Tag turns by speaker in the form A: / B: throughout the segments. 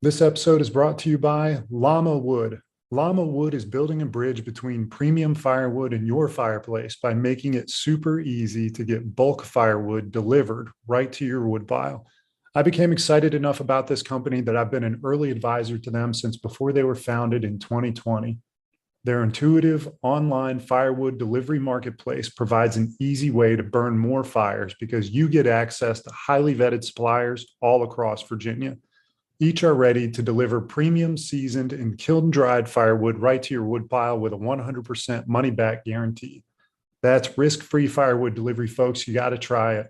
A: This episode is brought to you by LLAMAWOOD. LLAMAWOOD is building a bridge between premium firewood and your fireplace by making it super easy to get bulk firewood delivered right to your woodpile. I became excited enough about this company that I've been an early advisor to them since before they were founded in 2020. Their intuitive online firewood delivery marketplace provides an easy way to burn more fires because you get access to highly vetted suppliers all across Virginia. Each are ready to deliver premium seasoned and kiln dried firewood right to your woodpile with a 100% money back guarantee. That's risk-free firewood delivery, folks. You got to try it.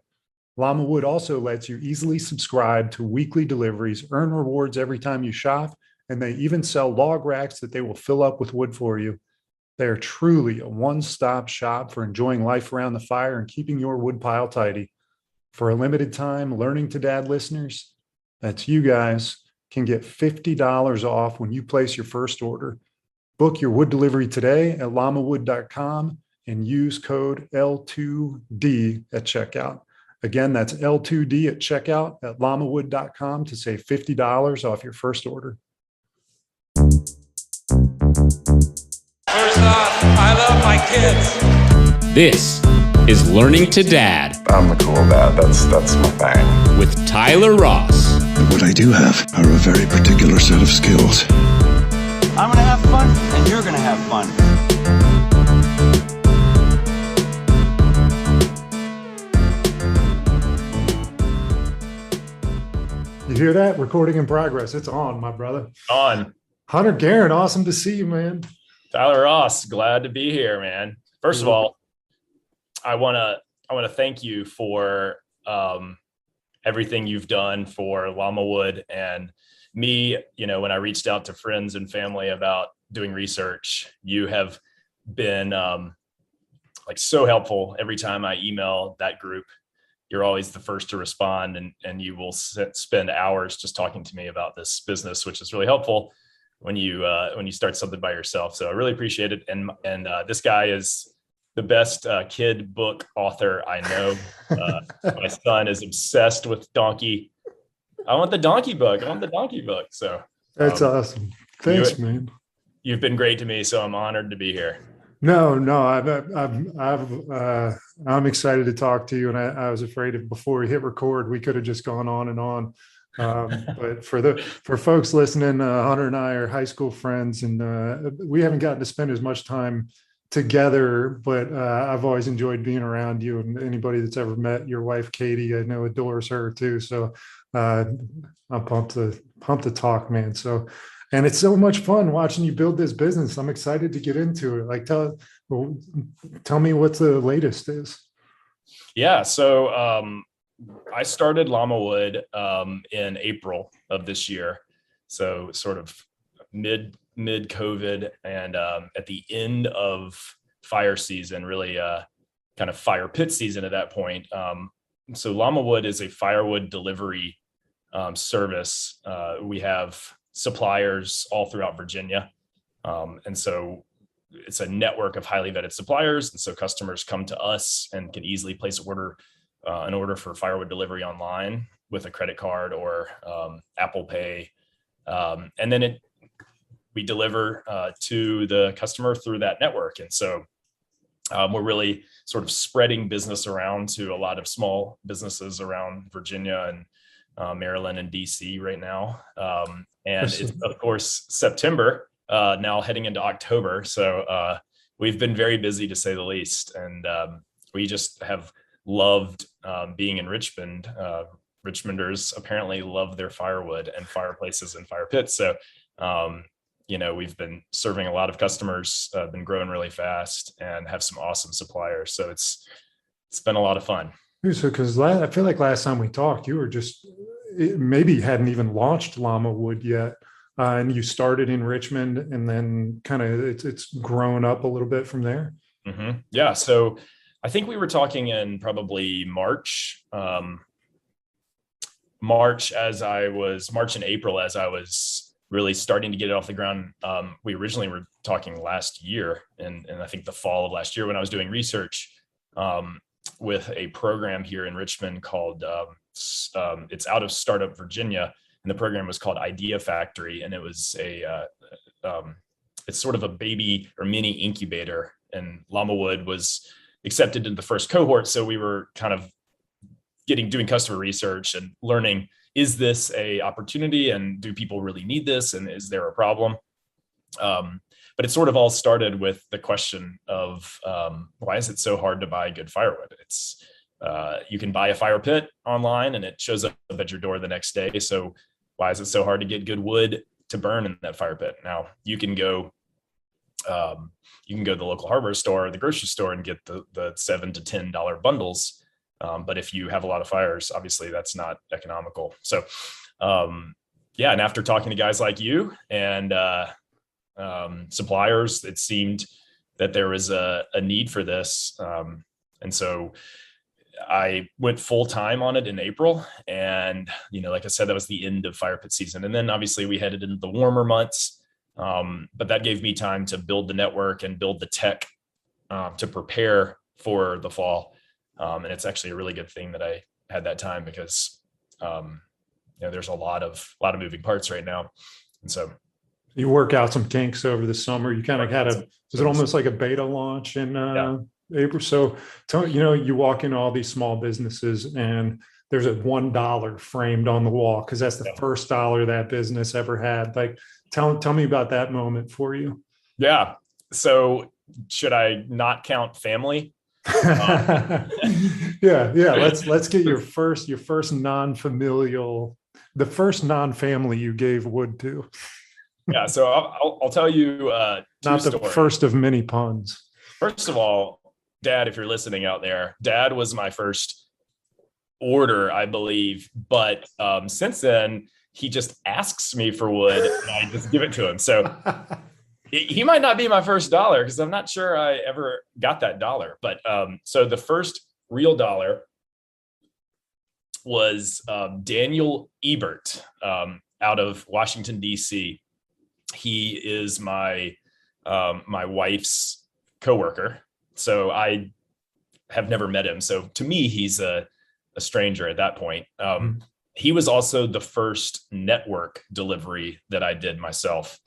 A: LLAMAWOOD also lets you easily subscribe to weekly deliveries, earn rewards every time you shop, and they even sell log racks that they will fill up with wood for you. They are truly a one-stop shop for enjoying life around the fire and keeping your woodpile tidy. For a limited time, Learning to Dad listeners, that's you guys, can get $50 off when you place your first order. Book your wood delivery today at llamawood.com and use code L2D at checkout. Again, that's L2D at checkout at llamawood.com to save $50 off your first order.
B: First off, I love my kids.
C: This is Learning to Dad.
D: I'm the cool dad. That's my thing.
C: With Tyler Ross.
E: But what I do have are a very particular set of skills.
F: I'm gonna have fun, and you're gonna have fun.
A: You hear that? Recording in progress. It's on, my brother.
G: On.
A: Hunter Guerin, awesome to see you, man.
G: Tyler Ross, glad to be here, man. First of all, I want to thank you for everything you've done for LLAMAWOOD and me. You know, when I reached out to friends and family about doing research, you have been like so helpful. Every time I email that group, you're always the first to respond, and you will spend hours just talking to me about this business, which is really helpful when you start something by yourself. So I really appreciate it. And this guy is the best kid book author I know. My son is obsessed with donkey. I want the donkey book. So
A: that's awesome. Thanks, man.
G: You've been great to me, so I'm honored to be here.
A: No, I'm excited to talk to you. And I was afraid if before we hit record, we could have just gone on and on. But for folks listening, Hunter and I are high school friends, and we haven't gotten to spend as much time together, but I've always enjoyed being around you, and anybody that's ever met your wife, Katie, I know adores her too. So I'm pumped to talk, man. So, and it's so much fun watching you build this business. I'm excited to get into it. Like, tell me what the latest is.
G: Yeah. So, I started LLAMAWOOD in April of this year. So sort of mid COVID, and at the end of fire season, really kind of fire pit season at that point. So LLAMAWOOD is a firewood delivery service. We have suppliers all throughout Virginia. And so it's a network of highly vetted suppliers. And so customers come to us and can easily place an order for firewood delivery online with a credit card or Apple Pay. And then we deliver to the customer through that network. And so we're really sort of spreading business around to a lot of small businesses around Virginia and Maryland and DC right now. And it's, of course, September, now heading into October. So we've been very busy, to say the least. And we just have loved being in Richmond. Richmonders apparently love their firewood and fireplaces and fire pits. So, we've been serving a lot of customers, been growing really fast, and have some awesome suppliers. So it's been a lot of fun.
A: So, because I feel like last time we talked, you were maybe hadn't even launched LLAMAWOOD yet. And you started in Richmond, and then kind of it's grown up a little bit from there.
G: Mm-hmm. Yeah. So I think we were talking in probably March and April, as I was really starting to get it off the ground. We originally were talking last year, and I think the fall of last year, when I was doing research with a program here in Richmond called it's out of Startup Virginia, and the program was called Idea Factory, and it was it's sort of a baby or mini incubator, and LLAMAWOOD was accepted into the first cohort. So we were kind of doing customer research and learning, is this a opportunity, and do people really need this, and is there a problem? But it sort of all started with the question of why is it so hard to buy good firewood? It's you can buy a fire pit online and it shows up at your door the next day. So why is it so hard to get good wood to burn in that fire pit? Now you can go to the local hardware store or the grocery store and get the $7 to $10 bundles. But if you have a lot of fires, obviously that's not economical. So and after talking to guys like you and suppliers, it seemed that there was a need for this. And so I went full time on it in April. And, like I said, that was the end of fire pit season. And then obviously we headed into the warmer months. But that gave me time to build the network and build the tech to prepare for the fall. And it's actually a really good thing that I had that time because, there's a lot of moving parts right now. And so
A: you work out some kinks over the summer. You kind of had was it almost like a beta launch in April? So, you walk into all these small businesses and there's a $1 framed on the wall because that's the first dollar that business ever had. Like, tell me about that moment for you.
G: Yeah. So should I not count family?
A: Yeah. Let's get your first non-familial, the first non-family you gave wood to.
G: Yeah. So I'll tell you
A: not the
G: stories.
A: First of many puns.
G: First of all, Dad, if you're listening out there, Dad was my first order, I believe. But since then, he just asks me for wood and I just give it to him. So he might not be my first dollar because I'm not sure I ever got that dollar. But so the first real dollar was Daniel Ebert out of Washington, D.C. He is my wife's coworker. So I have never met him. So to me, he's a stranger at that point. He was also the first network delivery that I did myself.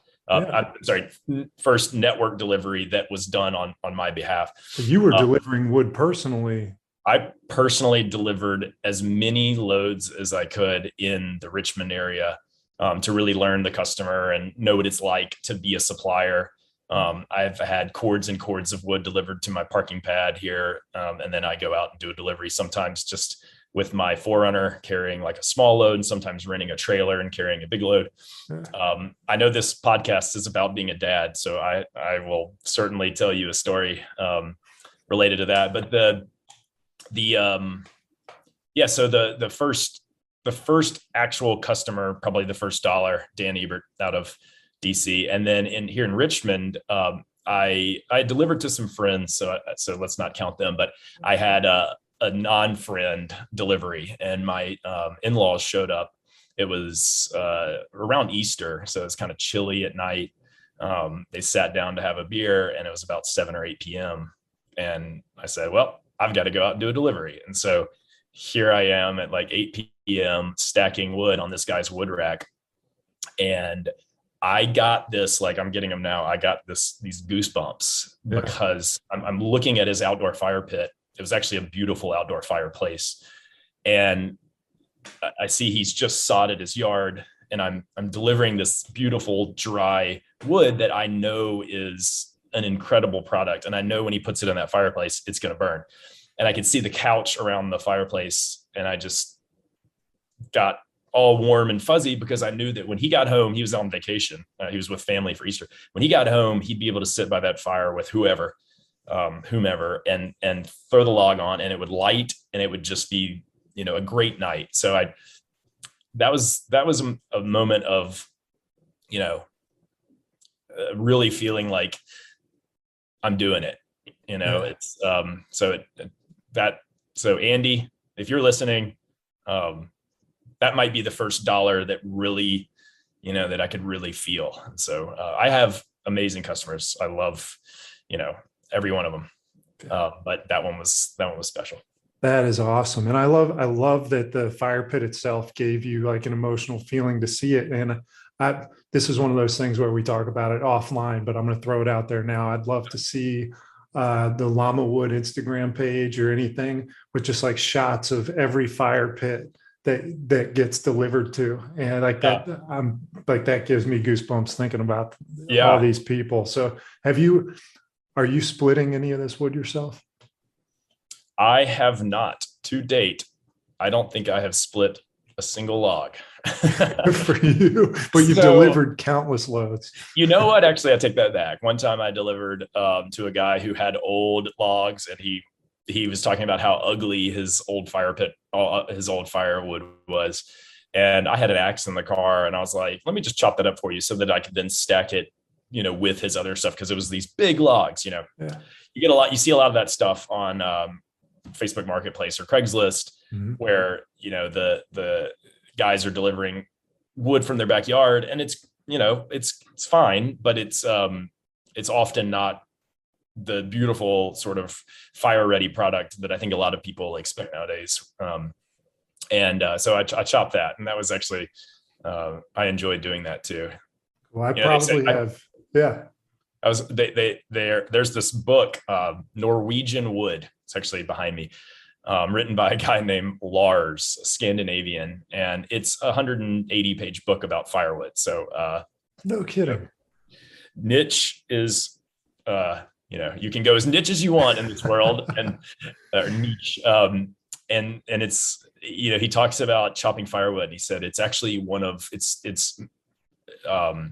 G: First network delivery that was done on my behalf.
A: So you were delivering wood personally.
G: I personally delivered as many loads as I could in the Richmond area to really learn the customer and know what it's like to be a supplier. I've had cords and cords of wood delivered to my parking pad here. And then I go out and do a delivery, sometimes just with my 4Runner carrying like a small load and sometimes renting a trailer and carrying a big load. I know this podcast is about being a dad, so I will certainly tell you a story related to that. But so the first actual customer, probably the first dollar, Dan Ebert out of DC. And then here in Richmond, I delivered to some friends. So let's not count them, but I had a non-friend delivery and my in-laws showed up. It was around Easter. So it's kind of chilly at night. They sat down to have a beer and it was about 7 or 8 PM. And I said, well, I've got to go out and do a delivery. And so here I am at like 8 PM stacking wood on this guy's wood rack. And I got this, like I'm getting them now. I got these goosebumps because I'm looking at his outdoor fire pit. It was actually a beautiful outdoor fireplace. And I see he's just sodded his yard and I'm delivering this beautiful dry wood that I know is an incredible product. And I know when he puts it in that fireplace, it's going to burn. And I could see the couch around the fireplace. And I just got all warm and fuzzy because I knew that when he got home, he was on vacation. He was with family for Easter. When he got home, he'd be able to sit by that fire with whomever, and throw the log on and it would light and it would just be, a great night. So that was a moment of, really feeling like I'm doing it, it's, so Andy, if you're listening, that might be the first dollar that really, that I could really feel. And so I have amazing customers. I love, every one of them. But that one was special.
A: That is awesome. And I love that the fire pit itself gave you like an emotional feeling to see it. And this is one of those things where we talk about it offline, but I'm going to throw it out there now. I'd love to see the Llama Wood Instagram page or anything with just like shots of every fire pit that gets delivered to. And like
G: Yeah.
A: that, I'm like, that gives me goosebumps thinking about all
G: Yeah.
A: these people. So are you splitting any of this wood yourself?
G: I have not to date. I don't think I have split a single log.
A: For you, but you've
G: So,
A: delivered countless loads.
G: you know what? Actually, I take that back. One time I delivered to a guy who had old logs, and he was talking about how ugly his old fire pit, his old firewood was. And I had an axe in the car, and I was like, let me just chop that up for you so that I could then stack it, with his other stuff. Cause it was these big logs,
A: Yeah.
G: you see a lot of that stuff on Facebook Marketplace or Craigslist,
A: Mhm.
G: where, the guys are delivering wood from their backyard, and it's fine, but it's often not the beautiful sort of fire ready product that I think a lot of people expect nowadays. So I chopped that, and that was actually, I enjoyed doing that too.
A: Well, I
G: They say-
A: probably have. Yeah.
G: there's this book, Norwegian Wood. It's actually behind me, written by a guy named Lars, Scandinavian, and it's a 180-page book about firewood. So
A: No kidding.
G: niche is, you can go as niche as you want in this world, and or niche. And it's, he talks about chopping firewood. He said it's actually it's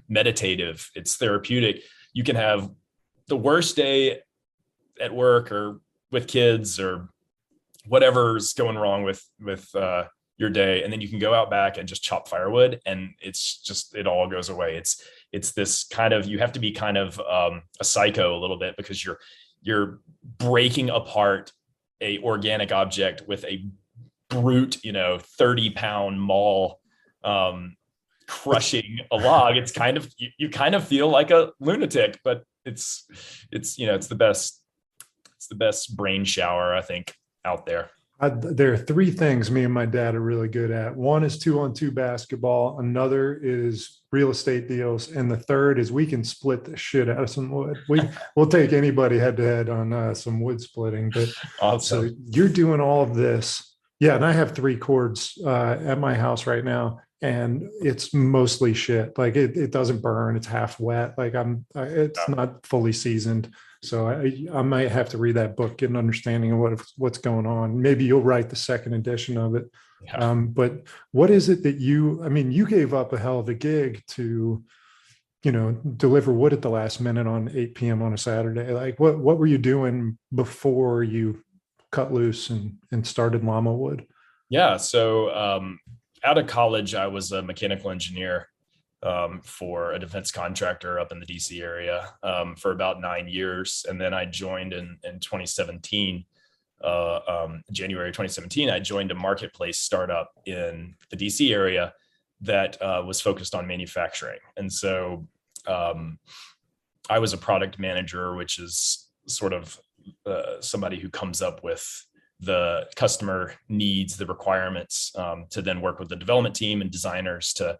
G: meditative, it's therapeutic. You can have the worst day at work or with kids or whatever's going wrong with your day, and then you can go out back and just chop firewood, and it all goes away. It's this kind of, you have to be kind of a psycho a little bit, because you're breaking apart a organic object with a brute 30-pound maul, crushing a log. It's kind of, you kind of feel like a lunatic, but it's the best brain shower, I think, out there.
A: There are three things me and my dad are really good at. One is 2-on-2 basketball. Another is real estate deals. And the third is we can split the shit out of some wood. We'll take anybody head to head on some wood splitting. But
G: Awesome.
A: so you're doing all of this. Yeah. And I have 3 cords at my house right now, and it's mostly shit. Like it doesn't burn. It's half wet. Like it's not fully seasoned. So I might have to read that book, get an understanding of what's going on. Maybe you'll write the second edition of it.
G: Yeah.
A: But what is it that you gave up a hell of a gig to, deliver wood at the last minute on 8 p.m. on a Saturday? Like what were you doing before you cut loose and started LlAMAWOOD?
G: Yeah. So out of college, I was a mechanical engineer for a defense contractor up in the DC area for about 9 years. And then I joined in 2017, January 2017, I joined a marketplace startup in the DC area that was focused on manufacturing. And so I was a product manager, which is sort of somebody who comes up with the customer needs, the requirements, to then work with the development team and designers to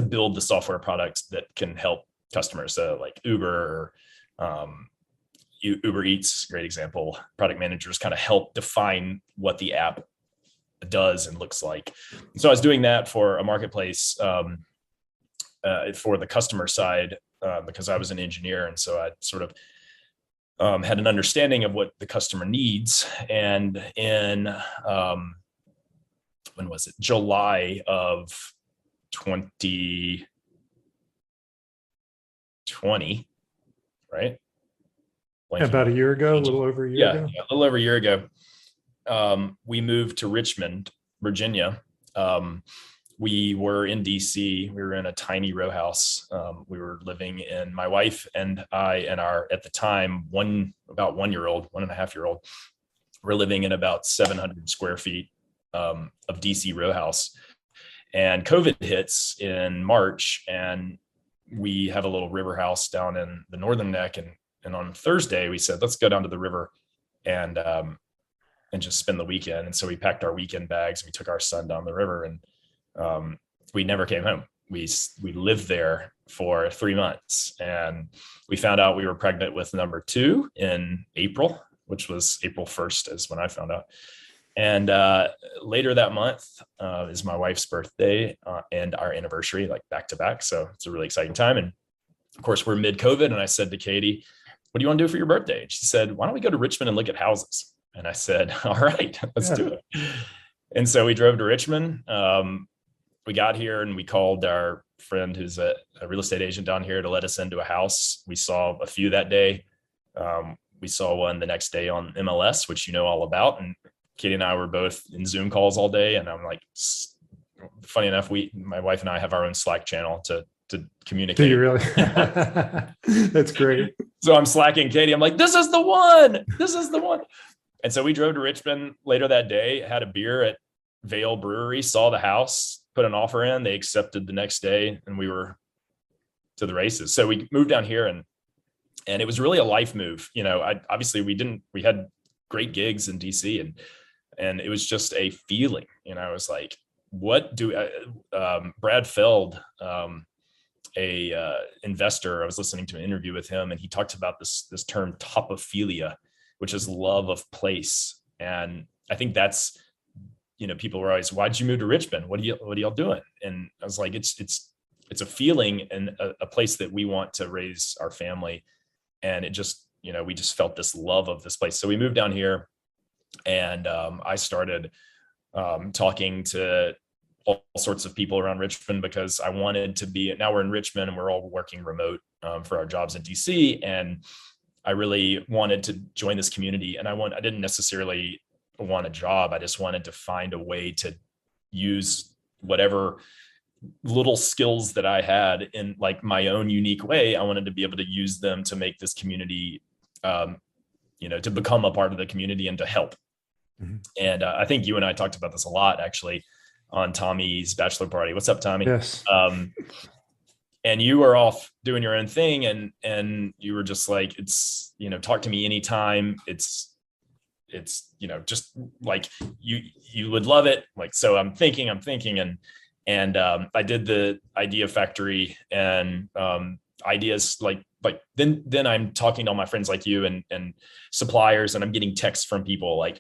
G: build the software products that can help customers. So like Uber, Uber Eats, great example. Product managers kind of help define what the app does and looks like. So I was doing that for a marketplace for the customer side because I was an engineer, and so I sort of had an understanding of what the customer needs. And in when was it? July of 2020, right?
A: About a year ago, a little over a year ago.
G: Yeah, a little over a year ago. We moved to Richmond, Virginia. We were in DC. We were in a tiny row house. We were living in, my wife and I and our, at the time, about 1 year old, 1.5 year old. We're living in about 700 square feet of DC row house. And COVID hits in March, and we have a little river house down in the northern neck. And on Thursday, we said, let's go down to the river and and just spend the weekend. And so we packed our weekend bags and we took our son down the river, and we never came home. We lived there for 3 months, and we found out we were pregnant with number 2 in April, which was April 1st is when I found out. And later that month is my wife's birthday and our anniversary, like back to back. So it's a really exciting time. And of course, we're mid-COVID. And I said to Katie, what do you want to do for your birthday? And she said, why don't we go to Richmond and look at houses? And I said, all right, let's do it. And so we drove to Richmond. We got here and we called our friend who's a real estate agent down here to let us into a house. We saw a few that day. We saw one the next day on MLS, which you know all about. And Katie and I were both in Zoom calls all day. And I'm like, funny enough, my wife and I have our own Slack channel to communicate.
A: Do you really? That's great.
G: So I'm slacking Katie. I'm like, this is the one. This is the one. And so we drove to Richmond later that day, had a beer at Vale Brewery, saw the house, put an offer in. They accepted the next day, and we were to the races. So we moved down here, and it was really a life move. Obviously we had great gigs in DC, and it was just a feeling. I was like, what do Brad Feld, a investor, I was listening to an interview with him, and he talked about this term topophilia, which is love of place. And I think that's, people were always, why'd you move to Richmond? What are y'all doing? And I was like, it's a feeling and a place that we want to raise our family. And it just, we just felt this love of this place. So we moved down here, and I started talking to all sorts of people around Richmond, because I wanted to be, now we're in Richmond and we're all working remote for our jobs in DC. And I really wanted to join this community. And I didn't necessarily want a job. I just wanted to find a way to use whatever little skills that I had in like my own unique way. I wanted to be able to use them to make this community, to become a part of the community and to help. Mm-hmm. And I think you and I talked about this a lot, actually, on Tommy's bachelor party. What's up, Tommy?
A: Yes.
G: And you were off doing your own thing, and you were just like, it's, talk to me anytime. It's, just like you would love it. Like, so I'm thinking, and I did the idea factory, and ideas like then I'm talking to all my friends like you and suppliers, and I'm getting texts from people like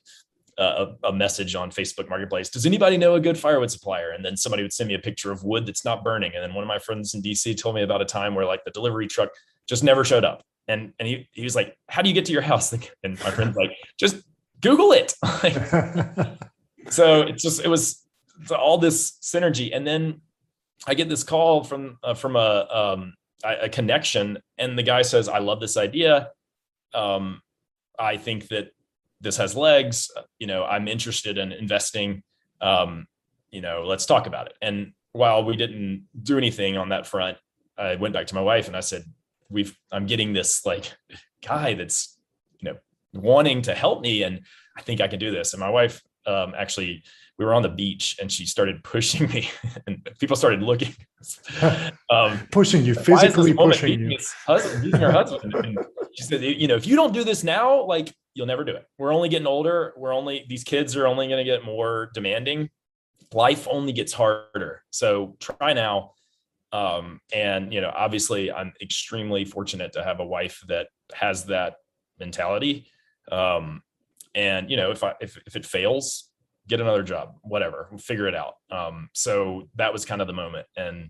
G: a message on Facebook Marketplace. Does anybody know a good firewood supplier? And then somebody would send me a picture of wood that's not burning. And then one of my friends in DC told me about a time where like the delivery truck just never showed up. And he was like, how do you get to your house? And my friend's like, just Google it. So it was all this synergy. And then I get this call from a connection, and the guy says, I love this idea. I think that this has legs. I'm interested in investing. Let's talk about it. And while we didn't do anything on that front, I went back to my wife and I said, I'm getting this like guy that's, wanting to help me, and I think I can do this. And my wife, actually, we were on the beach, and she started pushing me, and people started looking,
A: pushing you, physically pushing you.
G: Beating her husband. And she said, if you don't do this now, like, you'll never do it. We're only getting older. These kids are only going to get more demanding. Life only gets harder. So try now. And, obviously I'm extremely fortunate to have a wife that has that mentality. And, if it fails, get another job, whatever, we'll figure it out. So that was kind of the moment. And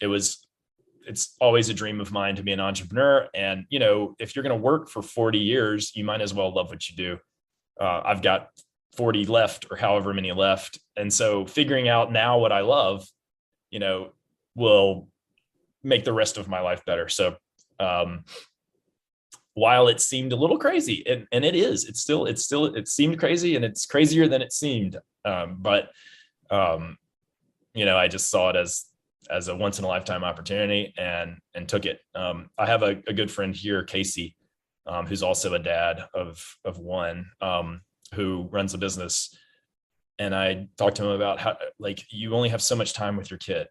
G: it's always a dream of mine to be an entrepreneur. And, if you're going to work for 40 years, you might as well love what you do. I've got 40 left, or however many left. And so figuring out now what I love, will make the rest of my life better. So, while it seemed a little crazy, and it seemed crazy, and it's crazier than it seemed. But I just saw it as a once in a lifetime opportunity and took it. I have a good friend here, Casey, who's also a dad of one, who runs a business. And I talked to him about how, like, you only have so much time with your kid.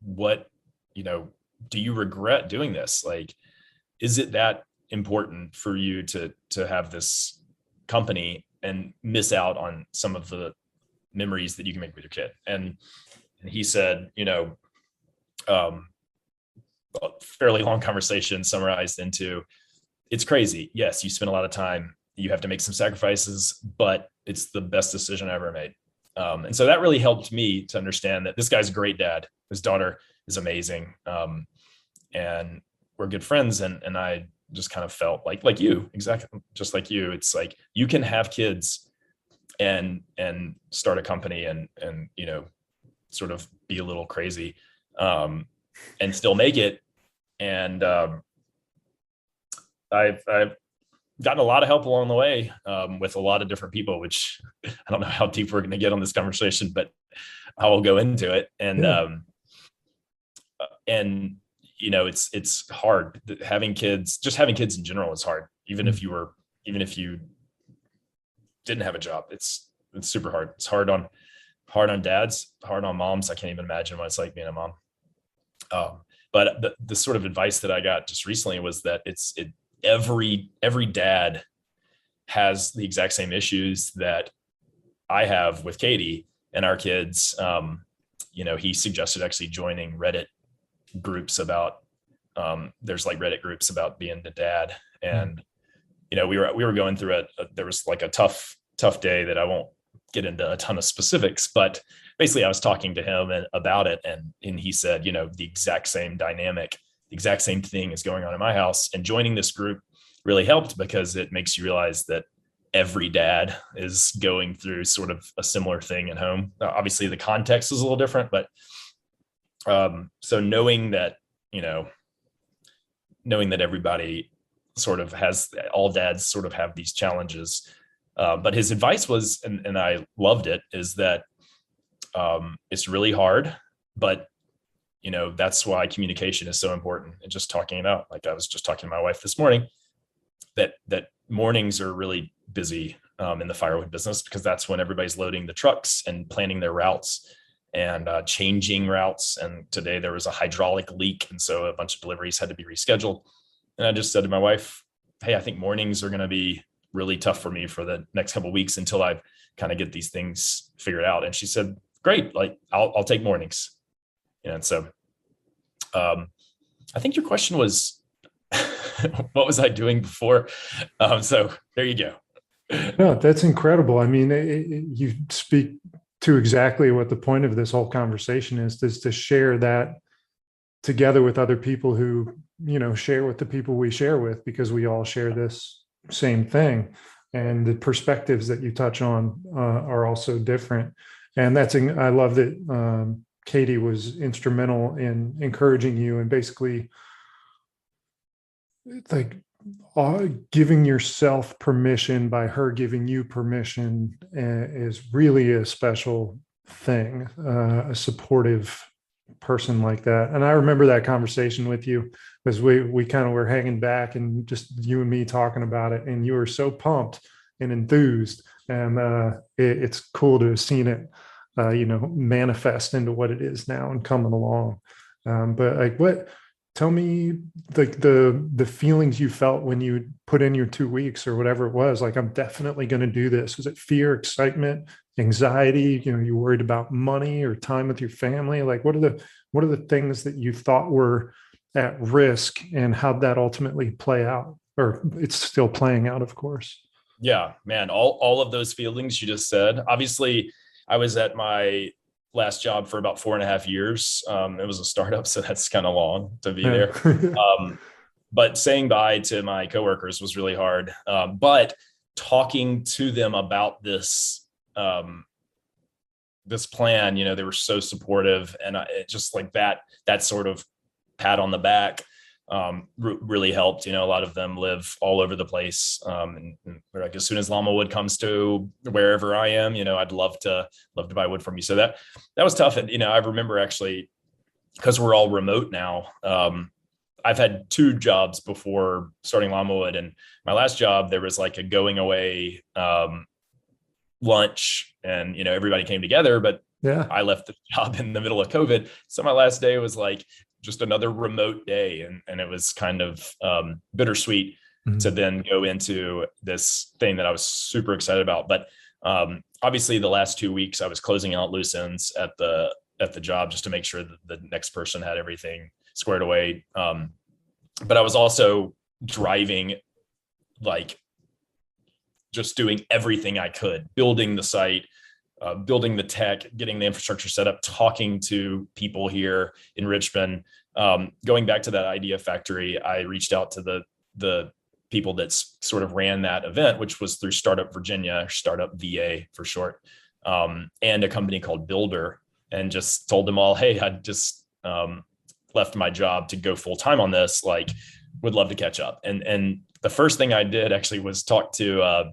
G: What, do you regret doing this? Like, is it that important for you to have this company and miss out on some of the memories that you can make with your kid. And he said, a fairly long conversation summarized into, it's crazy. Yes, you spend a lot of time, you have to make some sacrifices, but it's the best decision I ever made. And so that really helped me to understand that this guy's a great dad. His daughter is amazing. And we're good friends. And I just kind of felt like you, exactly just like you. It's like, you can have kids and start a company and sort of be a little crazy, and still make it. And I've gotten a lot of help along the way, with a lot of different people, which I don't know how deep we're going to get on this conversation, but I will go into it. And, it's hard having kids, just having kids in general is hard. Even if you didn't have a job, it's super hard. It's hard on dads, hard on moms. I can't even imagine what it's like being a mom. But the sort of advice that I got just recently was that every dad has the exact same issues that I have with Katie and our kids. He suggested actually joining Reddit groups about, there's like Reddit groups about being a dad. And, we were going through there was like a tough day that I won't get into a ton of specifics, but basically I was talking to him about it. And he said, the exact same dynamic, the exact same thing is going on in my house. And joining this group really helped because it makes you realize that every dad is going through sort of a similar thing at home. Obviously the context is a little different, but so knowing that everybody sort of all dads sort of have these challenges. But his advice was, and I loved it, is that it's really hard, but that's why communication is so important. And just talking it out, like I was just talking to my wife this morning, that mornings are really busy in the firewood business, because that's when everybody's loading the trucks and planning their routes and changing routes. And today there was a hydraulic leak, and so a bunch of deliveries had to be rescheduled. And I just said to my wife, hey, I think mornings are going to be really tough for me for the next couple of weeks until I kind of get these things figured out. And she said, great, like I'll take mornings. And so I think your question was, what was I doing before? So there you go.
A: No, that's incredible. I mean, you speak to exactly what the point of this whole conversation is to share that together with other people who, share with the people we share with, because we all share this same thing. And the perspectives that you touch on are also different. And I love that Katie was instrumental in encouraging you and basically like giving yourself permission by her giving you permission is really a special thing, a supportive person like that. And I remember that conversation with you, because we kind of were hanging back and just you and me talking about it, and you were so pumped and enthused, and it's cool to have seen it manifest into what it is now and coming along. But like, tell me like the feelings you felt when you put in your 2 weeks or whatever it was. Like, I'm definitely going to do this. Was it fear, excitement, anxiety? You worried about money or time with your family? Like, what are the things that you thought were at risk, and how'd that ultimately play out? Or it's still playing out, of course.
G: Yeah, man, all of those feelings you just said. Obviously, I was at my last job for about 4.5 years. It was a startup, so that's kind of long to be there. But saying bye to my coworkers was really hard. But talking to them about this plan, they were so supportive, and it just like that sort of pat on the back really helped. A lot of them live all over the place. And like, as soon as LLAMAWOOD comes to wherever I am, I'd love to buy wood from you. So that was tough. And, I remember actually, because we're all remote now, I've had 2 jobs before starting LLAMAWOOD. And my last job, there was like a going away lunch, and, everybody came together, but
A: yeah,
G: I left the job in the middle of COVID. So my last day was like just another remote day. And it was kind of bittersweet. to then go into this thing that I was super excited about. But obviously the last 2 weeks I was closing out loose ends at the job just to make sure that the next person had everything squared away. But I was also driving, like just doing everything I could, building the site, building the tech, getting the infrastructure set up, talking to people here in Richmond. Going back to that idea factory, I reached out to the people that sort of ran that event, which was through Startup Virginia, Startup VA for short, and a company called Builder, and just told them all, hey, I just left my job to go full time on this, like would love to catch up. And the first thing I did actually was talk to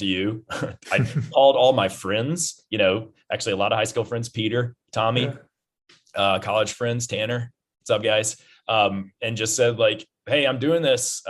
G: you. I called all my friends, actually a lot of high school friends, Peter, Tommy, college friends, Tanner, what's up guys? And just said like, hey, I'm doing this.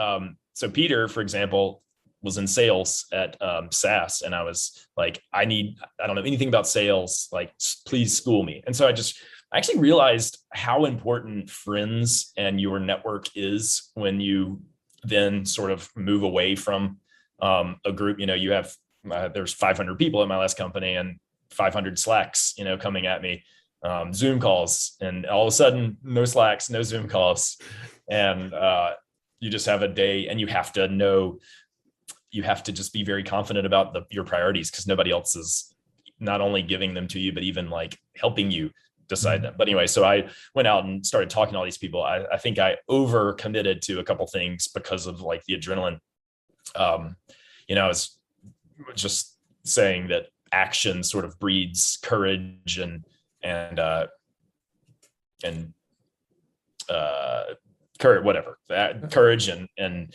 G: So Peter, for example, was in sales at SAS. And I was like, I don't know anything about sales, like please school me. And so I actually realized how important friends and your network is when you then sort of move away from a group. You have there's 500 people at my last company and 500 Slacks, coming at me, Zoom calls, and all of a sudden no Slacks, no Zoom calls, and you just have a day, and you have to just be very confident about your priorities, because nobody else is not only giving them to you, but even like helping you decide them. But anyway, so I went out and started talking to all these people. I think I over committed to a couple things because of like the adrenaline. I was just saying that action sort of breeds courage and courage, whatever, courage and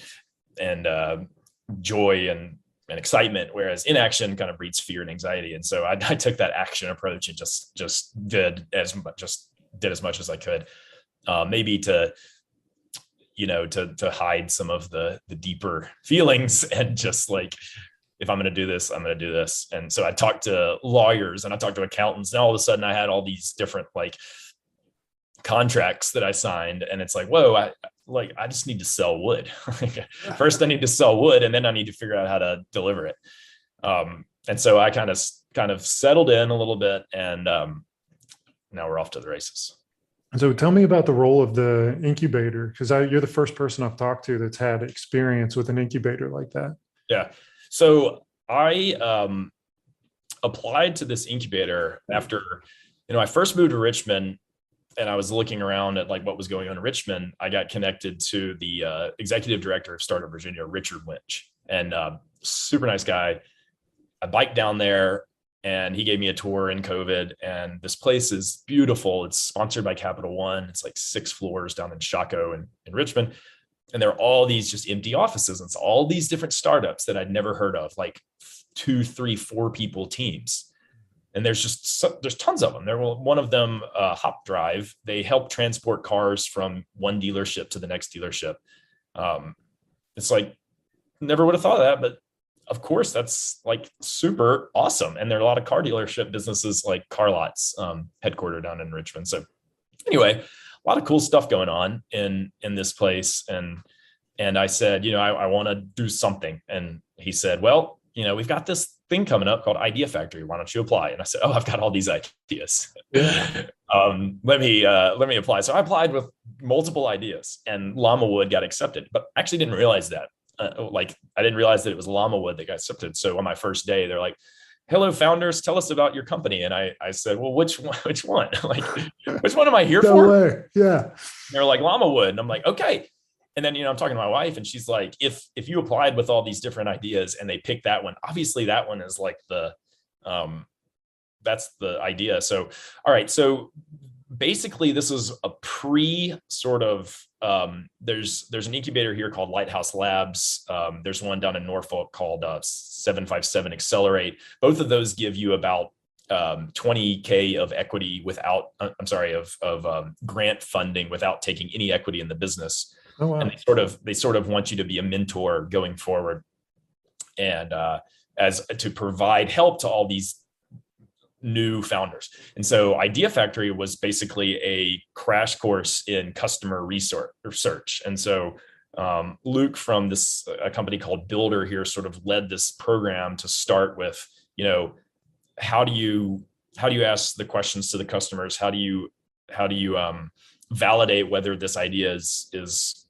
G: joy and excitement, whereas inaction kind of breeds fear and anxiety. And so I took that action approach and just did as much as I could, maybe to hide some of the deeper feelings, and just like, if I'm going to do this, I'm going to do this. And so I talked to lawyers and I talked to accountants, and all of a sudden I had all these different like contracts that I signed, and it's like, whoa, I just need to sell wood. First I need to sell wood, and then I need to figure out how to deliver it. And so I kind of settled in a little bit, and now we're off to the races.
A: So tell me about the role of the incubator, because you're the first person I've talked to that's had experience with an incubator like that.
G: Yeah. So I applied to this incubator after, I first moved to Richmond, and I was looking around at like what was going on in Richmond. I got connected to the executive director of Startup Virginia, Richard Winch, and super nice guy. I biked down there, and he gave me a tour in COVID, and this place is beautiful. It's sponsored by Capital One. It's like 6 floors down in Chaco in Richmond. And there are all these just empty offices. And it's all these different startups that I'd never heard of, like 2, 3, 4 people teams. And there's tons of them. One of them, Hop Drive, they help transport cars from one dealership to the next dealership. It's like, never would have thought of that, but of course that's like super awesome. And there are a lot of car dealership businesses like Car Lots, headquartered down in Richmond. So anyway, a lot of cool stuff going on in this place. And I said, I want to do something. And he said, well, we've got this thing coming up called Idea Factory. Why don't you apply? And I said, oh, I've got all these ideas. Yeah. Let me apply. So I applied with multiple ideas, and LLAMAWOOD got accepted, but I actually didn't realize that. I didn't realize that it was LLAMAWOOD that got accepted. So on my first day, they're like, hello, founders, tell us about your company. And I said, well, which one? Like, which one am I here for?
A: Way. Yeah.
G: And they're like, LLAMAWOOD. And I'm like, okay. And then, I'm talking to my wife, and she's like, if you applied with all these different ideas and they picked that one, obviously that one is like that's the idea. So, all right. So basically this is a sort of, there's an incubator here called Lighthouse Labs. There's one down in Norfolk called 757 Accelerate. Both of those give you about $20K of equity of grant funding without taking any equity in the business.
A: Oh, wow.
G: And they sort of want you to be a mentor going forward, and as to provide help to all these new founders. And so Idea Factory was basically a crash course in customer research. And so Luke from a company called Builder here sort of led this program to start with, how do you ask the questions to the customers? How do you validate whether this idea is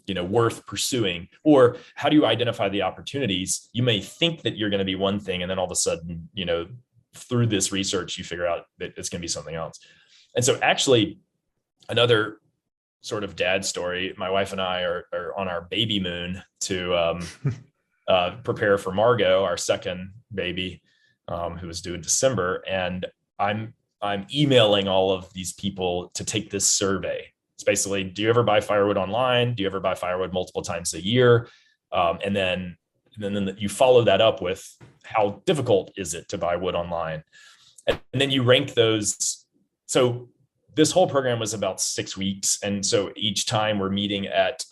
G: worth pursuing, or how do you identify the opportunities? You may think that you're going to be one thing, and then all of a sudden, through this research, you figure out that it's going to be something else. And so actually, another sort of dad story, my wife and I are on our baby moon to prepare for Margot, our second baby, who was due in December. And I'm emailing all of these people to take this survey. It's basically, do you ever buy firewood online? Do you ever buy firewood multiple times a year? And then you follow that up with, how difficult is it to buy wood online? And then you rank those. So this whole program was about 6 weeks. And so each time we're meeting at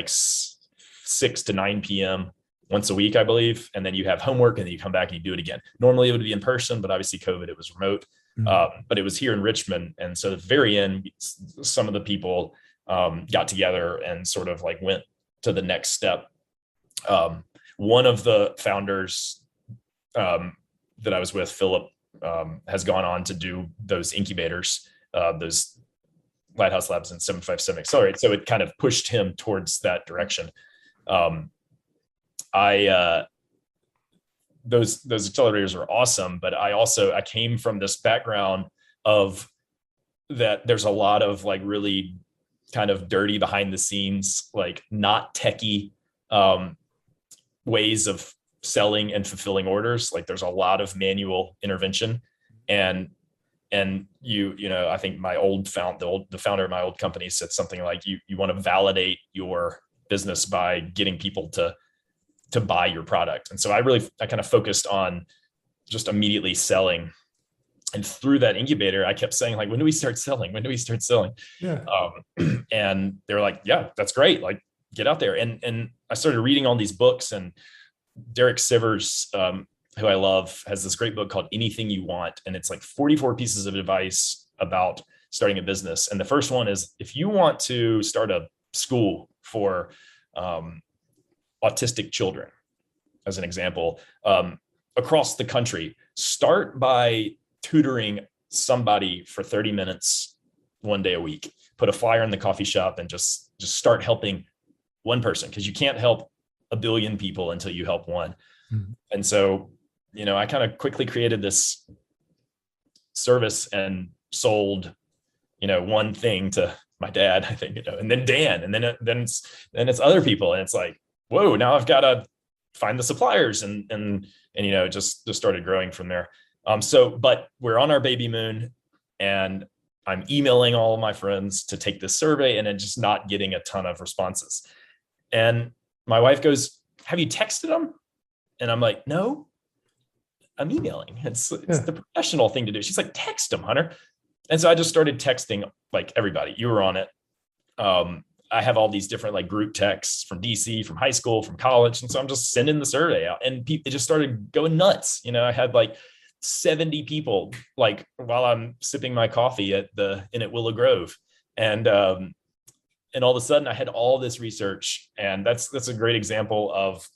G: 6 to 9 p.m. once a week, I believe. And then you have homework, and then you come back and you do it again. Normally it would be in person, but obviously COVID, it was remote. But it was here in Richmond. And so at the very end, some of the people got together and sort of went to the next step. One of the founders that I was with, Philip, has gone on to do those incubators, those Lighthouse Labs and 757 Accelerate. So it kind of pushed him towards that direction. Those accelerators are awesome, but I came from this background of that there's a lot of really kind of dirty behind the scenes, not techie ways of selling and fulfilling orders. There's a lot of manual intervention, and I think the founder of my old company said something like, you want to validate your business by getting people to buy your product. And so I kind of focused on just immediately selling. And through that incubator, I kept saying, when do we start selling? When do we start selling? Yeah. And they were like, yeah, that's great. Get out there. And I started reading all these books, and Derek Sivers, who I love, has this great book called Anything You Want. And it's 44 pieces of advice about starting a business. And the first one is, if you want to start a school for autistic children, as an example, across the country, start by tutoring somebody for 30 minutes, 1 day a week. Put a flyer in the coffee shop and just start helping one person, because you can't help a billion people until you help one. Mm-hmm. And so, I kind of quickly created this service and sold, one thing to my dad, I think, and then Dan, and then it's other people, and it's whoa, now I've got to find the suppliers and just started growing from there. But we're on our baby moon, and I'm emailing all of my friends to take this survey, and then just not getting a ton of responses. And my wife goes, have you texted them? And I'm like, no, I'm emailing. It's the professional thing to do. She's like, text them, Hunter. And so I just started texting everybody. You were on it. I have all these different group texts from DC, from high school, from college. And so I'm just sending the survey out, and it just started going nuts. I had 70 people, while I'm sipping my coffee at Willow Grove. And all of a sudden I had all this research, and that's a great example of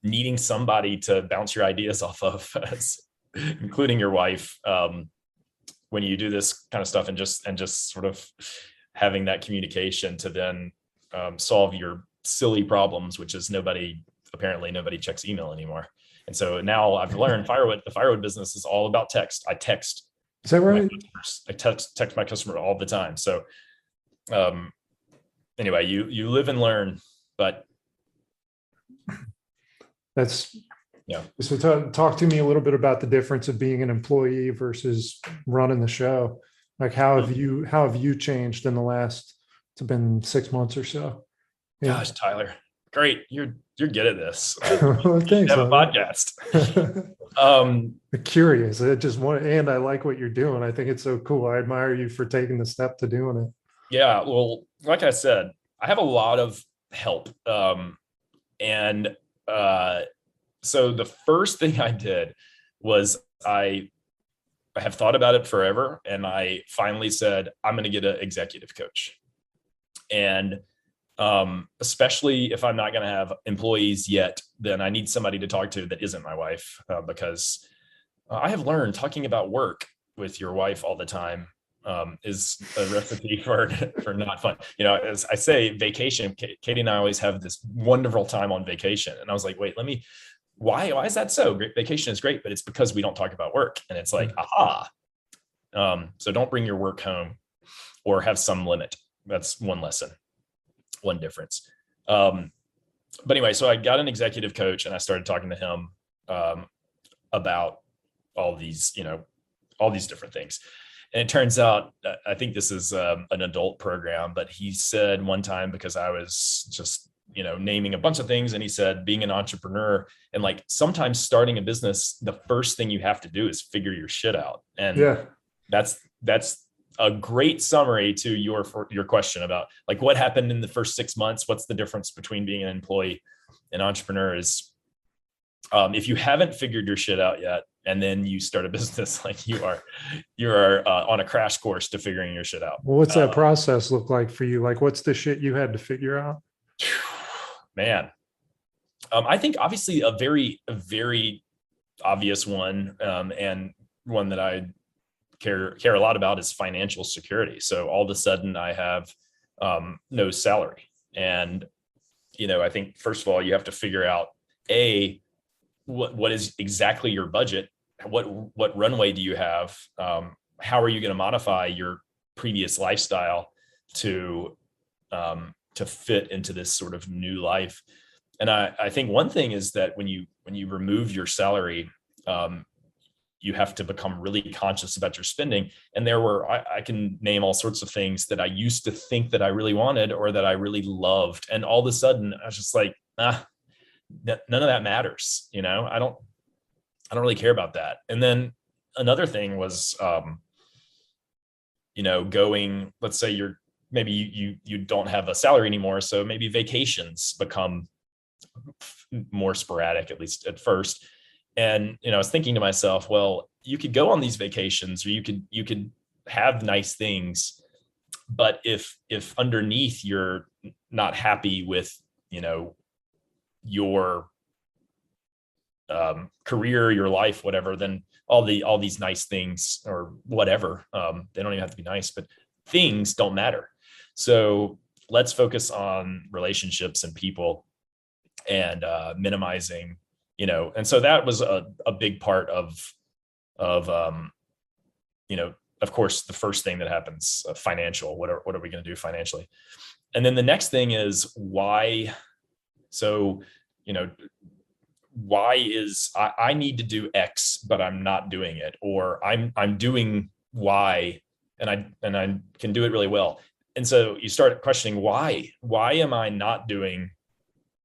G: needing somebody to bounce your ideas off of, including your wife, when you do this kind of stuff, and just sort of having that communication to then solve your silly problems, which is apparently nobody checks email anymore. And so now I've learned the firewood business is all about text. I text.
A: Is that right?
G: I text my customer all the time. So anyway, you live and learn, but
A: that's, So talk to me a little bit about the difference of being an employee versus running the show. How have you changed in the last, it's been 6 months or so? Yeah.
G: Gosh, Tyler, great. You're good at this.
A: Thanks.
G: Have a podcast.
A: I'm curious. And I like what you're doing. I think it's so cool. I admire you for taking the step to doing it.
G: Yeah. Well, like I said, I have a lot of help. So the first thing I did was I have thought about it forever. And I finally said, I'm going to get an executive coach. And especially if I'm not going to have employees yet, then I need somebody to talk to that isn't my wife, because I have learned talking about work with your wife all the time is a recipe for not fun. You know, as I say, vacation, Katie and I always have this wonderful time on vacation. And I was like, wait, why is that so? Great, vacation is great, but it's because we don't talk about work. And it's like, aha. So don't bring your work home, or have some limit. That's one lesson, one difference. But anyway, so I got an executive coach and I started talking to him about all these different things. And it turns out, I think this is an adult program, but he said one time, because I was just, naming a bunch of things, and he said, being an entrepreneur and like sometimes starting a business, the first thing you have to do is figure your shit out. And that's a great summary to your question about like what happened in the first 6 months. What's the difference between being an employee and entrepreneur is, if you haven't figured your shit out yet, and then you start a business, like you are on a crash course to figuring your shit out.
A: Well, what's that process look like for you? Like, what's the shit you had to figure out?
G: Man, I think obviously a very obvious one, and one that I care a lot about is financial security. So all of a sudden I have no salary. And, I think first of all, you have to figure out what is exactly your budget? What runway do you have? How are you going to modify your previous lifestyle to fit into this sort of new life? And I think one thing is that when you remove your salary, you have to become really conscious about your spending. And I can name all sorts of things that I used to think that I really wanted or that I really loved. And all of a sudden I was just like, none of that matters. I don't really care about that. And then another thing was, going, let's say maybe you don't have a salary anymore. So maybe vacations become more sporadic, at least at first. And, I was thinking to myself, well, you could go on these vacations, or you could have nice things, but if underneath you're not happy with, your career, your life, whatever, then all these nice things or whatever, they don't even have to be nice, but things don't matter. So let's focus on relationships and people, and minimizing, and so that was a big part of course, the first thing that happens, financial, what are we going to do financially? And then the next thing is why. So, why is I need to do X, but I'm not doing it, or I'm doing Y and I can do it really well. And so you start questioning why am I not doing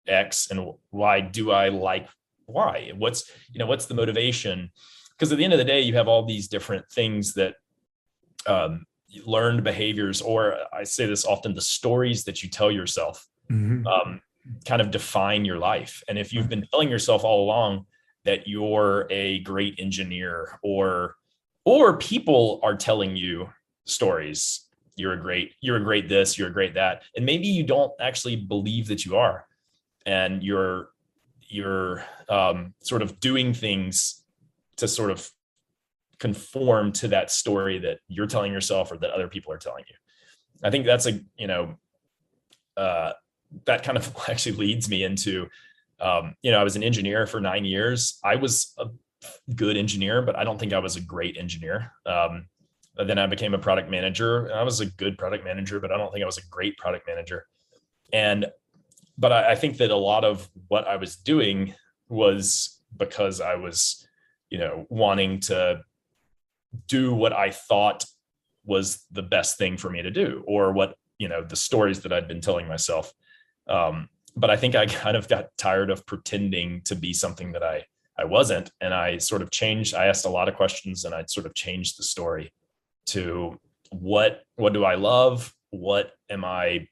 G: X, and why do I like Y? What's the motivation? Because at the end of the day, you have all these different things that learned behaviors, or I say this often, the stories that you tell yourself, kind of define your life. And if you've been telling yourself all along that you're a great engineer, or people are telling you stories, you're a great this, you're a great that, and maybe you don't actually believe that you are, and you're sort of doing things to sort of conform to that story that you're telling yourself or that other people are telling you. I think that's that kind of actually leads me into, I was an engineer for 9 years. I was a good engineer, but I don't think I was a great engineer. Then I became a product manager. I was a good product manager, but I don't think I was a great product manager. But I think that a lot of what I was doing was because I was, wanting to do what I thought was the best thing for me to do, or what, the stories that I'd been telling myself. But I think I kind of got tired of pretending to be something that I wasn't. And I sort of changed. I asked a lot of questions, and I sort of changed the story to what do I love? What am I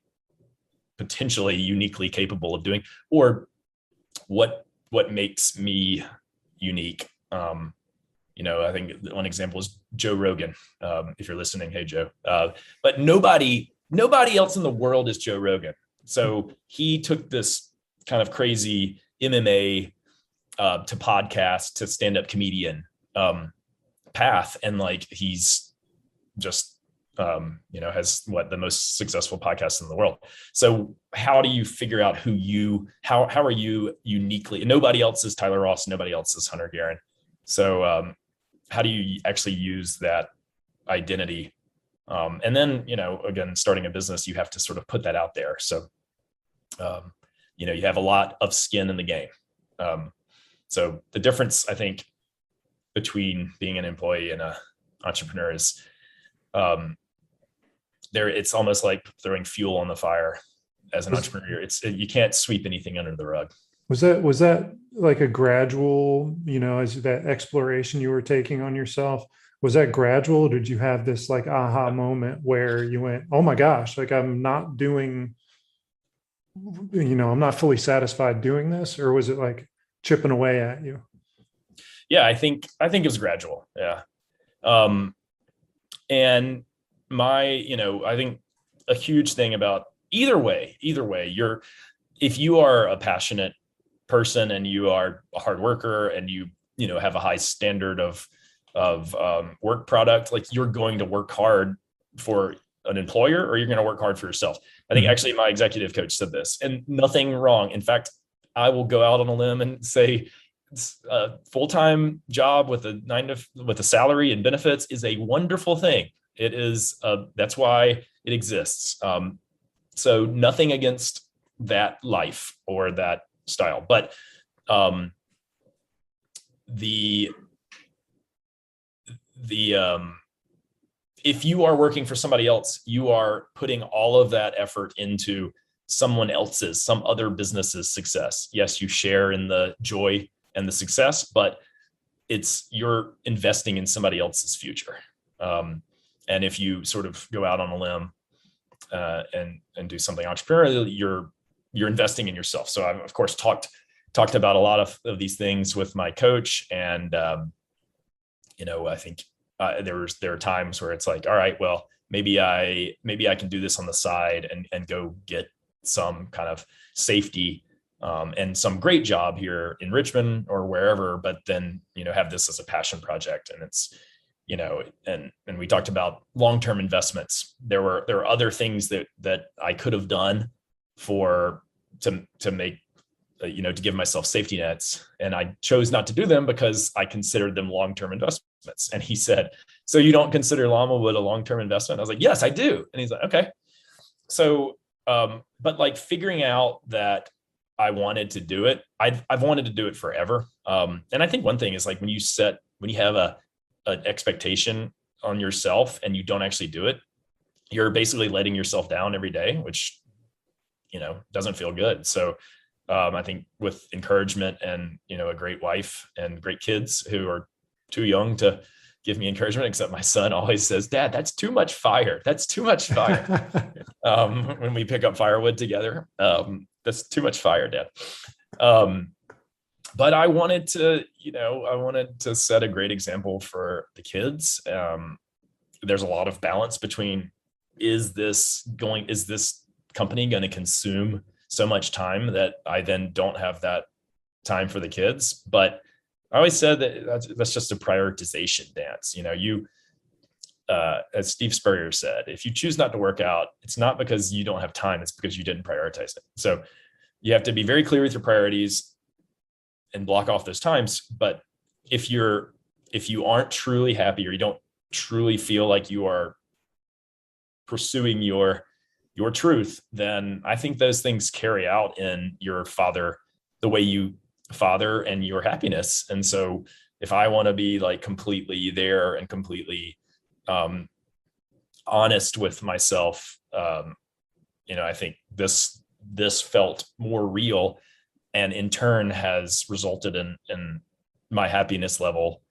G: potentially uniquely capable of doing, or what makes me unique? I think one example is Joe Rogan. If you're listening, hey Joe. But nobody nobody else in the world is Joe Rogan. So he took this kind of crazy MMA to podcast to stand-up comedian path, and like he's just has the most successful podcast in the world. So how do you figure out how are you uniquely? Nobody else is Tyler Ross, nobody else is Hunter Guerin. So how do you actually use that identity? And then, again, starting a business, you have to sort of put that out there. So, you have a lot of skin in the game. So the difference, I think, between being an employee and an entrepreneur is it's almost like throwing fuel on the fire. As an entrepreneur, you can't sweep anything under the rug.
A: Was that like a gradual, as that exploration you were taking on yourself? Was that gradual? Or did you have this like aha moment where you went, oh my gosh, like I'm not doing, I'm not fully satisfied doing this? Or was it like chipping away at you?
G: Yeah, I think it was gradual. Yeah. And I think a huge thing about either way, if you are a passionate person and you are a hard worker and you have a high standard of work product, like you're going to work hard for an employer or you're going to work hard for yourself. I think actually my executive coach said this, and nothing wrong. In fact, I will go out on a limb and say a full-time job with a salary and benefits is a wonderful thing. It is, that's why it exists. So nothing against that life or that style, but if you are working for somebody else, you are putting all of that effort into some other business's success. Yes, you share in the joy and the success, but you're investing in somebody else's future. And if you sort of go out on a limb and do something entrepreneurial, you're investing in yourself. So I've of course talked about a lot of these things with my coach, and I think there are times where it's like, all right, well, maybe I can do this on the side and go get some kind of safety and some great job here in Richmond or wherever, but then have this as a passion project. And it's and we talked about long-term investments. There were other things that I could have done to make to give myself safety nets, and I chose not to do them because I considered them long-term investments. And he said, "So you don't consider LLAMAWOOD a long-term investment?" I was like, "Yes, I do." And he's like, "Okay." So, but like figuring out that I wanted to do it, I've wanted to do it forever. And I think one thing is like when you have an expectation on yourself and you don't actually do it, you're basically letting yourself down every day, which doesn't feel good. So I think with encouragement and a great wife and great kids who are too young to give me encouragement, except my son always says, "Dad, that's too much fire. That's too much fire." When we pick up firewood together, that's too much fire, Dad. But I wanted to set a great example for the kids. There's a lot of balance between, is this company going to consume so much time that I then don't have that time for the kids? But I always said that that's just a prioritization dance. As Steve Spurrier said, if you choose not to work out, it's not because you don't have time, it's because you didn't prioritize it. So you have to be very clear with your priorities and block off those times. But if you aren't truly happy, or you don't truly feel like you are pursuing your truth, then I think those things carry out in the way you father and your happiness. And so if I want to be like completely there and completely honest with myself, I think this felt more real, and in turn has resulted in my happiness level,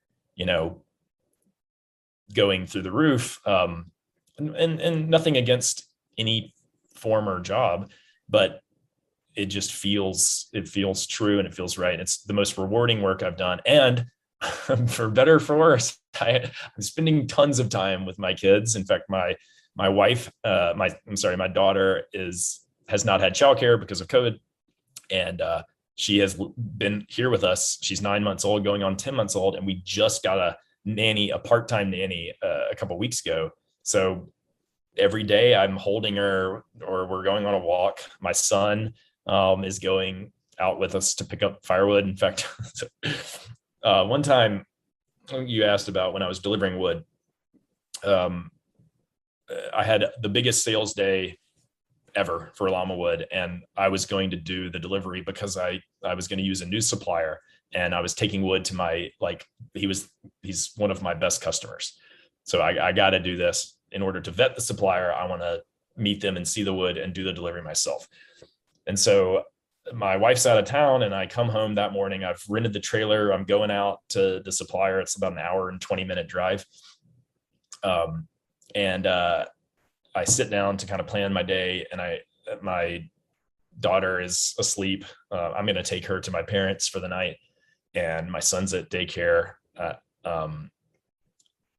G: going through the roof. And nothing against any former job, but it just feels true and it feels right. It's the most rewarding work I've done. And for better or for worse, I'm spending tons of time with my kids. In fact, my My wife, my daughter has not had childcare because of COVID. And she has been here with us. She's 9 months old, going on 10 months old. And we just got a part-time nanny a couple of weeks ago. So every day I'm holding her, or we're going on a walk. My son is going out with us to pick up firewood. In fact, one time you asked about when I was delivering wood, I had the biggest sales day ever for LLAMAWOOD, and I was going to do the delivery because I was going to use a new supplier, and I was taking wood to he's one of my best customers. So I got to do this in order to vet the supplier. I want to meet them and see the wood and do the delivery myself. And so my wife's out of town, and I come home that morning. I've rented the trailer. I'm going out to the supplier. It's about an hour and 20-minute drive. I sit down to kind of plan my day, and my daughter is asleep. I'm going to take her to my parents for the night, and my son's at daycare.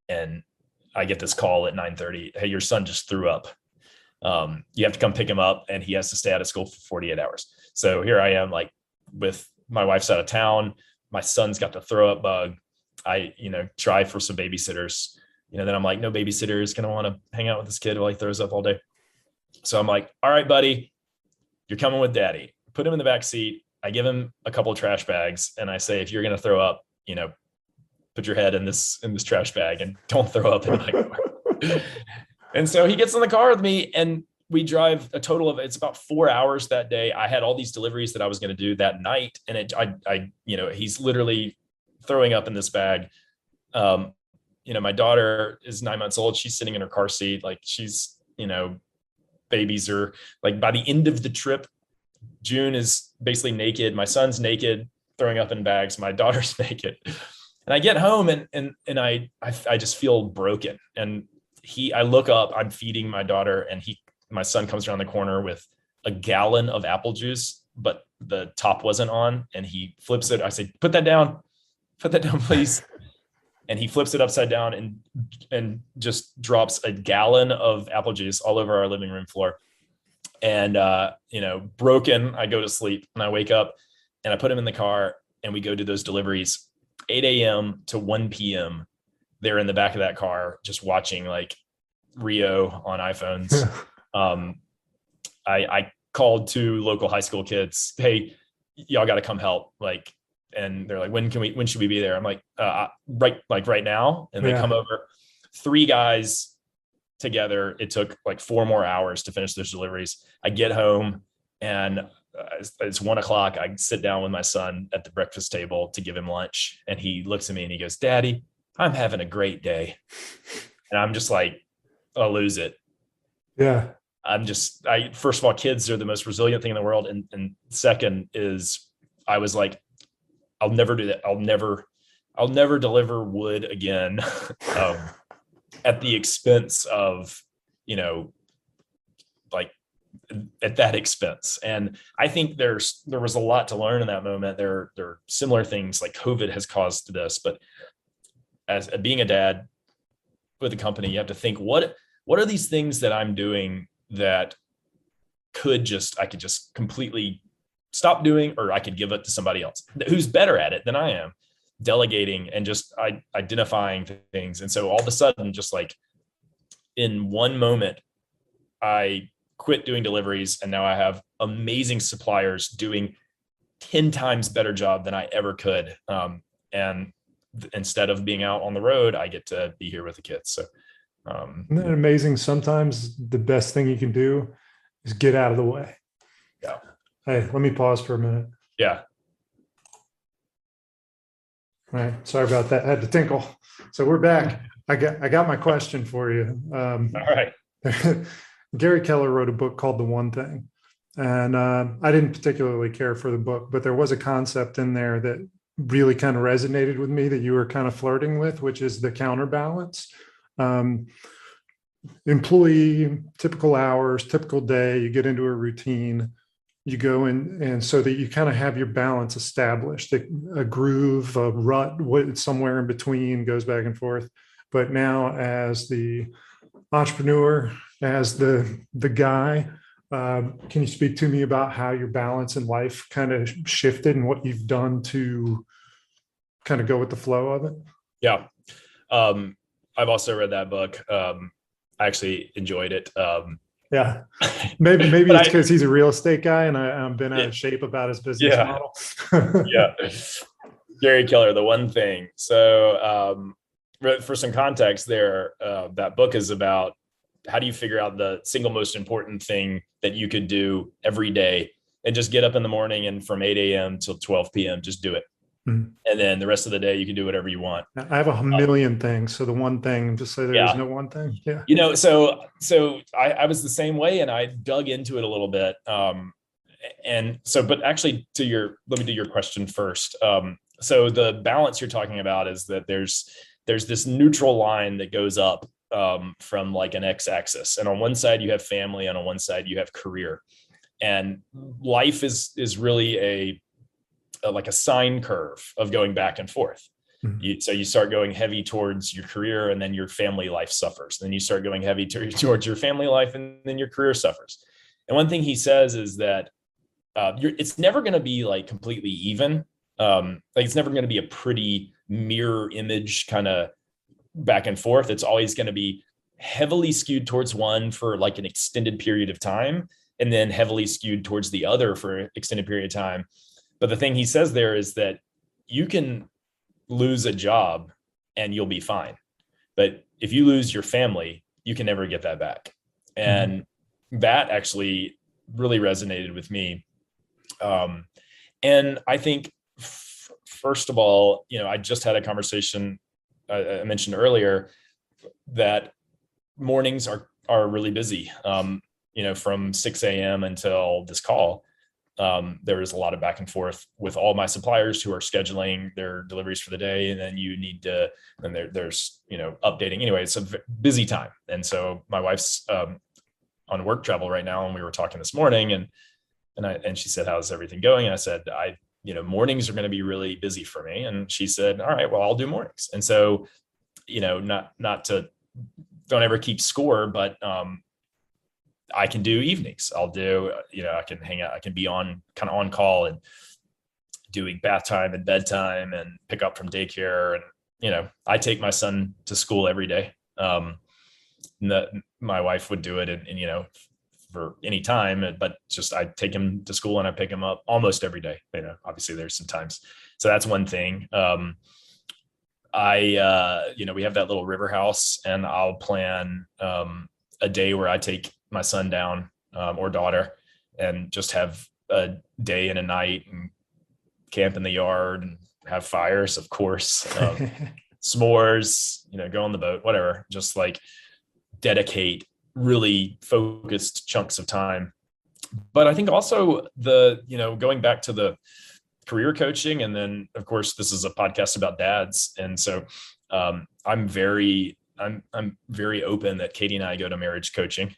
G: And I get this call at 9:30. Hey, your son just threw up. You have to come pick him up, and he has to stay out of school for 48 hours. So here I am, like, with my wife's out of town. My son's got the throw up bug. I, try for some babysitters. Then I'm like, no babysitter is going to want to hang out with this kid while he throws up all day. So I'm like, all right, buddy, you're coming with daddy. Put him in the back seat. I give him a couple of trash bags, and I say, if you're going to throw up, put your head in this trash bag and don't throw up in my car. And so he gets in the car with me, and we drive a total of, it's about 4 hours that day. I had all these deliveries that I was going to do that night. And he's literally throwing up in this bag. My daughter is 9 months old. She's sitting in her car seat. Like, she's, babies are like, by the end of the trip, June is basically naked. My son's naked, throwing up in bags. My daughter's naked. And I get home, and I just feel broken. And I look up, I'm feeding my daughter, and my son comes around the corner with a gallon of apple juice, but the top wasn't on, and he flips it. I say, put that down, please. And he flips it upside down and just drops a gallon of apple juice all over our living room floor. And, broken, I go to sleep, and I wake up, and I put him in the car, and we go do those deliveries, 8 a.m. to 1 p.m. They're in the back of that car, just watching like Rio on iPhones. I called 2 local high school kids. Hey, y'all got to come help. And they're like, when should we be there? I'm like, right now. And they come over, 3 guys together. It took like 4 more hours to finish those deliveries. I get home, and it's 1 o'clock. I sit down with my son at the breakfast table to give him lunch. And he looks at me and he goes, Daddy, I'm having a great day. And I'm just like, I'll lose it. Yeah. First of all, kids are the most resilient thing in the world. And second is, I was like, I'll never do that. I'll never deliver wood again at the expense of, at that expense. And I think there was a lot to learn in that moment. There are similar things, like COVID has caused this, but as being a dad with a company, you have to think, what are these things that I'm doing that I could just completely stop doing, or I could give it to somebody else who's better at it than I am, delegating and just identifying things. And so all of a sudden, just like in one moment, I quit doing deliveries, and now I have amazing suppliers doing 10 times better job than I ever could. And instead of being out on the road, I get to be here with the kids. So
A: isn't that amazing? Sometimes the best thing you can do is get out of the way.
G: Yeah.
A: Hey, let me pause for a minute.
G: Yeah.
A: All right. Sorry about that. I had to tinkle. So we're back. I got my question for you.
G: All right.
A: Gary Keller wrote a book called The One Thing. And I didn't particularly care for the book, but there was a concept in there that really kind of resonated with me that you were kind of flirting with, which is the counterbalance. Employee, typical hours, typical day, you get into a routine, you go in, and so that you kind of have your balance established, a groove, a rut, somewhere in between, goes back and forth. But now as the entrepreneur, as the guy, can you speak to me about how your balance in life kind of shifted and what you've done to kind of go with the flow of it?
G: Yeah. I've also read that book. I actually enjoyed it.
A: Yeah. Maybe
G: But
A: it's because he's a real estate guy and I'm been out of shape about his business
G: Yeah.
A: model.
G: Yeah. Gary Keller, the one thing. So for some context there, that book is about how do you figure out the single most important thing that you could do every day and just get up in the morning and from 8 a.m. till 12 p.m. just do it.
A: Mhm.
G: And then the rest of the day you can do whatever you want.
A: I have a million things. So the one thing, just say there is no one thing. Yeah.
G: You know, so I was the same way and I dug into it a little bit. And so, but actually let me do your question first. So the balance you're talking about is that there's this neutral line that goes up from like an x-axis, and on one side you have family and on one side you have career, and life is really like a sine curve of going back and forth. Mm-hmm. So you start going heavy towards your career and then your family life suffers. Then you start going heavy towards your family life and then your career suffers. And one thing he says is that it's never going to be like completely even. Like it's never going to be a pretty mirror image kind of back and forth. It's always going to be heavily skewed towards one for like an extended period of time and then heavily skewed towards the other for an extended period of time. But the thing he says there is that you can lose a job and you'll be fine. But if you lose your family, you can never get that back. And that actually really resonated with me. And I think, first of all, you know, I just had a conversation I mentioned earlier that mornings are really busy. You know, from 6 a.m. until this call, there is a lot of back and forth with all my suppliers who are scheduling their deliveries for the day. And then you need to, and there's, you know, updating. Anyway, it's a busy time. And so my wife's on work travel right now. And we were talking this morning and she said, how's everything going? And I said, you know, mornings are going to be really busy for me. And she said, all right, well, I'll do mornings. And so, you know, don't ever keep score, but I can do evenings. I'll do, you know, I can hang out, I can be on call and doing bath time and bedtime and pick up from daycare. And, you know, I take my son to school every day. My wife would do it and, you know, for any time, but just, I take him to school and I pick him up almost every day. You know, obviously there's some times. So that's one thing. You know, we have that little river house and I'll plan a day where I take my son down or daughter and just have a day and a night and camp in the yard and have fires, of course, s'mores, you know, go on the boat, whatever, just like dedicate really focused chunks of time. But I think also you know, going back to the career coaching, and then of course this is a podcast about dads. And so I'm very open that Katie and I go to marriage coaching.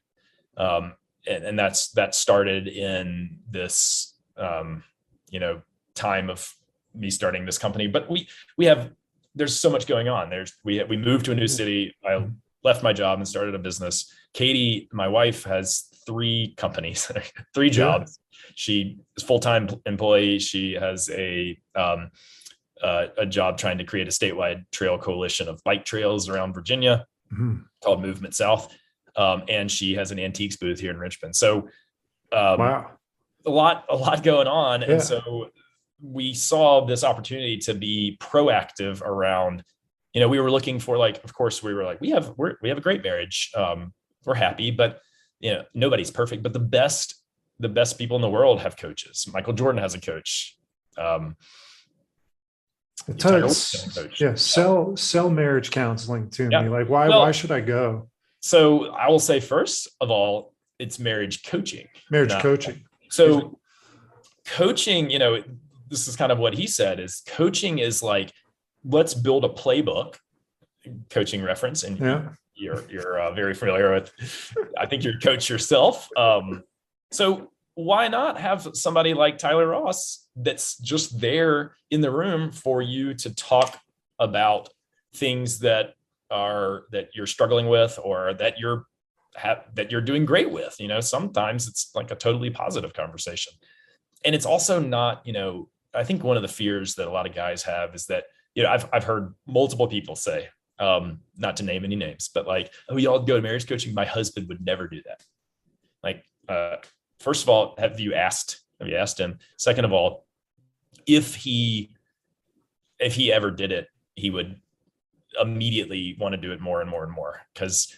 G: And that started in this, you know, time of me starting this company, but there's so much going on. We moved to a new city. I left my job and started a business. Katie, my wife, has 3 companies, 3 jobs. Yeah. She is full-time employee. She has a job trying to create a statewide trail coalition of bike trails around Virginia called Movement South. And she has an antiques booth here in Richmond. So, wow, a lot going on. Yeah. And so we saw this opportunity to be proactive around, you know, we were looking for, like, of course we were like, we have a great marriage. We're happy, but you know, nobody's perfect, but the best people in the world have coaches. Michael Jordan has a coach.
A: Yeah. Sell marriage counseling to me. Like, why should I go?
G: So I will say, first of all, it's marriage coaching.
A: Coaching.
G: So coaching, you know, this is kind of what he said, is coaching is like, let's build a playbook, coaching reference. And you're very familiar with, I think you're a coach yourself. So why not have somebody like Tyler Ross that's just there in the room for you to talk about things that you're struggling with, or that you're that you're doing great with. Sometimes it's like a totally positive conversation. And it's also not, I think one of the fears that a lot of guys have is that, I've heard multiple people say, not to name any names, but like, oh, y'all go to marriage coaching. My husband would never do that. Like, first of all, have you asked him? Second of all, if he ever did it, he would immediately want to do it more and more and more. Because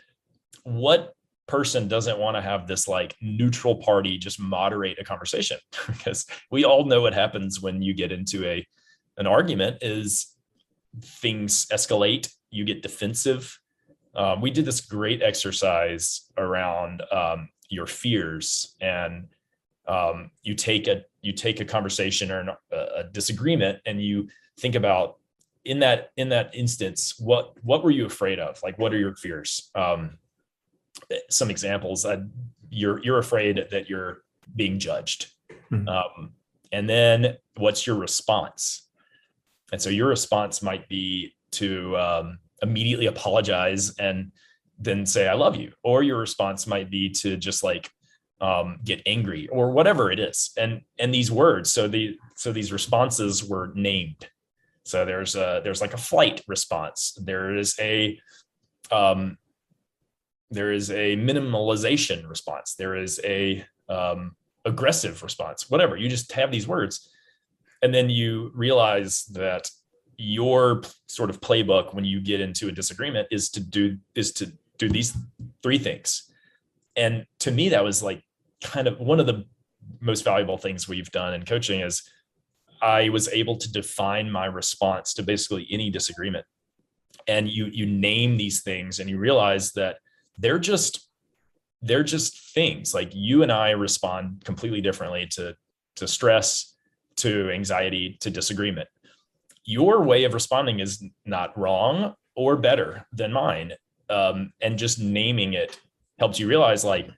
G: what person doesn't want to have this like neutral party just moderate a conversation? Because we all know what happens when you get into an argument is things escalate, you get defensive. We did this great exercise around your fears, and you take a conversation or a disagreement, and you think about in that instance, what were you afraid of? Like, what are your fears? Some examples. You're afraid that you're being judged. Mm-hmm. And then what's your response? And so your response might be to immediately apologize and then say, I love you. Or your response might be to just like get angry or whatever it is. And these words, so these responses were named. So there's like a flight response. There is a minimalization response. There is a aggressive response, whatever. You just have these words. And then you realize that your sort of playbook when you get into a disagreement is to do these three things. And to me, that was like kind of one of the most valuable things we've done in coaching is I was able to define my response to basically any disagreement. And you name these things and you realize that they're just things. Like you and I respond completely differently to stress, to anxiety, to disagreement. Your way of responding is not wrong or better than mine. And just naming it helps you realize, like,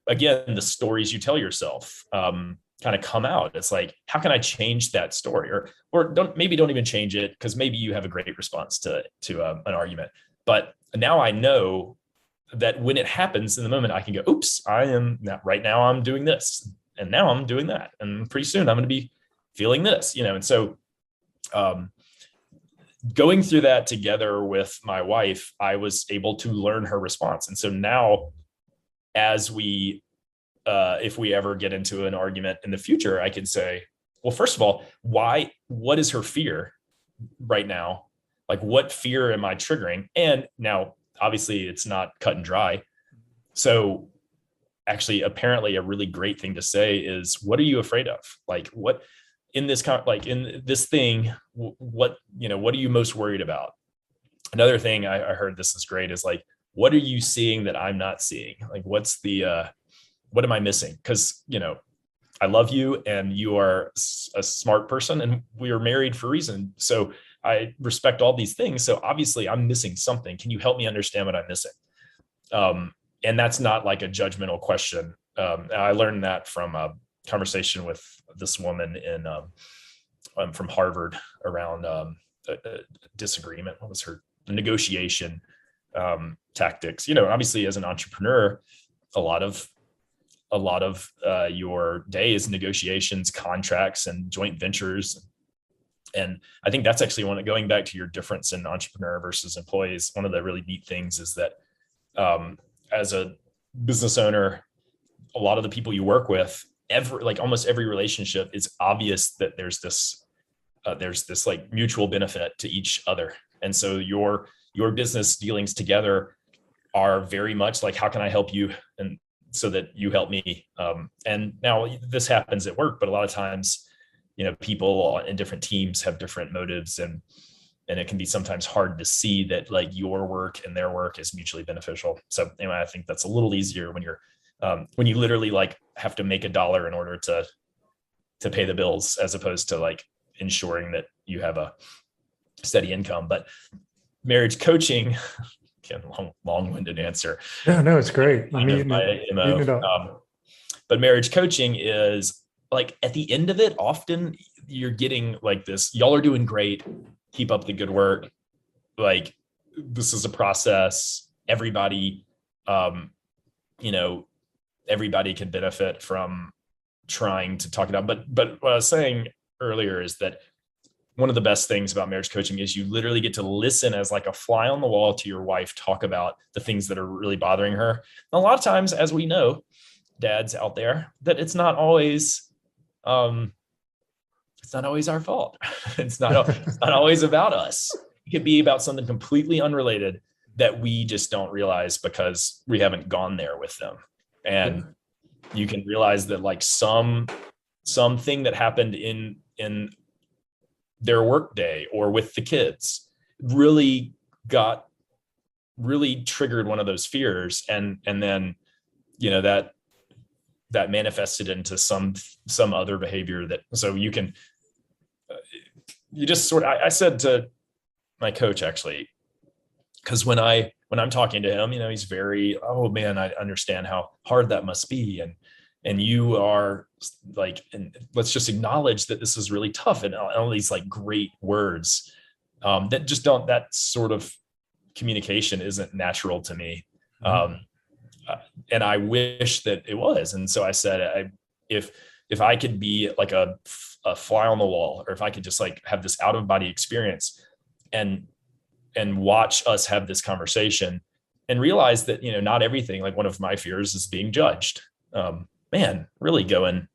G: again, the stories you tell yourself kind of come out. It's like, how can I change that story? Or don't even change it, because maybe you have a great response to an argument. But now I know that when it happens in the moment, I can go, oops, right now I'm doing this. And now I'm doing that. And pretty soon I'm going to be feeling this, And so going through that together with my wife, I was able to learn her response. And so now as if we ever get into an argument in the future, I can say, well, first of all, what is her fear right now? Like, what fear am I triggering? And now, obviously, it's not cut and dry. So actually, apparently, a really great thing to say is, what are you afraid of? Like, what in this thing, what are you most worried about? Another thing I heard, this is great, is like, what are you seeing that I'm not seeing? Like, what am I missing? Because, I love you and you are a smart person and we are married for a reason. So I respect all these things. So obviously I'm missing something. Can you help me understand what I'm missing? And that's not like a judgmental question. I learned that from a conversation with this woman from Harvard around a disagreement. What was her negotiation tactics? Obviously as an entrepreneur, a lot of your day is negotiations, contracts, and joint ventures. And I think that's actually going back to your difference in entrepreneur versus employees. One of the really neat things is that as a business owner, a lot of the people you work with, almost every relationship, it's obvious that there's this like mutual benefit to each other. And so your business dealings together are very much like, how can I help you? And so that you help me. And now this happens at work, but a lot of times, people in different teams have different motives, and it can be sometimes hard to see that like your work and their work is mutually beneficial. So anyway, I think that's a little easier when you literally like have to make $1 in order to pay the bills, as opposed to like ensuring that you have a steady income. But marriage coaching, again, long-winded answer.
A: Yeah, no, it's great.
G: But marriage coaching is like, at the end of it, often you're getting like this, y'all are doing great, keep up the good work. Like, this is a process. Everybody you know, everybody can benefit from trying to talk it out. But what I was saying earlier is that one of the best things about marriage coaching is you literally get to listen as like a fly on the wall to your wife talk about the things that are really bothering her. And a lot of times, as we know, dads out there, that it's not always our fault. It's not always about us. It could be about something completely unrelated that we just don't realize because we haven't gone there with them. And you can realize that like something that happened in their work day or with the kids really triggered one of those fears. And then, you know, that manifested into some other behavior that, so you can, you just sort of, I said to my coach actually, because when I'm talking to him, you know, he's very, oh man, I understand how hard that must be. And you are like, and let's just acknowledge that this is really tough. And all these like great words that just don't, that sort of communication isn't natural to me. And I wish that it was. And so I said, if I could be like a fly on the wall, or if I could just like have this out of body experience and watch us have this conversation and realize that, you know, not everything, like one of my fears is being judged. Man, really going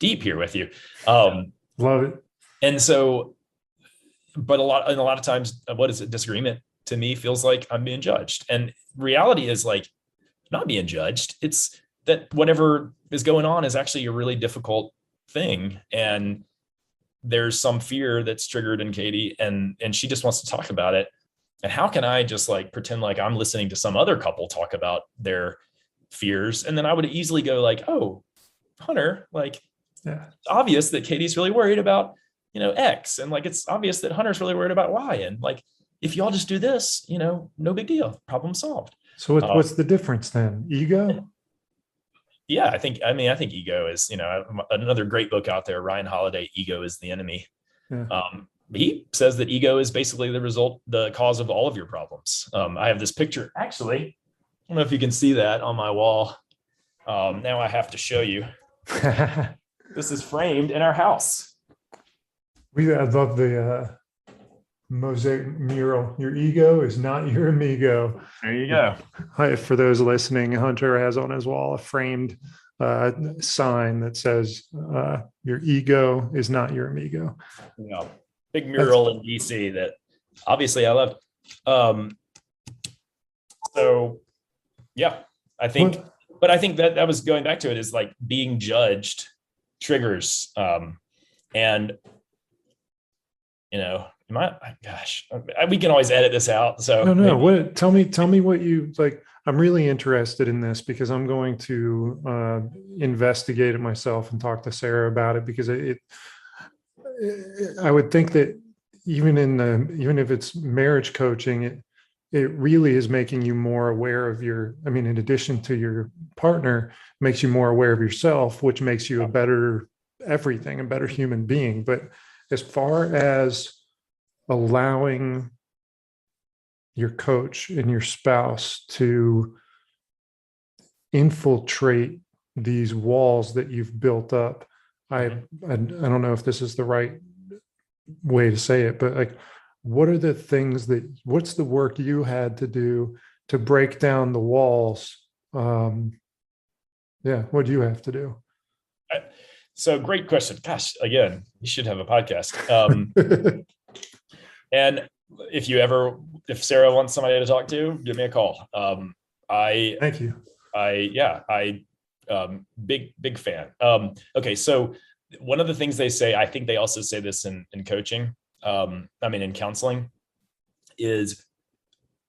G: deep here with you.
A: Love it.
G: And so, but a lot of times, what is it? Disagreement to me feels like I'm being judged. And reality is like not being judged. It's that whatever is going on is actually a really difficult thing. And there's some fear that's triggered in Katie, and she just wants to talk about it. And how can I just like pretend like I'm listening to some other couple talk about their fears? And then I would easily go like, oh, Hunter, like, yeah, it's obvious that Katie's really worried about, you know, X, and like it's obvious that Hunter's really worried about Y, and like if y'all just do this, you know, no big deal, problem solved.
A: So what's the difference then? Ego?
G: Yeah, I think ego is, you know, another great book out there, Ryan Holiday, Ego is the Enemy. Yeah. He says that ego is basically the cause of all of your problems. I have this picture, actually, I don't know if you can see that on my wall. Now I have to show you. This is framed in our house.
A: I love the mosaic mural. Your ego is not your amigo.
G: There you go.
A: For those listening, Hunter has on his wall a framed sign that says, your ego is not your amigo.
G: Yeah. Big mural in DC that obviously I love. So yeah, I think, but I think that was going back to it, is like being judged triggers. And you know, we can always edit this out. So
A: no. Tell me what you like. I'm really interested in this because I'm going to investigate it myself and talk to Sarah about it, because I would think that even if it's marriage coaching, it really is making you more aware of in addition to your partner, makes you more aware of yourself, which makes you a better human being. But as far as allowing your coach and your spouse to infiltrate these walls that you've built up, I don't know if this is the right way to say it, but like, what's the work you had to do to break down the walls? What do you have to do?
G: So great question. Gosh, again, you should have a podcast. And if Sarah wants somebody to talk to, give me a call.
A: Thank you.
G: Big fan. Okay. So one of the things they say, I think they also say this in coaching, in counseling, is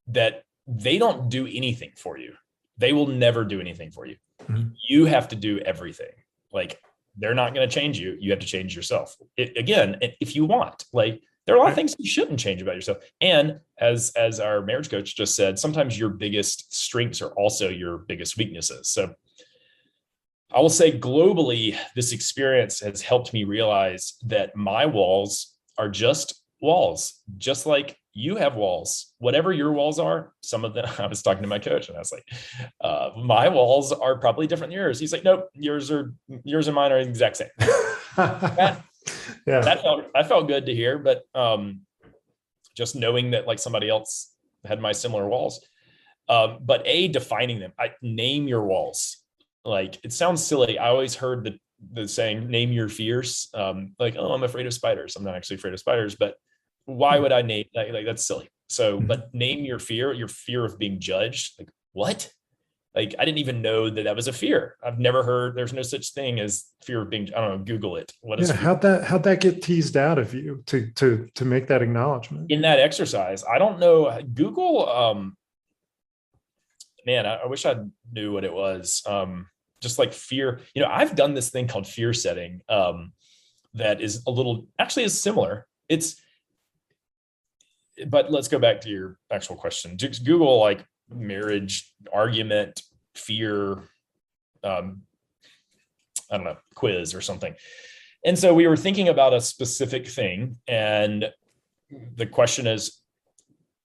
G: that they don't do anything for you. They will never do anything for you. Mm-hmm. You have to do everything. Like, they're not going to change you. You have to change yourself. Again, if you want, like, there are a lot of things you shouldn't change about yourself. And as our marriage coach just said, sometimes your biggest strengths are also your biggest weaknesses. So I will say globally, this experience has helped me realize that my walls are just walls, just like you have walls, whatever your walls are. Some of them, I was talking to my coach and I was like, my walls are probably different than yours. He's like, nope, yours and mine are the exact same. that felt good to hear, but just knowing that like somebody else had my similar walls. But defining them, name your walls. Like, it sounds silly. I always heard the saying, name your fears. Like, oh, I'm afraid of spiders. I'm not actually afraid of spiders, but why would I name like that's silly. So, but name your fear of being judged. Like, what? Like, I didn't even know that was a fear. I've never heard, there's no such thing as fear of being, I don't know, Google it. What is
A: how'd that get teased out of you to make that acknowledgement?
G: In that exercise? I don't know. Google, man, I wish I knew what it was. Just like fear, I've done this thing called fear setting that is is similar. But let's go back to your actual question. Just Google like marriage, argument, fear, I don't know, quiz or something. And so we were thinking about a specific thing. And the question is,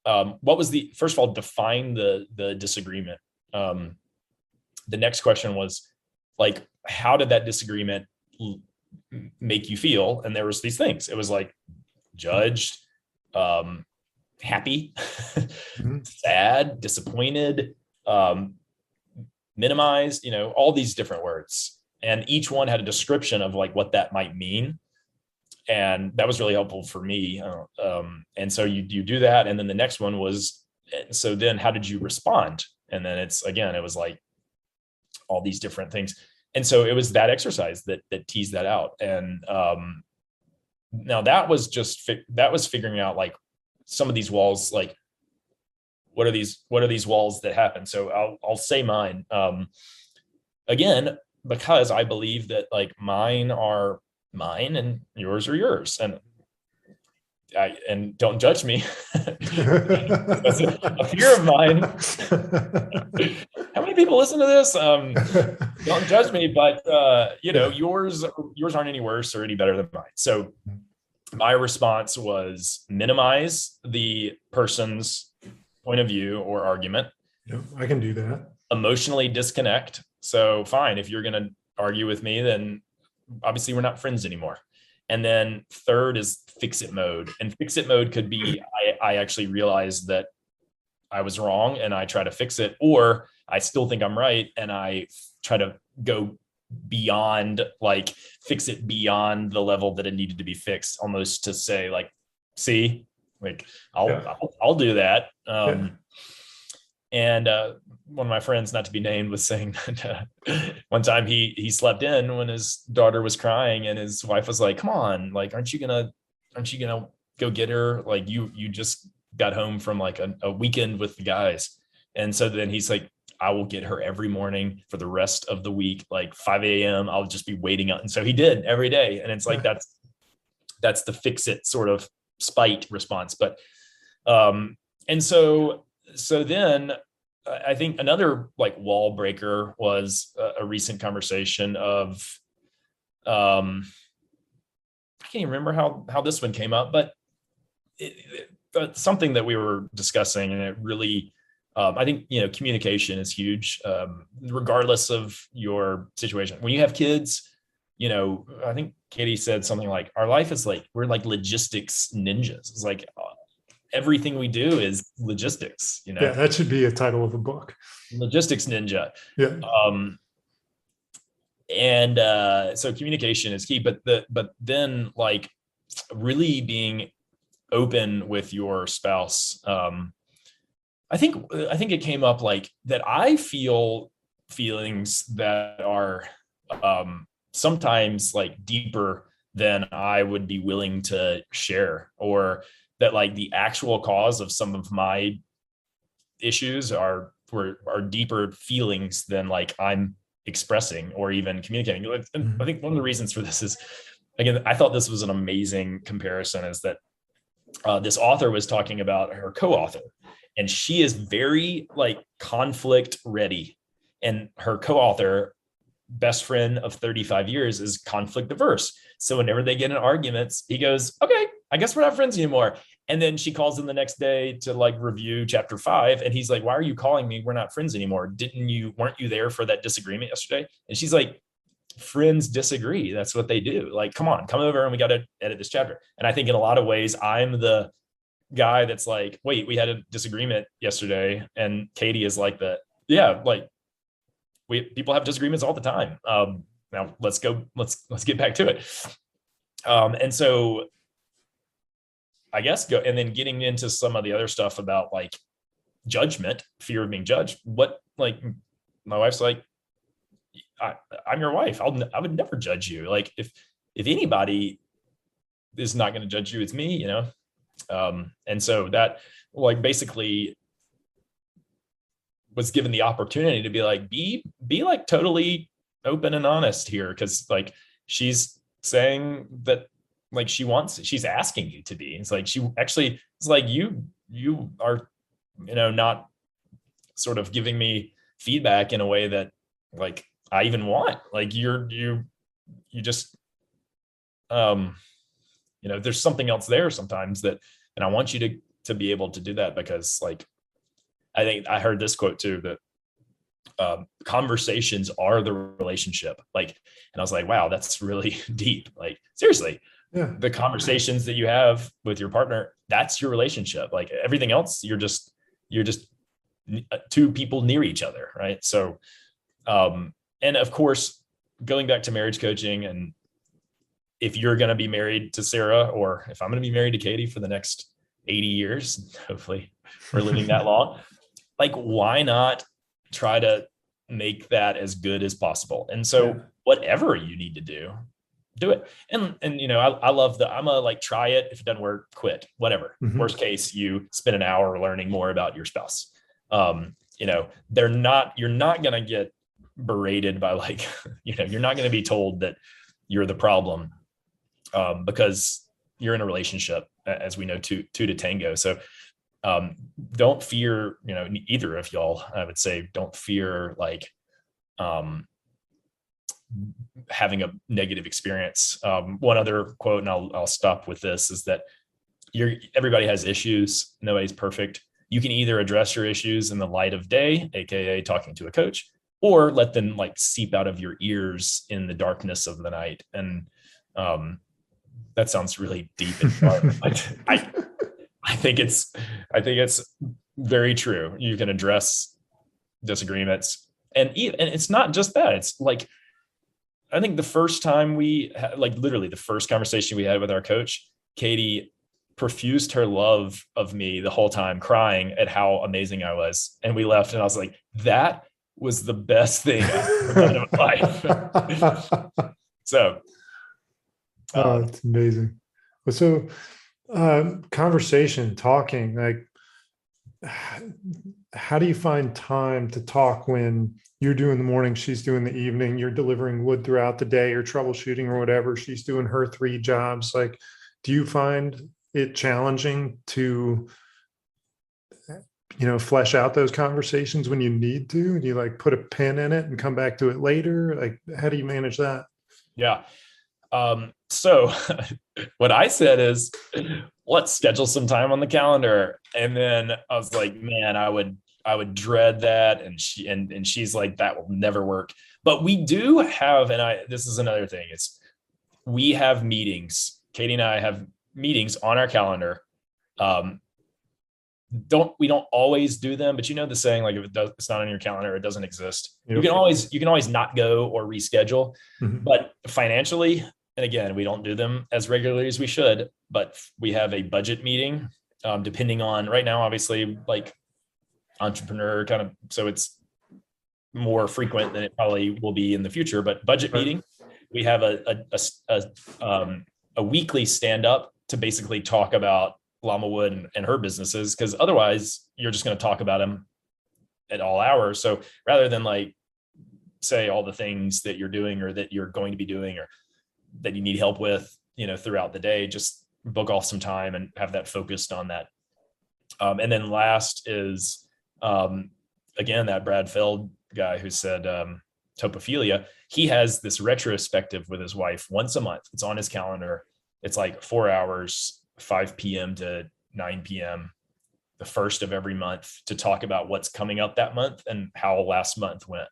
G: what was first of all, define the disagreement. The next question was like, how did that disagreement make you feel? And there was these things. It was like judged, happy, sad, disappointed, minimized, all these different words. And each one had a description of like what that might mean. And that was really helpful for me. And so you do that. And then the next one was, so then how did you respond? And then it was like all these different things. And so it was that exercise that teased that out. And now that was figuring out like some of these walls, like what are these walls that happen? So I'll say mine, again, because I believe that like mine are mine and yours are yours. And don't judge me. That's a fear of mine. How many people listen to this? Don't judge me, but yours aren't any worse or any better than mine. So my response was minimize the person's point of view or argument.
A: Yeah, I can do that.
G: Emotionally disconnect. So fine, if you're going to argue with me, then obviously we're not friends anymore. And then third is fix it mode. And fix it mode could be, I actually realized that I was wrong and I try to fix it, or I still think I'm right and I try to go beyond, like fix it beyond the level that it needed to be fixed, almost to say like, see, like I'll do that. And one of my friends, not to be named, was saying that one time he slept in when his daughter was crying, and his wife was like, "Come on, like, aren't you gonna go get her? Like, you just got home from like a weekend with the guys." And so then he's like, "I will get her every morning for the rest of the week, like 5 a.m. I'll just be waiting up." And so he did every day, and it's like that's the fix it sort of spite response. But and so then I think another like wall breaker was a recent conversation of, I can't even remember how this one came up, but something that we were discussing, and it really, I think, communication is huge, regardless of your situation. When you have kids, I think Katie said something like, our life is like, we're like logistics ninjas. It's like, everything we do is logistics,
A: Yeah, that should be a title of a book.
G: Logistics ninja.
A: Yeah.
G: So communication is key, but then like really being open with your spouse. I think it came up like that. I feel feelings that are sometimes like deeper than I would be willing to share, or that like the actual cause of some of my issues are deeper feelings than like I'm expressing or even communicating. And I think one of the reasons for this is, again, I thought this was an amazing comparison, is that this author was talking about her co-author, and she is very like conflict ready. And her co-author, best friend of 35 years, is conflict averse. So whenever they get in arguments, he goes, "Okay, I guess we're not friends anymore. And then she calls him the next day to like review chapter 5. And he's like, why are you calling me? We're not friends anymore. Weren't you there for that disagreement yesterday? And she's like, friends disagree. That's what they do. Like, come over and we got to edit this chapter. And I think in a lot of ways, I'm the guy that's like, wait, we had a disagreement yesterday. And Katie is like like people have disagreements all the time. Now let's get back to it. And so I guess and then getting into some of the other stuff about like judgment, fear of being judged. What, like, my wife's like, I'm your wife. I would never judge you. Like if anybody is not going to judge you, it's me, you know? And so that like basically was given the opportunity to be like, be like totally open and honest here. Cause like, she's saying that like she's asking you to be. It's like, it's like you are, you know, not sort of giving me feedback in a way that like I even want. Like you just, you know, there's something else there sometimes and I want you to be able to do that, because like, I think I heard this quote too, that conversations are the relationship. Like, and I was like, wow, that's really deep. Like, seriously, yeah. The conversations that you have with your partner, that's your relationship. Like everything else, you're just two people near each other. Right. So, and of course, going back to marriage coaching, and if you're going to be married to Sarah, or if I'm going to be married to Katie for the next 80 years, hopefully we're living that long, like, why not try to make that as good as possible? And so whatever you need to do it. And, you know, I love I'm a like, try it. If it doesn't work, quit, whatever. Mm-hmm. Worst case, you spend an hour learning more about your spouse. You know, you're not going to get berated by like, you know, you're not going to be told that you're the problem, because you're in a relationship, as we know, two to tango. So don't fear, you know, either of y'all, I would say, don't fear like having a negative experience. One other quote, and I'll stop with this, is that everybody has issues. Nobody's perfect. You can either address your issues in the light of day, AKA talking to a coach, or let them like seep out of your ears in the darkness of the night. And that sounds really deep and dark. I think it's very true. You can address disagreements, and it's not just that. It's like, I think the first time we had, like literally the first conversation we had with our coach, Katie profused her love of me the whole time, crying at how amazing I was. And we left, and I was like, that was the best thing I've ever done in my life. So.
A: Oh, it's amazing. So conversation, talking, like, how do you find time to talk when you're doing the morning, she's doing the evening, you're delivering wood throughout the day, or troubleshooting or whatever, she's doing her 3 jobs? Like, do you find it challenging to, you know, flesh out those conversations when you need to? Do you like put a pin in it and come back to it later? Like, how do you manage that?
G: Yeah. So what I said is, let's schedule some time on the calendar. And then I was like, man, I would dread that. And she's like, that will never work. But we do have, this is another thing, we have meetings. Katie and I have meetings on our calendar. We don't always do them, but you know the saying, like, if it's not on your calendar, it doesn't exist. Yep. You can always not go or reschedule. Mm-hmm. But financially, and again, we don't do them as regularly as we should, but we have a budget meeting, depending on right now, obviously, like entrepreneur kind of, so it's more frequent than it probably will be in the future, but budget meeting, we have a weekly stand up to basically talk about LLAMAWOOD and her businesses, because otherwise you're just going to talk about them at all hours. So rather than like say all the things that you're doing or that you're going to be doing or that you need help with, you know, throughout the day, just book off some time and have that focused on that. And then last is, again, that Brad Feld guy who said topophilia. He has this retrospective with his wife once a month. It's on his calendar. It's like 4 hours. 5 p.m. to 9 p.m. the first of every month to talk about what's coming up that month and how last month went.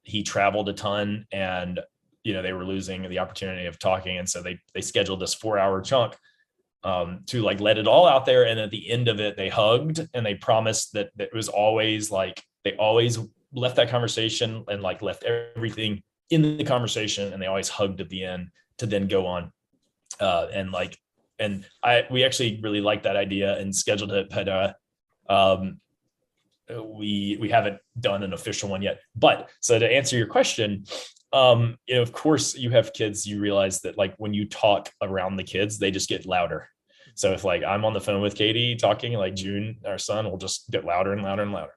G: He traveled a ton, and they were losing the opportunity of talking, and so they scheduled this 4-hour chunk to like let it all out there. And at the end of it, they hugged, and they promised that it was always like they always left that conversation and like left everything in the conversation, and they always hugged at the end to then go on. We actually really liked that idea and scheduled it, but we haven't done an official one yet. But so to answer your question, of course you have kids, you realize that like when you talk around the kids, they just get louder. So if like I'm on the phone with Katie talking, like June, our son, will just get louder and louder and louder.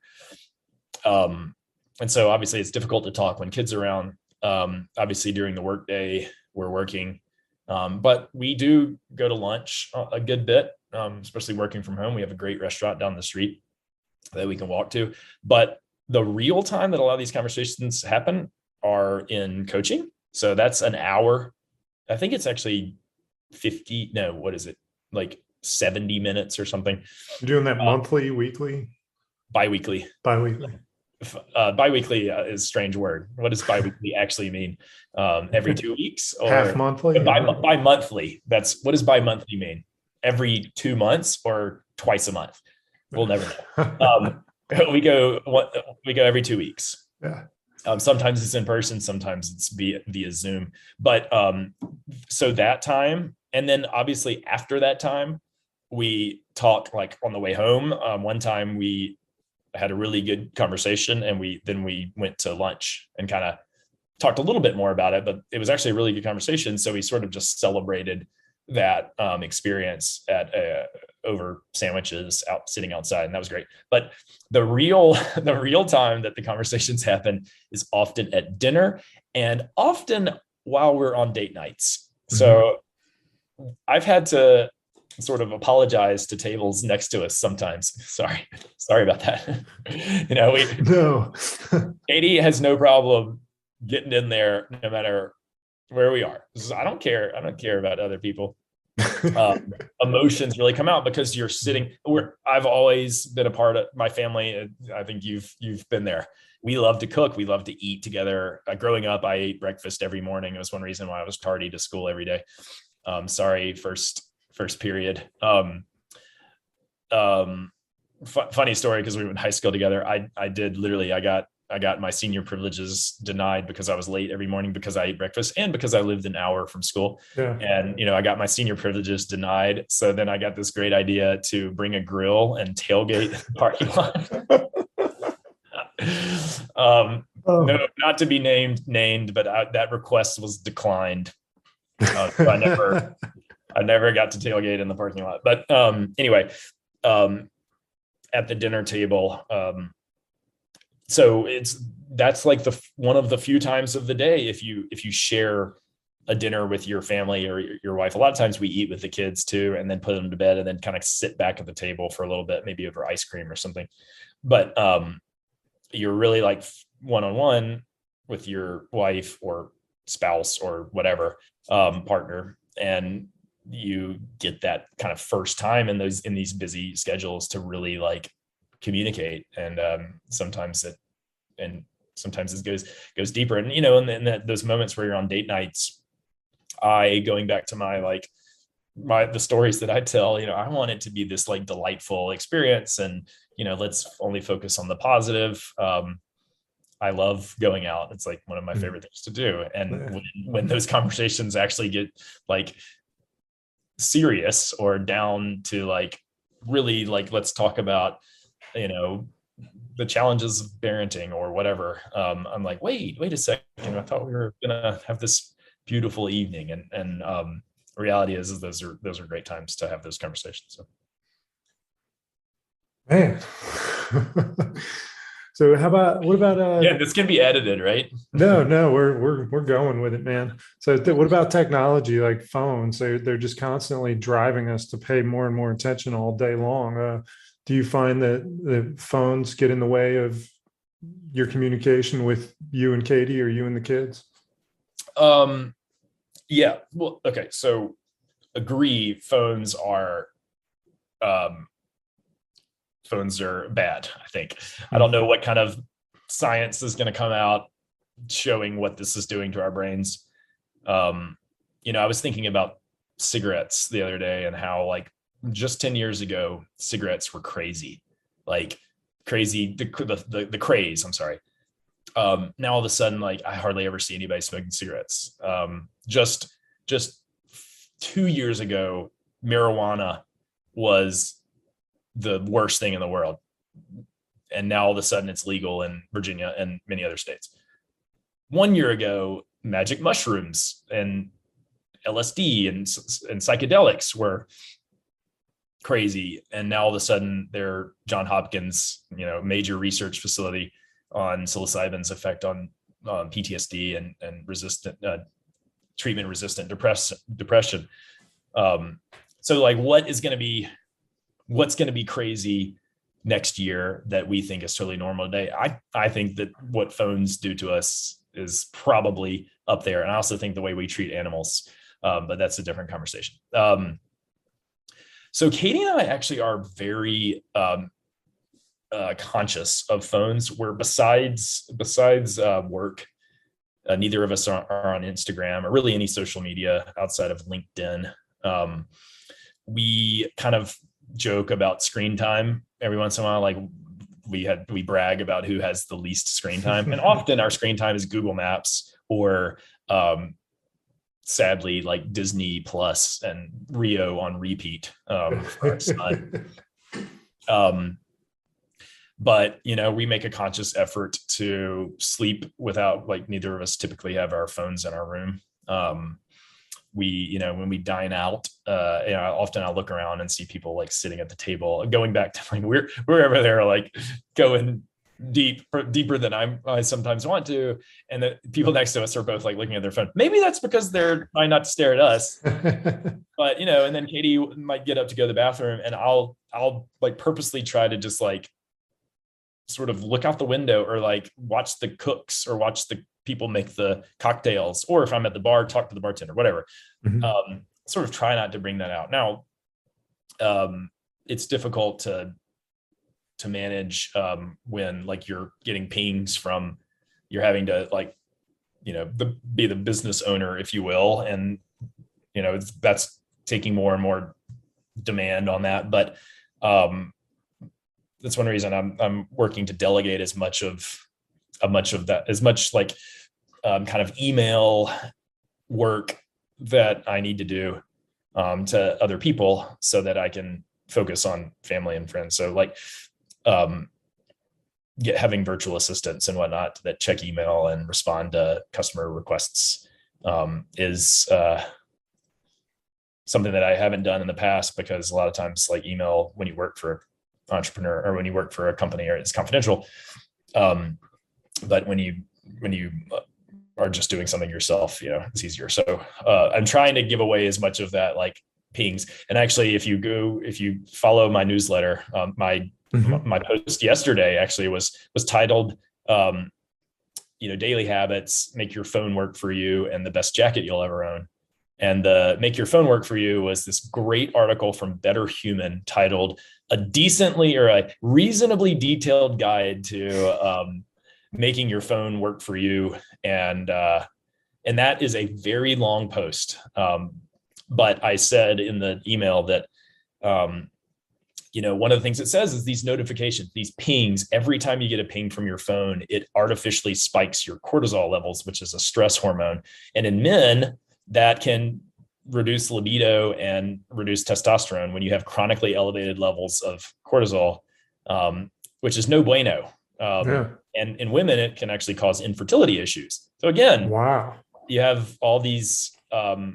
G: And so obviously it's difficult to talk when kids are around. Obviously during the workday, we're working. But we do go to lunch a good bit, especially working from home. We have a great restaurant down the street that we can walk to. But the real time that a lot of these conversations happen are in coaching. So that's an hour. I think it's actually 70 minutes or something.
A: You're doing that monthly, weekly?
G: Biweekly.
A: Biweekly.
G: Biweekly is a strange word. What does biweekly actually mean? Every 2 weeks? Or
A: half monthly?
G: Bi-monthly. What does bi-monthly mean? Every 2 months or twice a month? We'll never know. We go every 2 weeks.
A: Yeah.
G: Sometimes it's in person, sometimes it's via Zoom. But so that time, and then obviously after that time, we talk like on the way home. One time we had a really good conversation, and we went to lunch and kind of talked a little bit more about it, but it was actually a really good conversation. So we sort of just celebrated that experience over sandwiches sitting outside, and that was great. But the real time that the conversations happen is often at dinner, and often while we're on date nights. Mm-hmm. So I've had to sort of apologize to tables next to us sometimes. Sorry about that. No. Katie has no problem getting in there no matter where we are. I don't care about other people. Emotions really come out because you're sitting where I've always been a part of my family. I think you've been there. We love to cook. We love to eat together. Growing up, I ate breakfast every morning. It was one reason why I was tardy to school every day. Sorry, first period. Funny story, because we went to high school together. I got my senior privileges denied because I was late every morning because I ate breakfast and because I lived an hour from school. Yeah. And, I got my senior privileges denied. So then I got this great idea to bring a grill and tailgate the parking lot. No, not to be named, but that request was declined. So I never got to tailgate in the parking lot. But anyway, at the dinner table, so that's like one of the few times of the day if you share a dinner with your family or your wife. A lot of times we eat with the kids too, and then put them to bed, and then kind of sit back at the table for a little bit, maybe over ice cream or something. But you're really like one-on-one with your wife or spouse or whatever partner, and you get that kind of first time in these busy schedules to really like communicate. And sometimes it goes deeper. And in those moments where you're on date nights, going back to the stories that I tell, I want it to be this like delightful experience, and let's only focus on the positive. I love going out. It's like one of my favorite things to do. And when those conversations actually get like serious or down to like really like, let's talk about the challenges of parenting or whatever, I'm like, wait a second, I thought we were gonna have this beautiful evening. And reality is those are great times to have those conversations. So.
A: Man. So what about
G: yeah, this can be edited, right?
A: No, we're going with it, man. So what about technology like phones? They're just constantly driving us to pay more and more attention all day long. Do you find that the phones get in the way of your communication with you and Katie or you and the kids?
G: Yeah. Well, okay. So agree phones are bad. I think. I don't know what kind of science is going to come out showing what this is doing to our brains. I was thinking about cigarettes the other day and how like just 10 years ago, cigarettes were crazy, like crazy, the craze, I'm sorry. Now all of a sudden, like I hardly ever see anybody smoking cigarettes. Just 2 years ago, marijuana was the worst thing in the world. And now all of a sudden it's legal in Virginia and many other states. 1 year ago, magic mushrooms and LSD and psychedelics were crazy. And now all of a sudden they're John Hopkins, major research facility on psilocybin's effect on PTSD and resistant treatment resistant depression. So like what's going to be crazy next year that we think is totally normal today? I think that what phones do to us is probably up there. And I also think the way we treat animals, but that's a different conversation. So Katie and I actually are very conscious of phones, where besides work, neither of us are on Instagram or really any social media outside of LinkedIn. We kind of joke about screen time every once in a while. Like we brag about who has the least screen time, and often our screen time is Google Maps or sadly like Disney Plus and Rio on repeat for our son. But we make a conscious effort to sleep without, like, neither of us typically have our phones in our room. When we dine out, often I'll look around and see people like sitting at the table, going back to like we're over there, like going deeper than I sometimes want to. And the people next to us are both like looking at their phone. Maybe that's because they're trying not to stare at us, but and then Katie might get up to go to the bathroom, and I'll like purposely try to just like sort of look out the window or like watch the cooks or watch the people make the cocktails, or if I'm at the bar, talk to the bartender, whatever. Mm-hmm. Sort of try not to bring that out. Now, it's difficult to manage when like you're getting pings from, you're having to like, be the business owner, if you will. And, that's taking more and more demand on that. But that's one reason I'm working to delegate as much like kind of email work that I need to do to other people so that I can focus on family and friends. So like having virtual assistants and whatnot that check email and respond to customer requests is something that I haven't done in the past, because a lot of times like email, when you work for an entrepreneur or when you work for a company, or it's confidential. But when you are just doing something yourself, it's easier. So I'm trying to give away as much of that like pings. And actually, if you follow my newsletter, my post yesterday actually was titled, Daily Habits Make Your Phone Work for You and the Best Jacket You'll Ever Own. And the Make Your Phone Work for You was this great article from Better Human titled a reasonably detailed guide to making your phone work for you. And that is a very long post. But I said in the email that, one of the things it says is these notifications, these pings, every time you get a ping from your phone, it artificially spikes your cortisol levels, which is a stress hormone. And in men, that can reduce libido and reduce testosterone when you have chronically elevated levels of cortisol, which is no bueno. And in women, it can actually cause infertility issues. So again, wow, you have all these, a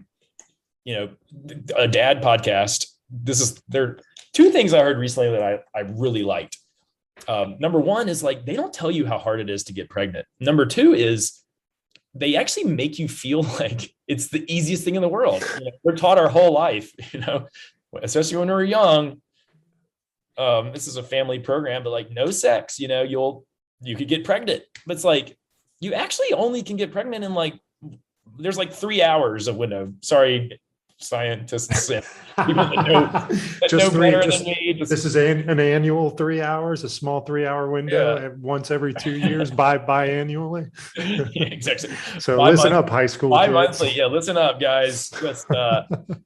G: dad podcast. There are two things I heard recently that I really liked. Number one is like, they don't tell you how hard it is to get pregnant. Number two is they actually make you feel like it's the easiest thing in the world. We're taught our whole life, especially when we're young. This is a family program, but like no sex, you could get pregnant, but it's like, you actually only can get pregnant in like, there's like 3 hours of window. Sorry, scientists and people that know,
A: Just three,
G: better
A: just,
G: than me.
A: this is an annual 3 hours, a small 3 hour window once every 2 years biannually.
G: Exactly.
A: So listen up, high school kids.
G: Bi-monthly. Yeah, listen up, guys. Just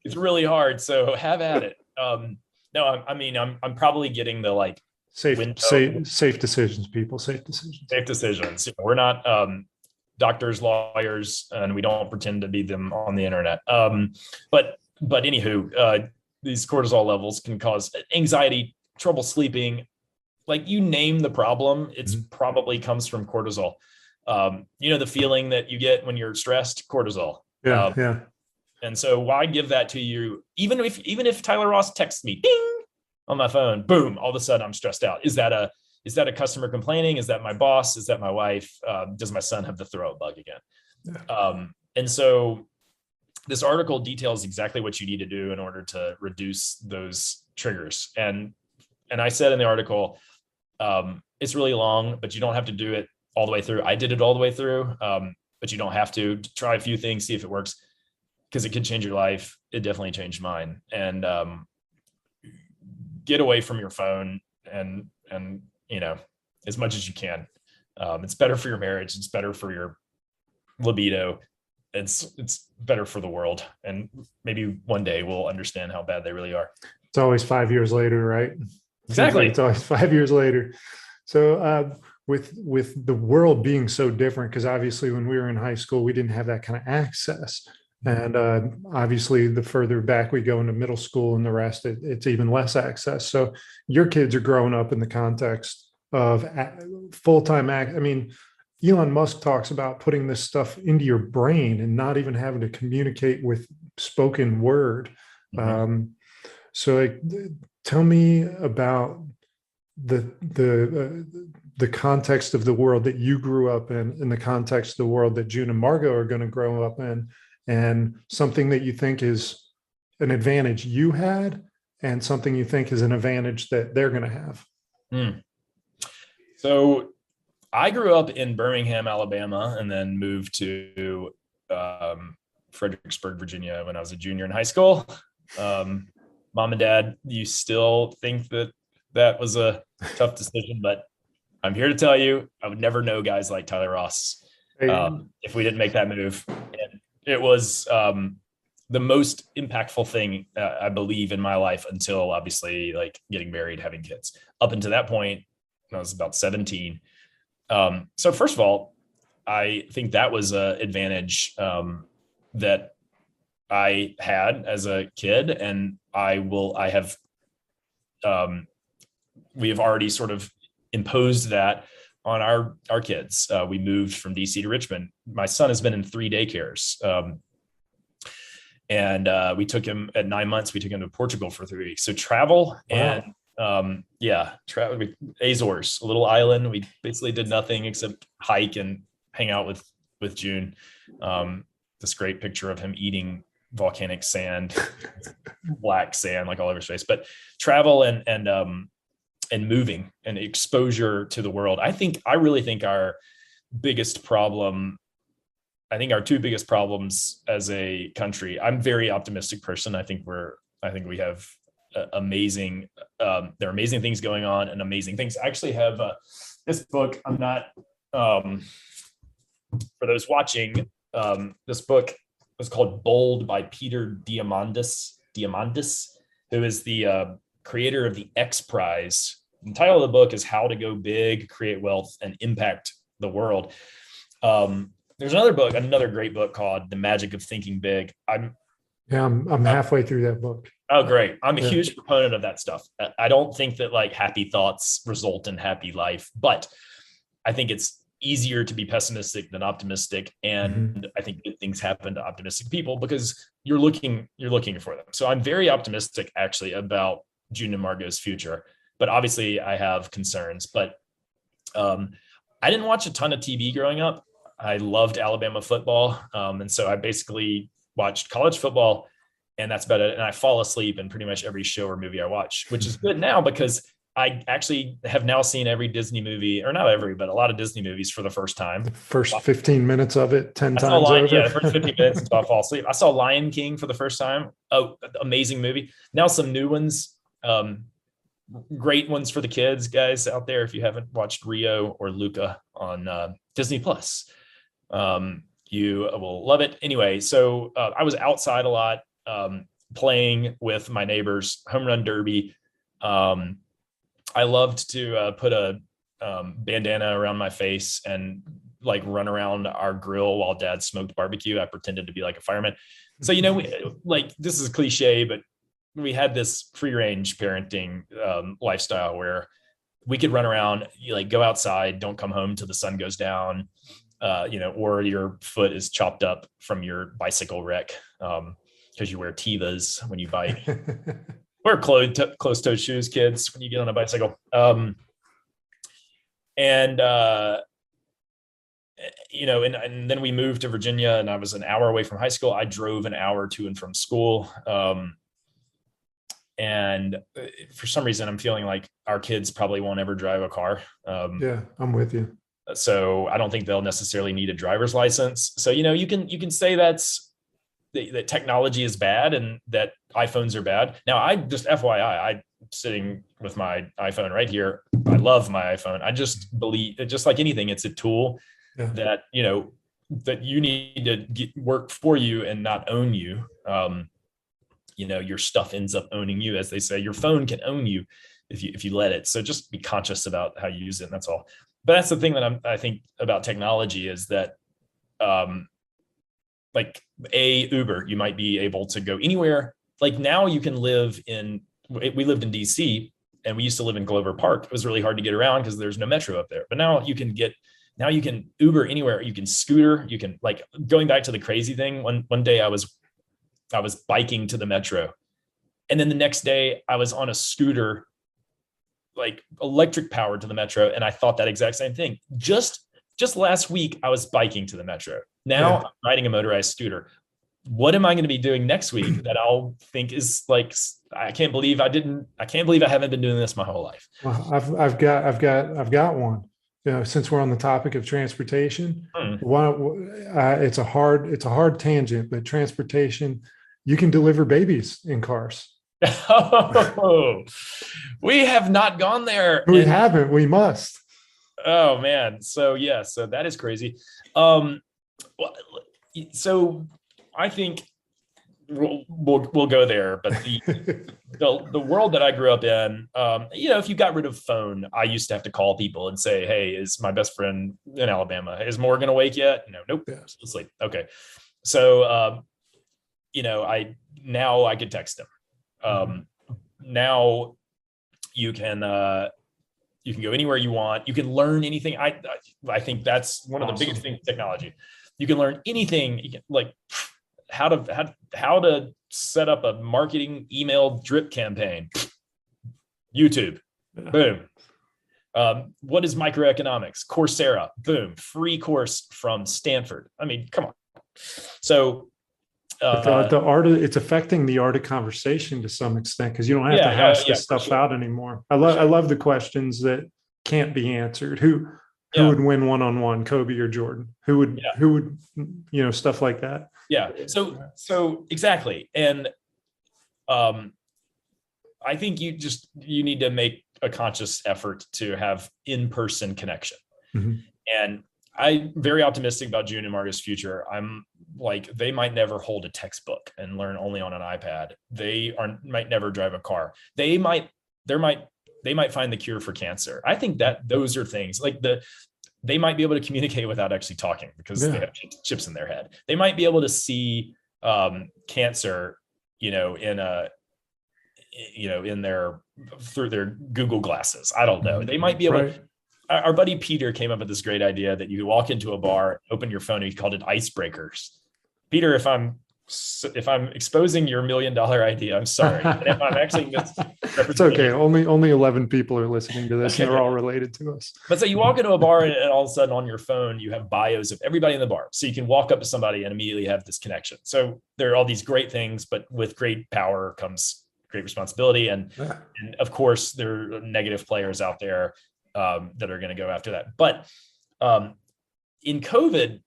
G: it's really hard. So have at it. No, I'm probably getting the like
A: safe decisions, people. Safe decisions.
G: Safe decisions. We're not doctors, lawyers, and we don't pretend to be them on the internet. But anywho, these cortisol levels can cause anxiety, trouble sleeping. Like you name the problem, it's probably comes from cortisol. The feeling that you get when you're stressed, cortisol.
A: Yeah.
G: And so why give that to you? Even if Tyler Ross texts me, ding, on my phone, boom, all of a sudden I'm stressed out. Is that a customer complaining? Is that my boss? Is that my wife? Does my son have the throat bug again? Yeah. And so this article details exactly what you need to do in order to reduce those triggers. And I said in the article, it's really long, but you don't have to do it all the way through. I did it all the way through, but you don't have to. Try a few things, see if it works, because it could change your life. It definitely changed mine. And get away from your phone and as much as you can. It's better for your marriage. It's better for your libido. It's better for the world. And maybe one day we'll understand how bad they really are.
A: It's always 5 years later, right?
G: Exactly.
A: It's always 5 years later. So with the world being so different, because obviously when we were in high school, we didn't have that kind of access. And obviously, the further back we go into middle school and the rest, it's even less access. So your kids are growing up in the context of full-time I mean, Elon Musk talks about putting this stuff into your brain and not even having to communicate with spoken word. So tell me about the context of the world that you grew up in the context of the world that June and Margot are going to grow up in, and something that you think is an advantage you had and something you think is an advantage that they're going to have.
G: So I grew up in Birmingham, Alabama, and then moved to Fredericksburg, Virginia when I was a junior in high school. Mom and Dad, you still think that was a tough decision, but I'm here to tell you, I would never know guys like Tyler Ross if we didn't make that move. And it was the most impactful thing, I believe, in my life until obviously like getting married, having kids. Up until that point, when I was about 17. So first of all, I think that was an advantage that I had as a kid, and we have already sort of imposed that on our kids. We moved from DC to Richmond. My son has been in 3 daycares. And we took him at 9 months, we took him to Portugal for 3 weeks. So travel. Wow. And travel, Azores, a little island. We basically did nothing except hike and hang out with June. This great picture of him eating volcanic sand, black sand, like all over his face, but travel and moving and exposure to the world. I really think our biggest problem, our two biggest problems as a country, I'm a very optimistic person. I think we have there are amazing things going on and amazing things. I actually have this book. I'm not, for those watching, this book was called Bold by Peter Diamandis, who is the creator of the X Prize. The title of the book is How to Go Big, Create Wealth, and Impact the World. There's another great book called The Magic of Thinking Big. I'm
A: halfway through that book.
G: Oh, great. I'm a huge proponent of that stuff. I don't think that like happy thoughts result in happy life, but I think it's easier to be pessimistic than optimistic. And I think good things happen to optimistic people because you're looking for them. So I'm very optimistic actually about June and Margot's future, but obviously I have concerns, but I didn't watch a ton of TV growing up. I loved Alabama football. And so I basically watched college football, and that's about it. And I fall asleep in pretty much every show or movie I watch, which is good now because I actually have now seen every Disney movie, or not every, but a lot of Disney movies for the first time.
A: The first 15 minutes of it, 10
G: I saw
A: times over.
G: Yeah, the first 15 minutes until I fall asleep. I saw Lion King for the first time. Oh, amazing movie. Now some new ones, great ones for the kids, guys out there. If you haven't watched Rio or Luca on Disney Plus, you will love it. Anyway, so I was outside a lot, playing with my neighbors, home run derby. I loved to put a bandana around my face and like run around our grill while Dad smoked barbecue. I pretended to be like a fireman. So, this is cliche, but we had this free range parenting lifestyle where we could run around, go outside, don't come home till the sun goes down, or your foot is chopped up from your bicycle wreck because you wear Tevas when you bike. Wear closed-toed shoes, kids, when you get on a bicycle. And then we moved to Virginia, and I was an hour away from high school. I drove an hour to and from school. And for some reason, I'm feeling like our kids probably won't ever drive a car.
A: Yeah, I'm with you.
G: So I don't think they'll necessarily need a driver's license. So, you can say that technology is bad and that iPhones are bad. Now, I just FYI, I'm sitting with my iPhone right here. I love my iPhone. I just believe, just like anything, it's a tool that, that you need to work for you and not own you. Your stuff ends up owning you, as they say. Your phone can own you if you let it. So just be conscious about how you use it. And that's all. But that's the thing that I think about technology is that, Uber, you might be able to go anywhere. Like now you can we lived in DC and we used to live in Glover Park. It was really hard to get around because there's no metro up there. But now you can Uber anywhere. You can scooter. You can, going back to the crazy thing. One day I was biking to the metro, and then the next day I was on a scooter, electric powered to the metro. And I thought that exact same thing. Just last week, I was biking to the metro. Now I'm riding a motorized scooter. What am I going to be doing next week that I'll think is I can't believe I haven't been doing this my whole life.
A: Well, I've got one. Since we're on the topic of transportation, it's a hard tangent, but transportation, you can deliver babies in cars.
G: Oh, we have not gone there.
A: We haven't. We must.
G: Oh man. So that is crazy. So I think we'll go there, but the world that I grew up in, if you got rid of phone, I used to have to call people and say, hey, is my best friend in Alabama, is Morgan awake yet? Nope. Still asleep. Okay. So, I could text him. Now you can go anywhere you want. You can learn anything. I think that's one of the biggest things in technology. You can learn anything. You can, how to set up a marketing email drip campaign. YouTube, boom. What is microeconomics? Coursera, boom. Free course from Stanford. I mean, come on. So
A: the art of it's affecting the art of conversation to some extent, because you don't have to hash this stuff out anymore. I love the questions that can't be answered. Who would win one-on-one, Kobe or Jordan? Who would stuff like that.
G: Yeah. So exactly. And I think you need to make a conscious effort to have in-person connection.
A: Mm-hmm.
G: And I'm very optimistic about June and Mario's future. I'm they might never hold a textbook and learn only on an iPad. They might never drive a car. They might find the cure for cancer. I think that those are things they might be able to communicate without actually talking because they have chips in their head. They might be able to see cancer, through their Google glasses. I don't know. They might be able to. Our buddy Peter came up with this great idea that you could walk into a bar, open your phone, and he called it icebreakers. Peter, if I'm exposing your $1 million idea, I'm sorry. And if I'm actually
A: it's okay. Only 11 people are listening to this, and they're all related to us.
G: But so you walk into a bar, and all of a sudden on your phone, you have bios of everybody in the bar. So you can walk up to somebody and immediately have this connection. So there are all these great things, but with great power comes great responsibility. And of course, there are negative players out there that are going to go after that. But in COVID,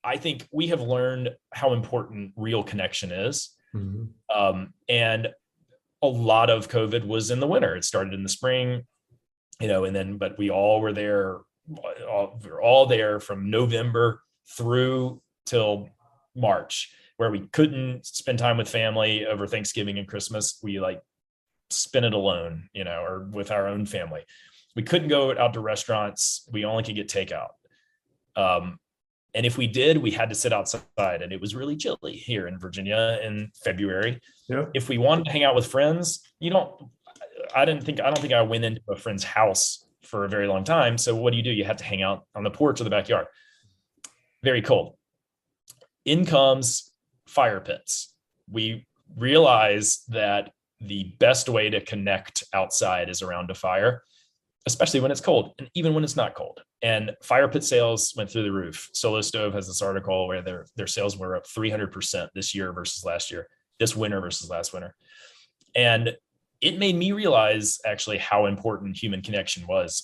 G: I think we have learned how important real connection is. And a lot of COVID was in the winter. It started in the spring, but we all were there. We were all there from November through till March, where we couldn't spend time with family over Thanksgiving and Christmas. We spent it alone, or with our own family. We couldn't go out to restaurants. We only could get takeout. And if we did, we had to sit outside, and it was really chilly here in Virginia in February.
A: Yeah.
G: If we wanted to hang out with friends, I don't think I went into a friend's house for a very long time. So what do? You have to hang out on the porch or the backyard. Very cold. In comes fire pits. We realize that the best way to connect outside is around a fire, especially when it's cold and even when it's not cold. And fire pit sales went through the roof. Solo Stove has this article where their sales were up 300% this year versus last year, this winter versus last winter. And it made me realize actually how important human connection was.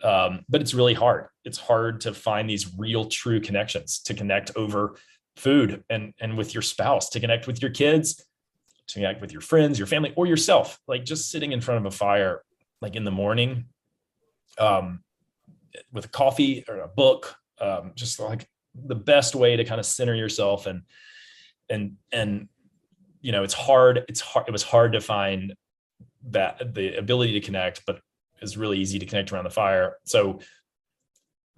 G: But it's really hard. It's hard to find these real, true connections, to connect over food and with your spouse, to connect with your kids, to connect with your friends, your family, or yourself. Just sitting in front of a fire, in the morning, with a coffee or a book, just the best way to kind of center yourself and it's hard. It was hard to find that the ability to connect, but it's really easy to connect around the fire. So,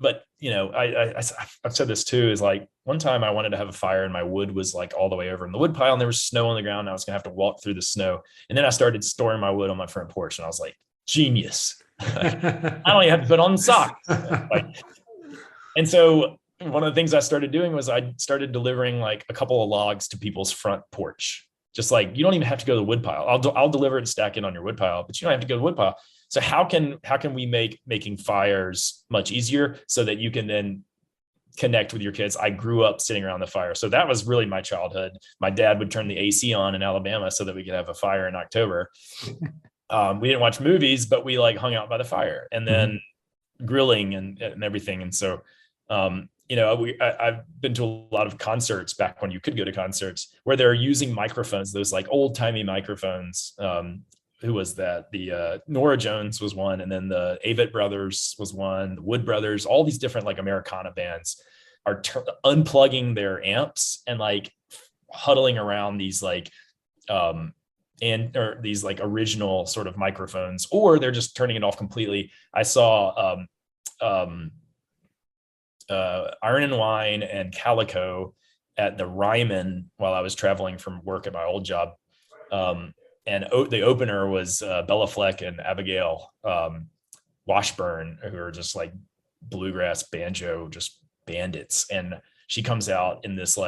G: but I've said this too, is one time I wanted to have a fire and my wood was all the way over in the wood pile and there was snow on the ground. And I was gonna have to walk through the snow. And then I started storing my wood on my front porch and I was like, genius. I don't even have to put on socks. And so one of the things I started doing was I started delivering a couple of logs to people's front porch. Just you don't even have to go to the wood pile. I'll deliver it and stack it on your wood pile, but you don't have to go to the wood pile. So how can we make making fires much easier so that you can then connect with your kids? I grew up sitting around the fire. So that was really my childhood. My dad would turn the AC on in Alabama so that we could have a fire in October. We didn't watch movies, but we hung out by the fire and then grilling and everything. And so, I've been to a lot of concerts back when you could go to concerts where they're using microphones, those old timey microphones. Who was that? The Nora Jones was one. And then the Avett Brothers was one, the Wood Brothers, all these different Americana bands are unplugging their amps and huddling around these these original sort of microphones, or they're just turning it off completely. I saw Iron and Wine and Calico at the Ryman while I was traveling from work at my old job. And the opener was Bella Fleck and Abigail Washburn, who are just bluegrass banjo, just bandits. And she comes out in this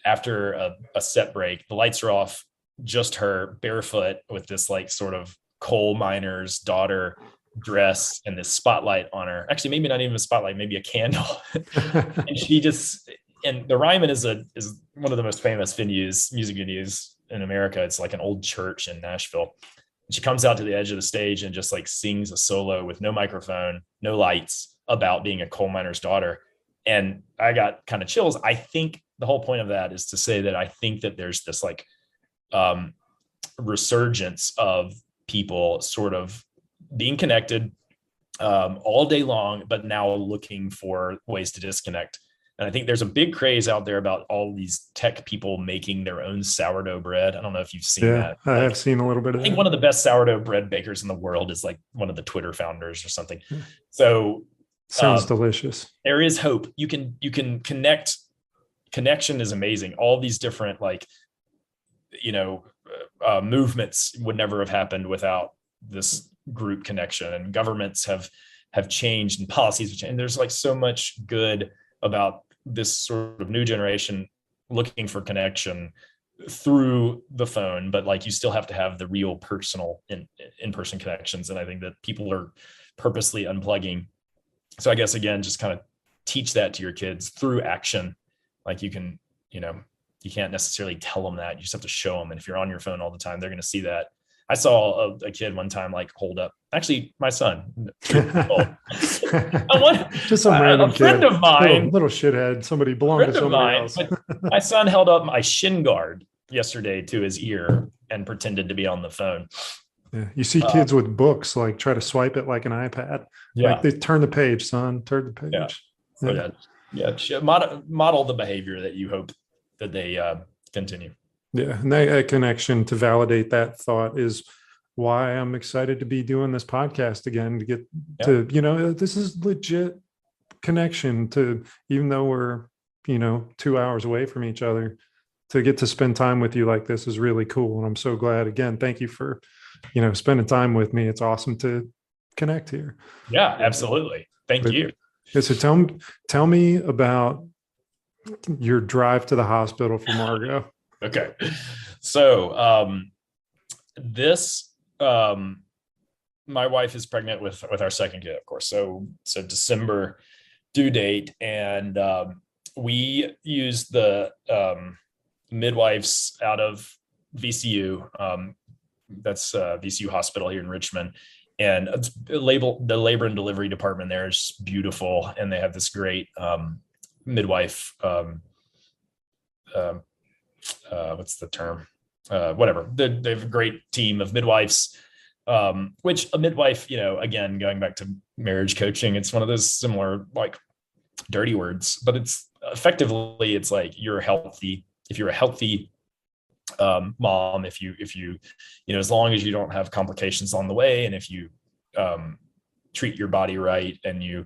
G: after a set break, the lights are off, just her barefoot with this sort of coal miner's daughter dress and this spotlight on her. Actually, maybe not even a spotlight, maybe a candle. And the Ryman is one of the most famous music venues in America. It's an old church in Nashville. And she comes out to the edge of the stage and just sings a solo with no microphone, no lights, about being a coal miner's daughter. And I got kind of chills. I think the whole point of that is to say that I think that there's this resurgence of people sort of being connected all day long, but now looking for ways to disconnect. And I think there's a big craze out there about all these tech people making their own sourdough bread. I don't know if you've seen that.
A: I have seen a little bit of that.
G: I think one of the best sourdough bread bakers in the world is one of the Twitter founders or something. So
A: sounds delicious.
G: There is hope. You can connect. Connection is amazing. All these different movements would never have happened without this group connection, and governments have changed and policies have changed. And there's so much good about this sort of new generation looking for connection through the phone, but you still have to have the real personal in-person connections. And I think that people are purposely unplugging. So I guess, again, just kind of teach that to your kids through action. You can, you can't necessarily tell them that. You just have to show them. And if you're on your phone all the time, they're going to see that. I saw a kid one time like hold up, actually my son,
A: just some random
G: a friend
A: kid,
G: of mine,
A: little shithead, somebody belonged to somebody else.
G: My son held up my shin guard yesterday to his ear and pretended to be on the phone.
A: Yeah. You see kids with books, like try to swipe it like an iPad.
G: Yeah.
A: Like they turn the page, son, turn the page.
G: Yeah. Yeah. Model the behavior that you hope that they continue.
A: Yeah. And that connection to validate that thought is why I'm excited to be doing this podcast again, to get to, this is legit connection to, even though we're, 2 hours away from each other, to get to spend time with you like this is really cool. And I'm so glad. Again, thank you for, spending time with me. It's awesome to connect here.
G: Yeah, absolutely. Thank you.
A: Yeah, so tell me about your drive to the hospital for Margot.
G: Okay. So my wife is pregnant with our second kid, of course. So December due date. And we used the midwives out of VCU. That's VCU Hospital here in Richmond. And the labor and delivery department there is beautiful. And they have this great midwife, what's the term? Whatever. They have a great team of midwives, which a midwife, again, going back to marriage coaching, it's one of those similar like dirty words, but it's effectively, it's like if you're a healthy mom, if you as long as you don't have complications on the way, and if you treat your body right, and you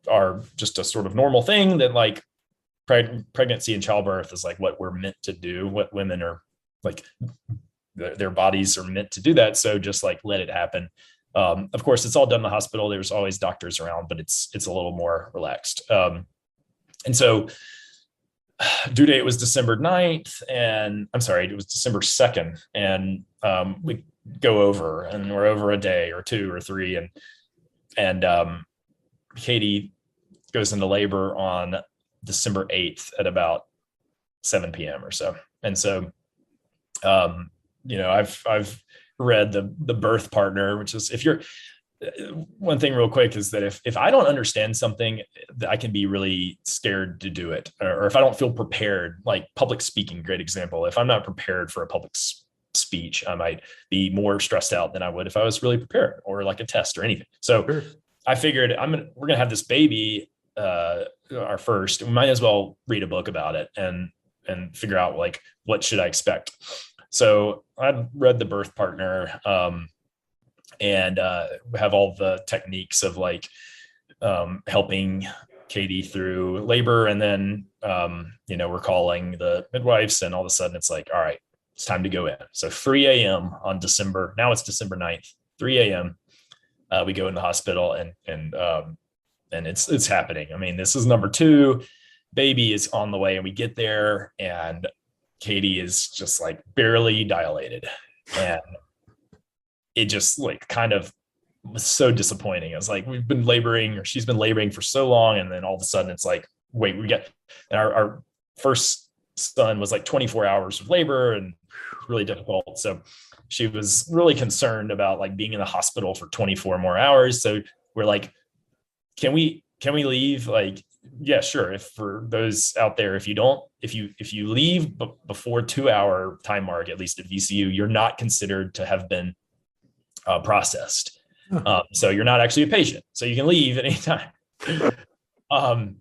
G: are just a sort of normal thing, that like pregnancy and childbirth is like what we're meant to do, what women are like, their bodies are meant to do that. So just like let it happen. Of course, it's all done in the hospital. There's always doctors around, but it's a little more relaxed. And so due date was December 9th, and I'm sorry, it was December 2nd. And we go over, and we're over a day or two or three. And Katie goes into labor on December 8th at about 7 p.m. or so. And so, I've read the birth partner, which is, if you're, one thing real quick is that if I don't understand something, I can be really scared to do it. Or if I don't feel prepared, like public speaking, great example. If I'm not prepared for a public speech, I might be more stressed out than I would if I was really prepared, or like a test or anything. So sure. I figured we're going to have this baby, our first, we might as well read a book about it and figure out like, what should I expect? So I read the birth partner, and have all the techniques of like helping Katie through labor. And then, we're calling the midwives, and all of a sudden it's like, all right, it's time to go in. So 3 a.m. on December 9th, 3 a.m. We go in the hospital, and it's happening. I mean, this is number 2, baby is on the way, and we get there, and Katie is just like barely dilated. And it just like kind of was so disappointing. I was like, she's been laboring for so long. And then all of a sudden it's like, wait, and our first son was like 24 hours of labor, and really difficult. So she was really concerned about like being in the hospital for 24 more hours. So we're like, can we leave? Like, yeah, sure. If for those out there, if you leave before 2-hour time mark, at least at VCU, you're not considered to have been processed. So you're not actually a patient, so you can leave at any time. And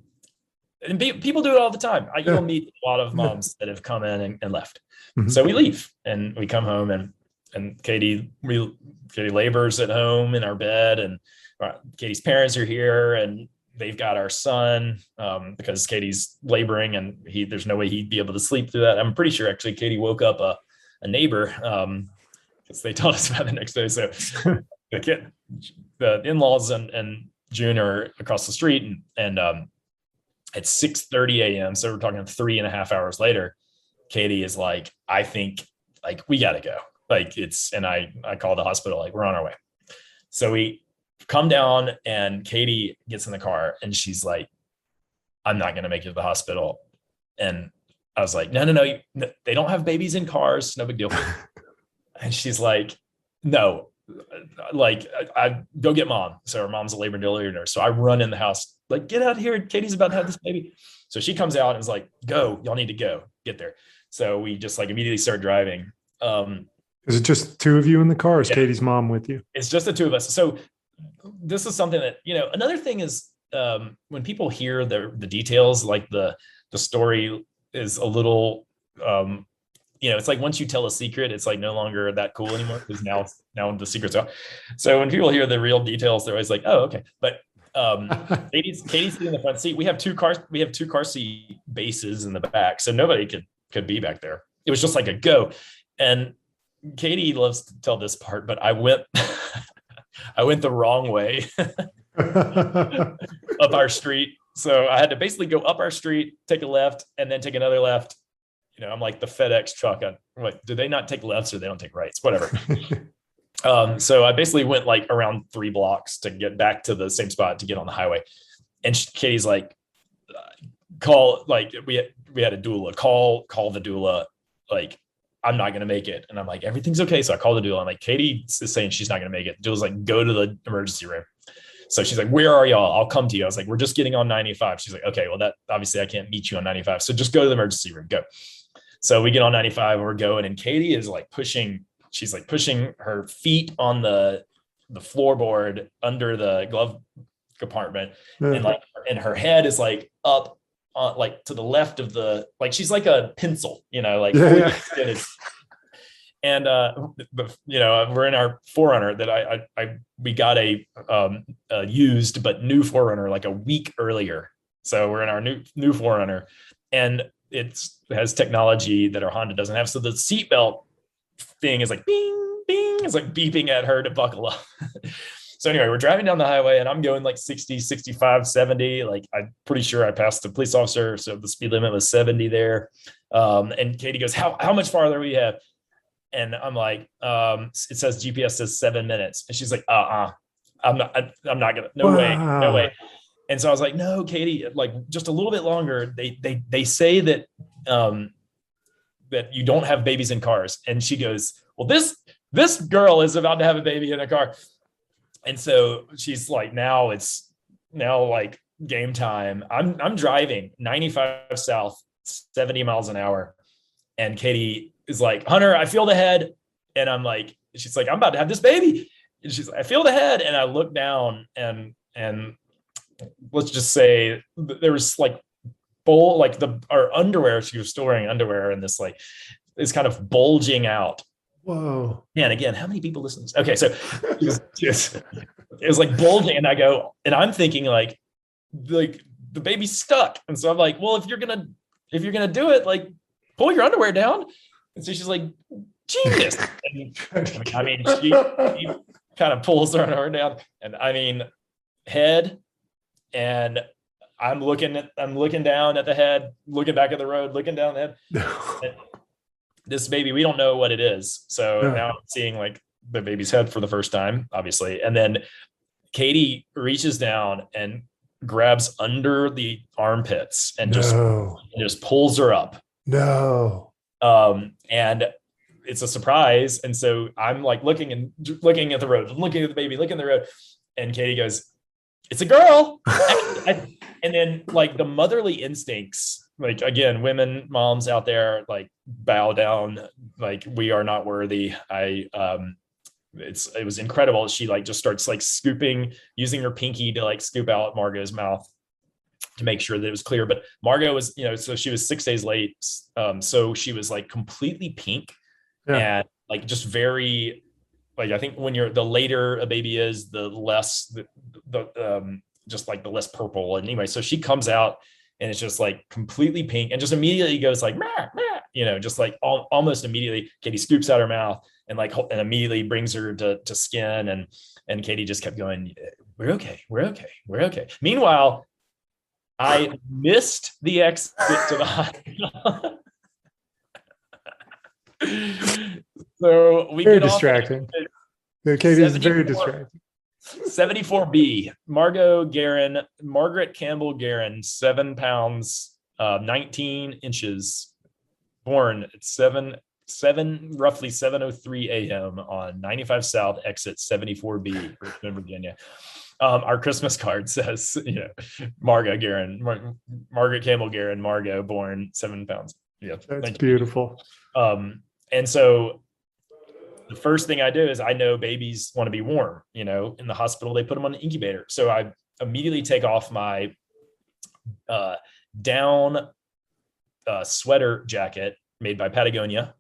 G: people do it all the time. You'll meet a lot of moms that have come in and left. Mm-hmm. So we leave, and we come home, and Katie labors at home in our bed, and Katie's parents are here, and they've got our son, because Katie's laboring, and there's no way he'd be able to sleep through that. I'm pretty sure actually Katie woke up a neighbor, because they told us about the next day. So the in-laws and June are across the street, and at 6:30 a.m., so we're talking 3.5 hours later, Katie is like, I think like we got to go. Like and I call the hospital, like we're on our way. So we come down, and Katie gets in the car, and she's like, I'm not going to make it to the hospital. And I was like, no, they don't have babies in cars. No big deal. And she's like, no, like I go get mom. So her mom's a labor and delivery nurse. So I run in the house, like, get out here. Katie's about to have this baby. So she comes out and is like, go, y'all need to go get there. So we just like immediately start driving.
A: Is it just two of you in the car? Or is
G: Yeah.
A: Katie's mom with you?
G: It's just the two of us. So this is something that, another thing is when people hear the details, like the story is a little, it's like once you tell a secret, it's like no longer that cool anymore because now the secret's out. So when people hear the real details, they're always like, oh, okay. But Katie's in the front seat. We have two car seat bases in the back. So nobody could be back there. It was just like a go. And Katie loves to tell this part, but I went the wrong way up our street. So I had to basically go up our street, take a left, and then take another left. I'm like the FedEx truck. I'm like, do they not take lefts or they don't take rights? Whatever. So I basically went like around 3 blocks to get back to the same spot to get on the highway. And Katie's like, call, like we had a doula, call the doula. Like, I'm not going to make it. And I'm like, everything's okay. So I called the doula. I'm like, Katie is saying she's not going to make it. Doula's like, go to the emergency room. So she's like, where are y'all? I'll come to you. I was like, we're just getting on 95. She's like, okay, well, that obviously I can't meet you on 95. So just go to the emergency room, go. So we get on 95 and we're going, and Katie is like pushing her feet on the floorboard under the glove compartment.
A: Yeah.
G: And her head is like up like to the left of like she's like a pencil, like
A: Yeah.
G: and we're in our 4Runner that we got a used but new 4Runner like a week earlier. So we're in our new 4Runner, and it has technology that our Honda doesn't have. So the seatbelt thing is like bing, bing, it's like beeping at her to buckle up. So anyway, we're driving down the highway and I'm going like 60, 65, 70. Like, I'm pretty sure I passed the police officer. So the speed limit was 70 there. And Katie goes, how much farther we have? And I'm like, it says GPS says 7 minutes. And she's like, I'm not gonna, no way. And so I was like, no, Katie, like just a little bit longer. They say that, that you don't have babies in cars. And she goes, well, this girl is about to have a baby in a car. And so she's like, now like game time. I'm driving 95 south, 70 miles an hour. And Katie is like, Hunter, I feel the head. And I'm like, she's like, I'm about to have this baby. And she's like, I feel the head. And I look down and let's just say there was like our underwear. She was still wearing underwear, and this like is kind of bulging out.
A: Whoa.
G: And again, how many people listen to this? Okay. So it was like bulging, and I go, and I'm thinking like the baby's stuck. And so I'm like, well, if you're going to do it, like pull your underwear down. And so she's like, genius. And, I mean, she kind of pulls her underwear down, and I mean, head, and I'm looking down at the head, looking back at the road, looking down the head. This baby, we don't know what it is. So now I'm seeing like the baby's head for the first time, obviously. And then Katie reaches down and grabs under the armpits and just pulls her up.
A: No.
G: And it's a surprise. And so I'm like looking at the road, looking at the baby, looking at the road. And Katie goes, it's a girl. And then like the motherly instincts, like again, women, moms out there, like bow down, like we are not worthy. It was incredible. She like just starts like scooping, using her pinky to like scoop out Margot's mouth to make sure that it was clear. But Margot was, so she was 6 days late. So she was like completely pink and like just very, like, I think when the later a baby is, the less just like the less purple. And anyway, so she comes out and it's just like completely pink and just immediately goes like, meh, meh, just like almost immediately Katie scoops out her mouth and like, and immediately brings her to skin. And Katie just kept going, we're okay. Meanwhile, I missed the exit to the hospital. So we
A: very
G: get
A: distracting. Katie's very distracting.
G: 74B, Margot Guerin, Margaret Campbell Guerin, 7 pounds, 19 inches, born at roughly 7:03 a.m. on 95 South, exit 74B, Richmond, Virginia. Our Christmas card says, Margot Guerin, Margaret Campbell Guerin, Margot, born 7 pounds. Yeah,
A: That's beautiful.
G: And so the first thing I do is I know babies want to be warm. In the hospital they put them on an incubator, so I immediately take off my down sweater jacket made by Patagonia,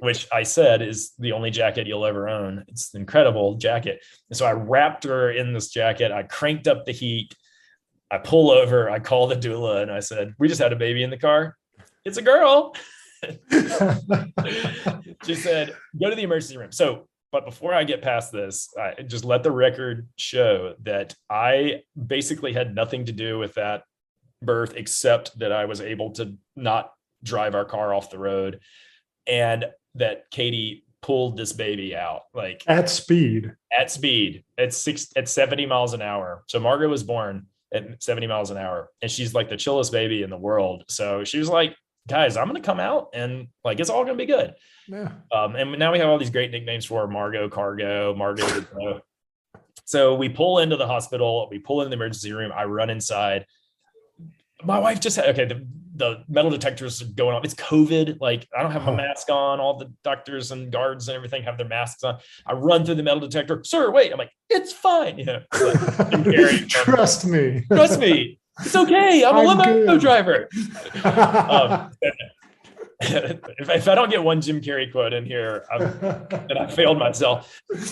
G: which I said is the only jacket you'll ever own. It's an incredible jacket. And so I wrapped her in this jacket. I cranked up the heat. I pull over, I call the doula, and I said, "We just had a baby in the car. It's a girl." She said, "Go to the emergency room." But before I get past this, I just let the record show that I basically had nothing to do with that birth, except that I was able to not drive our car off the road, and that Katie pulled this baby out like
A: at speed
G: at 70 miles an hour. So Margaret was born at 70 miles an hour, and she's like the chillest baby in the world. So she was like, "Guys, I'm going to come out and like, it's all going to be good."
A: Yeah.
G: And now we have all these great nicknames for her: Margot Cargo, Margot. So we pull into the hospital, we pull in the emergency room. I run inside. My wife just had, the metal detectors are going off. It's COVID. Like, I don't have my mask on. All the doctors and guards and everything have their masks on. I run through the metal detector. "Sir, wait." I'm like, "It's fine."
A: Trust me.
G: Trust me. It's okay. I'm a limo driver. If I don't get one Jim Carrey quote in here, then I failed myself. And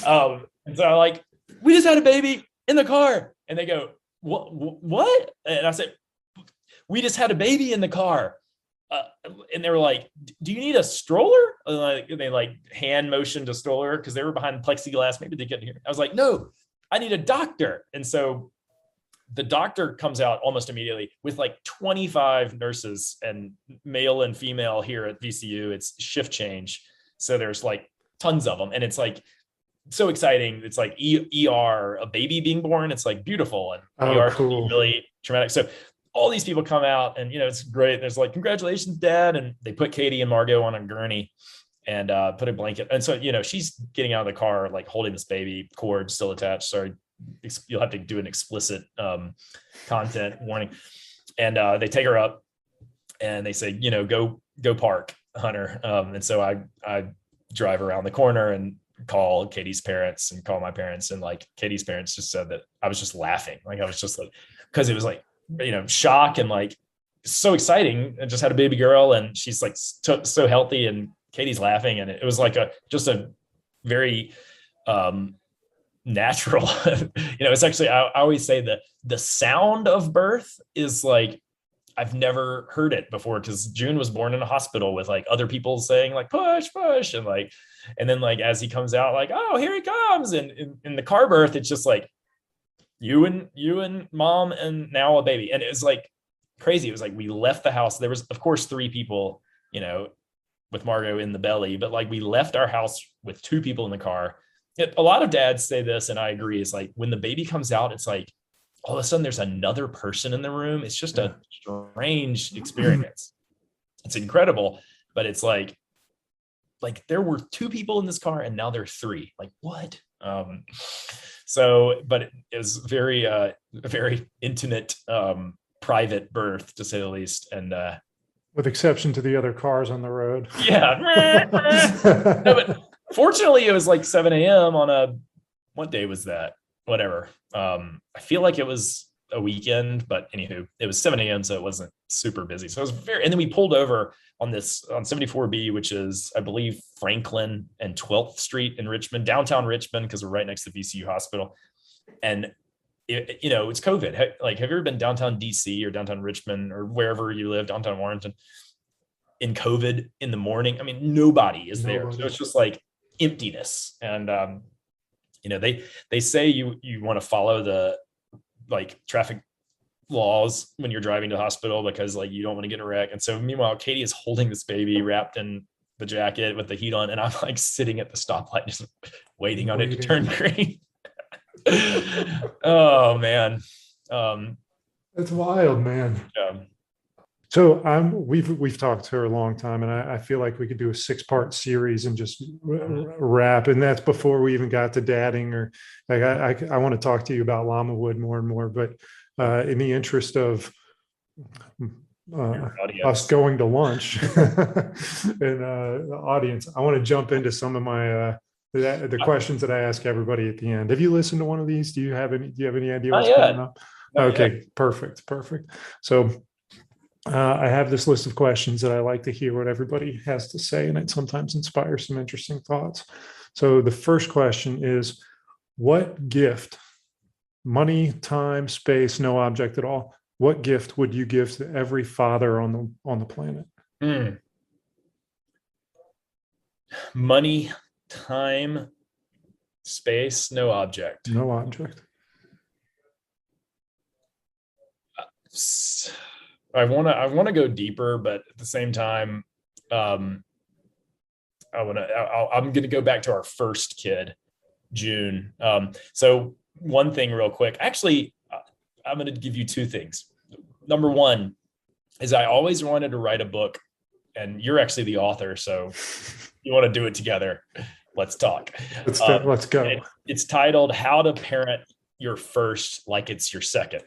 G: so I'm like, "We just had a baby in the car." And they go, What? And I said, "We just had a baby in the car." And they were like, "Do you need a stroller?" And they like hand motioned a stroller because they were behind plexiglass. Maybe they couldn't hear. I was like, "No, I need a doctor." And so the doctor comes out almost immediately with like 25 nurses, and male and female here at VCU. It's shift change. So there's like tons of them. And it's like so exciting. It's like ER, a baby being born. It's like beautiful. And ER cool. Really traumatic. So all these people come out, and it's great. There's like, "Congratulations, Dad." And they put Katie and Margot on a gurney and put a blanket. And so, she's getting out of the car, like holding this baby, cord still attached. Sorry, you'll have to do an explicit content warning. And they take her up and they say, go park, Hunter. And so I drive around the corner and call Katie's parents and call my parents. And like Katie's parents just said that I was just laughing. Like I was just like, because it was like, shock and like so exciting. I just had a baby girl, and she's like so healthy, and Katie's laughing. And it was like just a very natural, it's actually, I always say that the sound of birth is like, I've never heard it before, because June was born in a hospital with like other people saying like, "Push, push." And then like, as he comes out, like, "Oh, here he comes." And in the car birth, it's just like, you and mom and now a baby. And it was like crazy. It was like, we left the house. There was, of course, 3 people, with Margot in the belly, but like we left our house with 2 people in the car. A lot of dads say this, and I agree. It's like when the baby comes out, it's like all of a sudden there's another person in the room. It's just a strange experience. It's incredible, but it's like there were 2 people in this car and now there are 3. Like, what? But it was very intimate, private birth, to say the least. And
A: with exception to the other cars on the road.
G: Yeah. No, but fortunately it was like 7 a.m. on what day was that? Whatever. I feel like it was a weekend, but anywho, it was 7 a.m. So it wasn't super busy. So it was and then we pulled over on 74B, which is, I believe, Franklin and 12th Street in Richmond, downtown Richmond, because we're right next to VCU Hospital. And it's COVID. Like, have you ever been downtown DC or downtown Richmond or wherever you live, downtown Warrenton, in COVID in the morning? I mean, nobody is there. So it's just like emptiness. And, they say you want to follow the like traffic laws when you're driving to the hospital, because like you don't want to get in a wreck. And so meanwhile, Katie is holding this baby wrapped in the jacket with the heat on, and I'm like sitting at the stoplight just waiting on it to turn green. Oh man.
A: It's wild, man. So we've talked for a long time, and I feel like we could do a 6-part series and just wrap. And that's before we even got to dadding, or like I want to talk to you about LlamaWood more and more. But in the interest of us going to lunch and the audience, I want to jump into some of my the questions that I ask everybody at the end. Have you listened to one of these? Do you have any idea what's coming up? Okay, perfect. So I have this list of questions that I like to hear what everybody has to say, and it sometimes inspires some interesting thoughts. So the first question is, what gift, money, time, space, no object at all, what gift would you give to every father on the planet?
G: Money, time, space, no object.
A: No object.
G: I want to go deeper, but at the same time, I'm going to go back to our first kid, June. So one thing real quick, actually, I'm going to give you 2 things. Number one is I always wanted to write a book, and you're actually the author. So you want to do it together. Let's talk.
A: Let's go.
G: It's titled How to Parent Your First Like It's Your Second.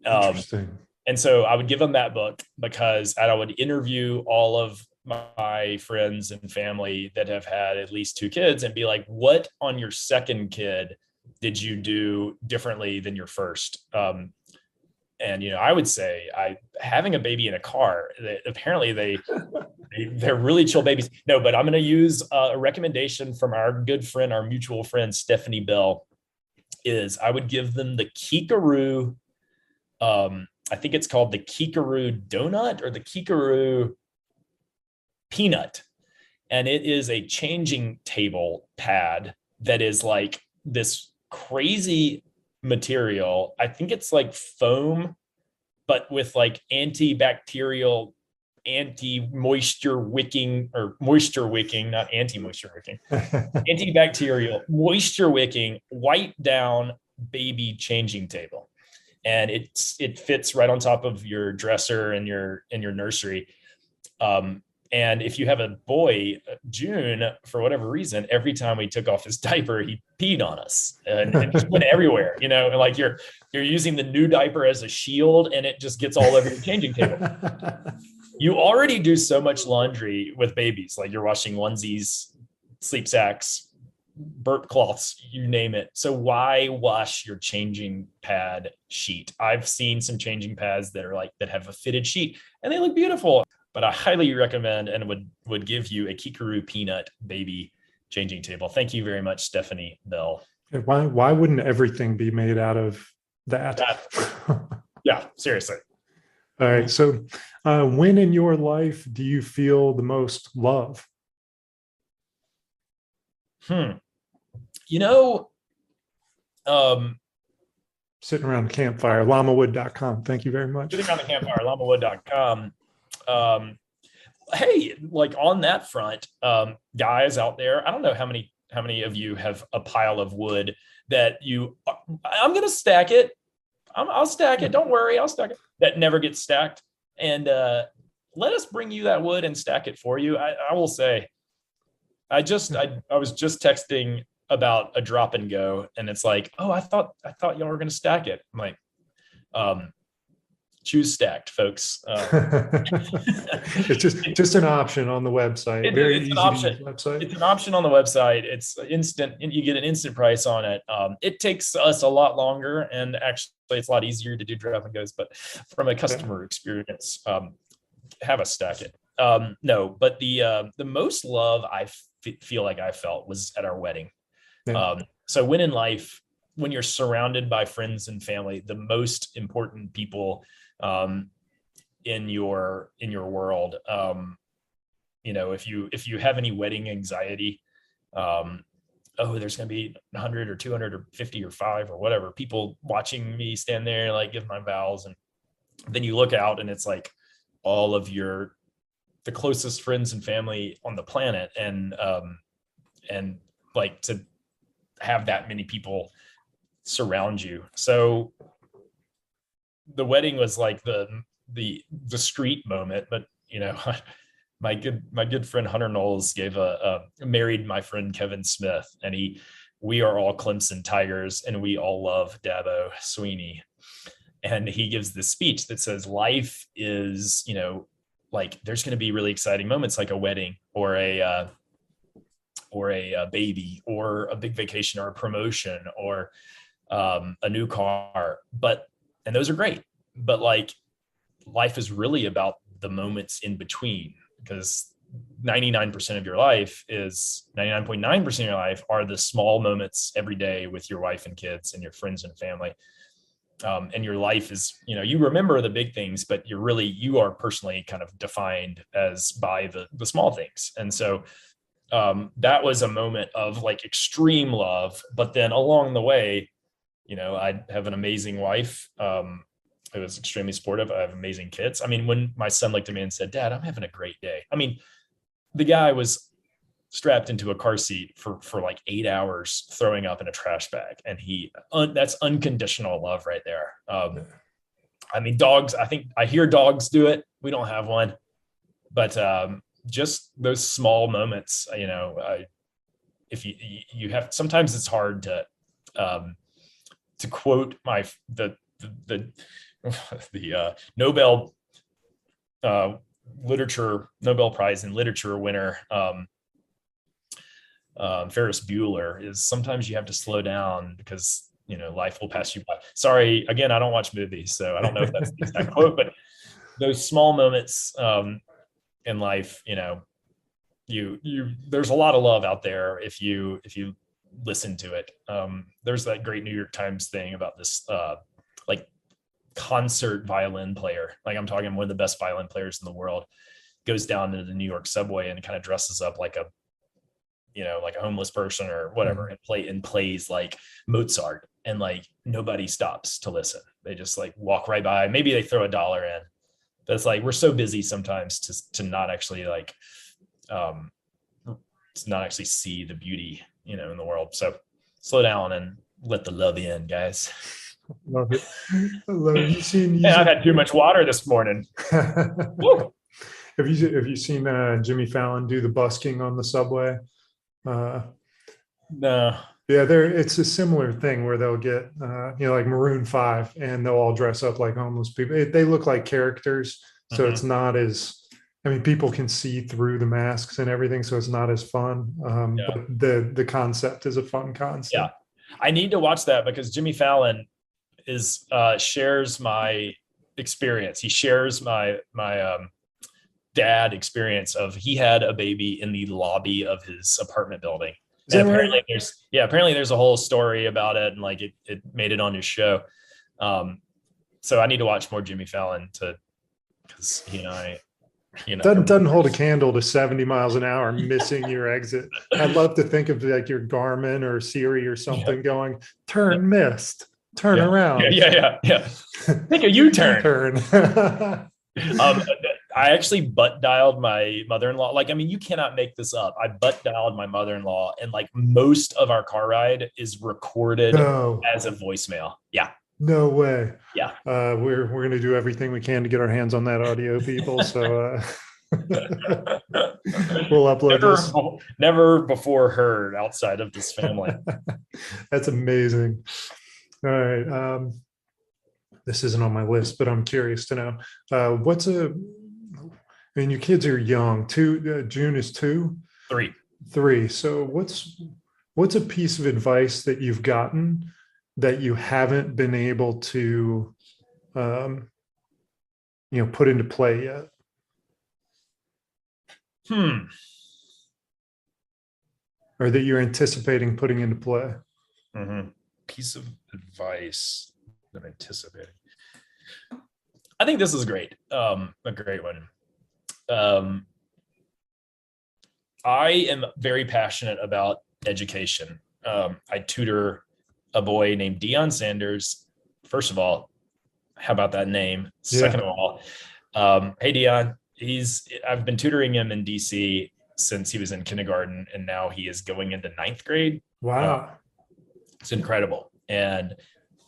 A: Interesting.
G: And so I would give them that book because I would interview all of my friends and family that have had at least 2 kids and be like, what on your second kid did you do differently than your first? And, I would say having a baby in a car, apparently they're really chill babies. No, but I'm going to use a recommendation from our good friend, our mutual friend, Stephanie Bell, is I would give them the Kikaroo. I think it's called the Kikaroo Donut or the Kikaroo Peanut. And it is a changing table pad that is like this crazy material. I think it's like foam, but with like antibacterial, anti-moisture wicking, or moisture wicking, not anti-moisture wicking, antibacterial, moisture wicking, wipe down baby changing table. And it fits right on top of your dresser in your nursery. And if you have a boy, June, for whatever reason, every time we took off his diaper, he peed on us and just went everywhere, and like you're using the new diaper as a shield, and it just gets all over your changing table. You already do so much laundry with babies, like you're washing onesies, sleep sacks, burp cloths, you name it. So why wash your changing pad sheet? I've seen some changing pads that have a fitted sheet and they look beautiful, but I highly recommend and would give you a Kikaroo Peanut baby changing table. Thank you very much, Stephanie Bell.
A: Why wouldn't everything be made out of that?
G: Yeah, seriously.
A: All right. So when in your life do you feel the most love? Sitting around the campfire, LLAMAWOOD.com. Thank you very much.
G: Sitting around the campfire, LLAMAWOOD.com. Hey, like on that front, guys out there, I don't know how many of you have a pile of wood that I'm going to stack it. I'll stack it. Don't worry. I'll stack it. That never gets stacked. And let us bring you that wood and stack it for you. I will say, I was just texting about a drop and go, and it's like, oh, I thought y'all were going to stack it. I'm like, choose stacked, folks.
A: It's just an option on the website. Very easy to use website.
G: It's an option on the website. It's instant, and you get an instant price on it. It takes us a lot longer, and actually it's a lot easier to do drop and goes, but from a customer experience, have us stack it. No, but the most love I feel like I felt was at our wedding. Yeah. So when in life, when you're surrounded by friends and family, the most important people in your world, if you have any wedding anxiety, there's going to be 100 or 200 or 50 or 5 or whatever people watching me stand there, like give my vows. And then you look out and it's like all of the closest friends and family on the planet. And like to have that many people surround you. So the wedding was like the the street moment, but my good friend Hunter Knowles married my friend Kevin Smith, and we are all Clemson Tigers, and we all love Dabo Sweeney. And he gives this speech that says life is, like there's going to be really exciting moments like a wedding or a baby or a big vacation or a promotion or a new car. And those are great. But like life is really about the moments in between, because 99.9% of your life are the small moments every day with your wife and kids and your friends and family. And your life is, you remember the big things, but you are personally kind of defined as by the small things. And so that was a moment of like extreme love. But then along the way, I have an amazing wife. It was extremely supportive. I have amazing kids. I mean, when my son looked at me and said, "Dad, I'm having a great day." I mean, the guy was strapped into a car seat for like 8 hours, throwing up in a trash bag. And that's unconditional love right there. I mean, dogs, I think I hear dogs do it. We don't have one, but just those small moments, if you have, sometimes it's hard to quote the Nobel Prize in Literature winner, Ferris Bueller, is sometimes you have to slow down because life will pass you by. Sorry, again, I don't watch movies, so I don't know if that's the exact quote, but those small moments in life, there's a lot of love out there if you listen to it. There's that great New York Times thing about this like concert violin player. Like I'm talking one of the best violin players in the world, goes down to the New York subway and kind of dresses up like a homeless person or whatever, and plays like Mozart, and like nobody stops to listen. They just like walk right by. Maybe they throw $1 in. But it's like we're so busy sometimes to not actually see the beauty in the world. So slow down and let the love in, guys.
A: Love it. I love it.
G: I've had too much water this morning. Woo.
A: Have you seen Jimmy Fallon do the busking on the subway?
G: No.
A: Yeah, it's a similar thing where they'll get like Maroon 5, and they'll all dress up like homeless people. They look like characters, so it's not as, people can see through the masks and everything, so it's not as fun. But the concept is a fun concept.
G: Yeah, I need to watch that because Jimmy Fallon shares my experience. He shares my dad experience of, he had a baby in the lobby of his apartment building. And apparently there's a whole story about it, and like it made it on his show. So I need to watch more Jimmy Fallon because
A: doesn't hold a candle to 70 miles an hour missing your exit. I'd love to think of like your Garmin or Siri or something going, turn missed, turn around.
G: Yeah. Take a U-turn. I actually butt dialed my mother-in-law. Like, you cannot make this up. I butt dialed my mother-in-law, and like most of our car ride is recorded as a voicemail. Yeah.
A: No way.
G: Yeah.
A: We're going to do everything we can to get our hands on that audio, people. So we'll upload this.
G: Never before heard outside of this family.
A: That's amazing. All right. This isn't on my list, but I'm curious to know your kids are young. June is 2? 3. So what's a piece of advice that you've gotten that you haven't been able to, put into play yet? Or that you're anticipating putting into play?
G: Piece of advice that I'm anticipating. I think this is great. A great one. I am very passionate about education. I tutor a boy named Deion Sanders. First of all, how about that name? Second of all, hey Deion, I've been tutoring him in DC since he was in kindergarten, and now he is going into 9th grade.
A: Wow.
G: It's incredible. And,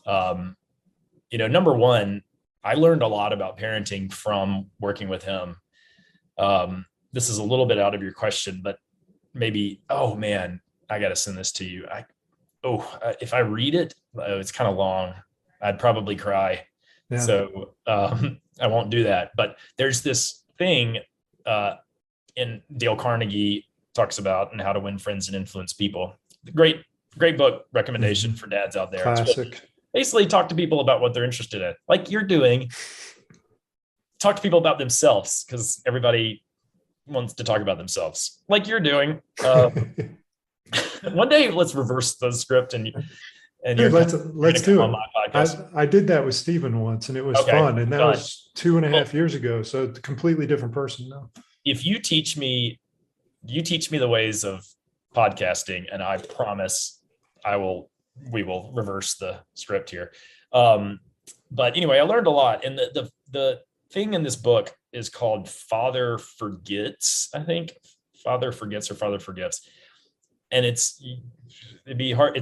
G: number one, I learned a lot about parenting from working with him. This is a little bit out of your question, but maybe, oh man, I got to send this to you. If I read it, it's kind of long. I'd probably cry.
A: Yeah.
G: So I won't do that. But there's this thing in Dale Carnegie talks about and how to win friends and influence people. Great book recommendation for dads out there.
A: Classic.
G: Basically talk to people about what they're interested in, like you're doing. Talk to people about themselves, because everybody wants to talk about themselves, like you're doing. One day, let's reverse the script and
A: Dude, let's do
G: on
A: it.
G: my podcast.
A: I did that with Stephen once, and it was fun. And that was 2.5 years ago. So it's a completely different person now.
G: If you teach me the ways of podcasting, and I promise we will reverse the script here. But anyway, I learned a lot. And the thing in this book is called Father Forgets, I think. Father Forgets or Father Forgives. And it's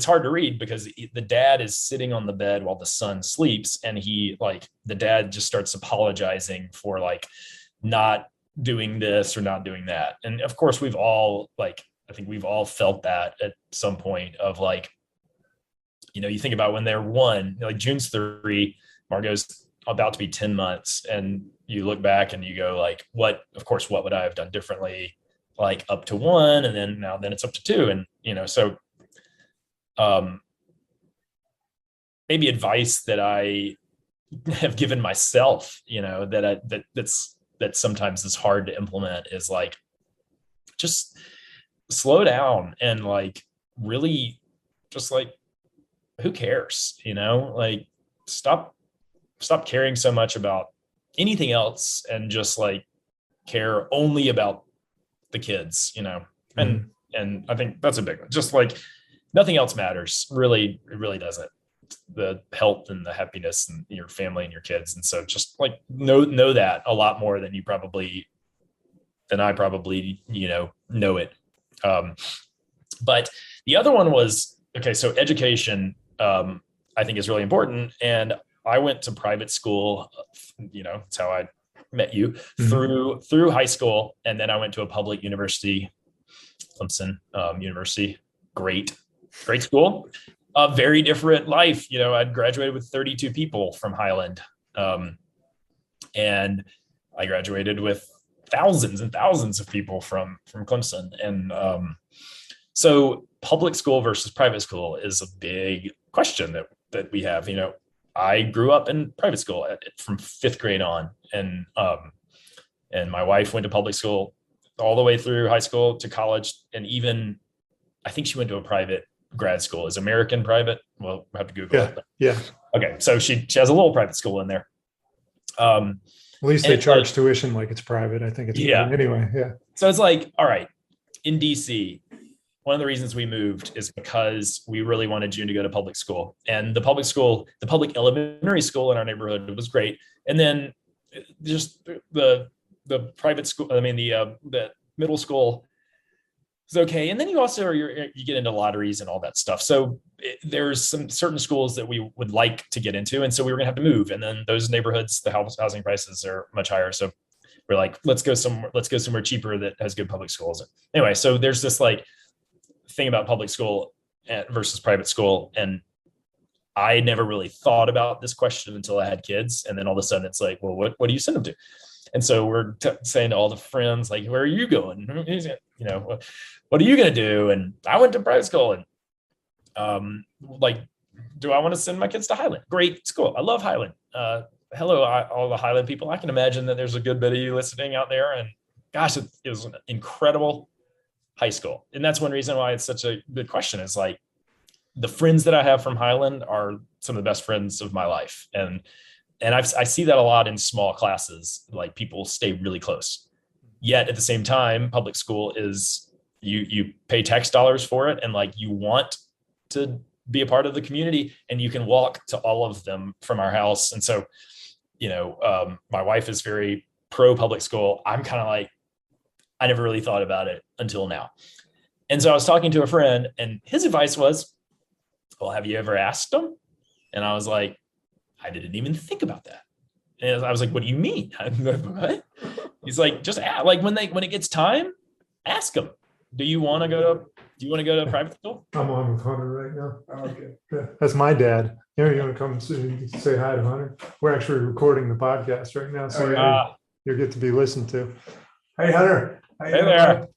G: hard to read because the dad is sitting on the bed while the son sleeps, and the dad just starts apologizing for like not doing this or not doing that. And of course we've all I think we've all felt that at some point of like, you think about when they're 1, like June's 3, Margot's about to be 10 months, and you look back and you go like, what would I have done differently? Like up to 1, and then it's up to 2. And, so maybe advice that I have given myself, that sometimes is hard to implement is like, just slow down and like, really just like, who cares, like stop caring so much about anything else and just like care only about the kids, and I think that's a big one. Just like nothing else matters. Really, it really doesn't. The health and the happiness and your family and your kids. And so just like know that a lot more than I probably, know it. But the other one was, okay, so education, I think is really important. And I went to private school, it's how I met you through high school. And then I went to a public university, Clemson University. Great school. A very different life. I'd graduated with 32 people from Highland. And I graduated with thousands and thousands of people from Clemson. And so public school versus private school is a big question that we have. I grew up in private school from 5th grade on, and my wife went to public school all the way through high school to college, and even I think she went to a private grad school. Is American private? Well, we'll have to Google it.
A: Yeah.
G: Okay, so she has a little private school in there.
A: At least they charge tuition like it's private. I think it's anyway. Yeah.
G: So it's like, all right, in DC. One of the reasons we moved is because we really wanted June to go to public school, and the public elementary school in our neighborhood was great. And then just the private school, the middle school is okay. And then you also you get into lotteries and all that stuff. So there's some certain schools that we would like to get into. And so we were gonna have to move. And then those neighborhoods, the housing prices are much higher. So we're like, let's go somewhere cheaper that has good public schools. Anyway, so there's this like thing about public school versus private school. And I never really thought about this question until I had kids. And then all of a sudden it's like, well, what do you send them to? And so we're saying to all the friends, like, where are you going? What are you going to do? And I went to private school, and do I want to send my kids to Highland? Great school. I love Highland. Hello, all the Highland people. I can imagine that there's a good bit of you listening out there. And gosh, it was an incredible high school. And that's one reason why it's such a good question, is like, the friends that I have from Highland are some of the best friends of my life. And I see that a lot in small classes, like people stay really close. Yet at the same time, public school is you pay tax dollars for it, and like you want to be a part of the community, and you can walk to all of them from our house. And so, my wife is very pro public school. I'm kind of like, I never really thought about it until now. And so I was talking to a friend, and his advice was, well, have you ever asked them? And I was like, I didn't even think about that. And I was like, what do you mean? I'm like, what? He's like, just like when it gets time, ask them, do you want to go to private school?
A: I'm on with Hunter right now. Okay. Yeah, that's my dad. Here, you want to come say hi to Hunter? We're actually recording the podcast right now, so you get to be listened to. Hey, Hunter.
G: Hey there.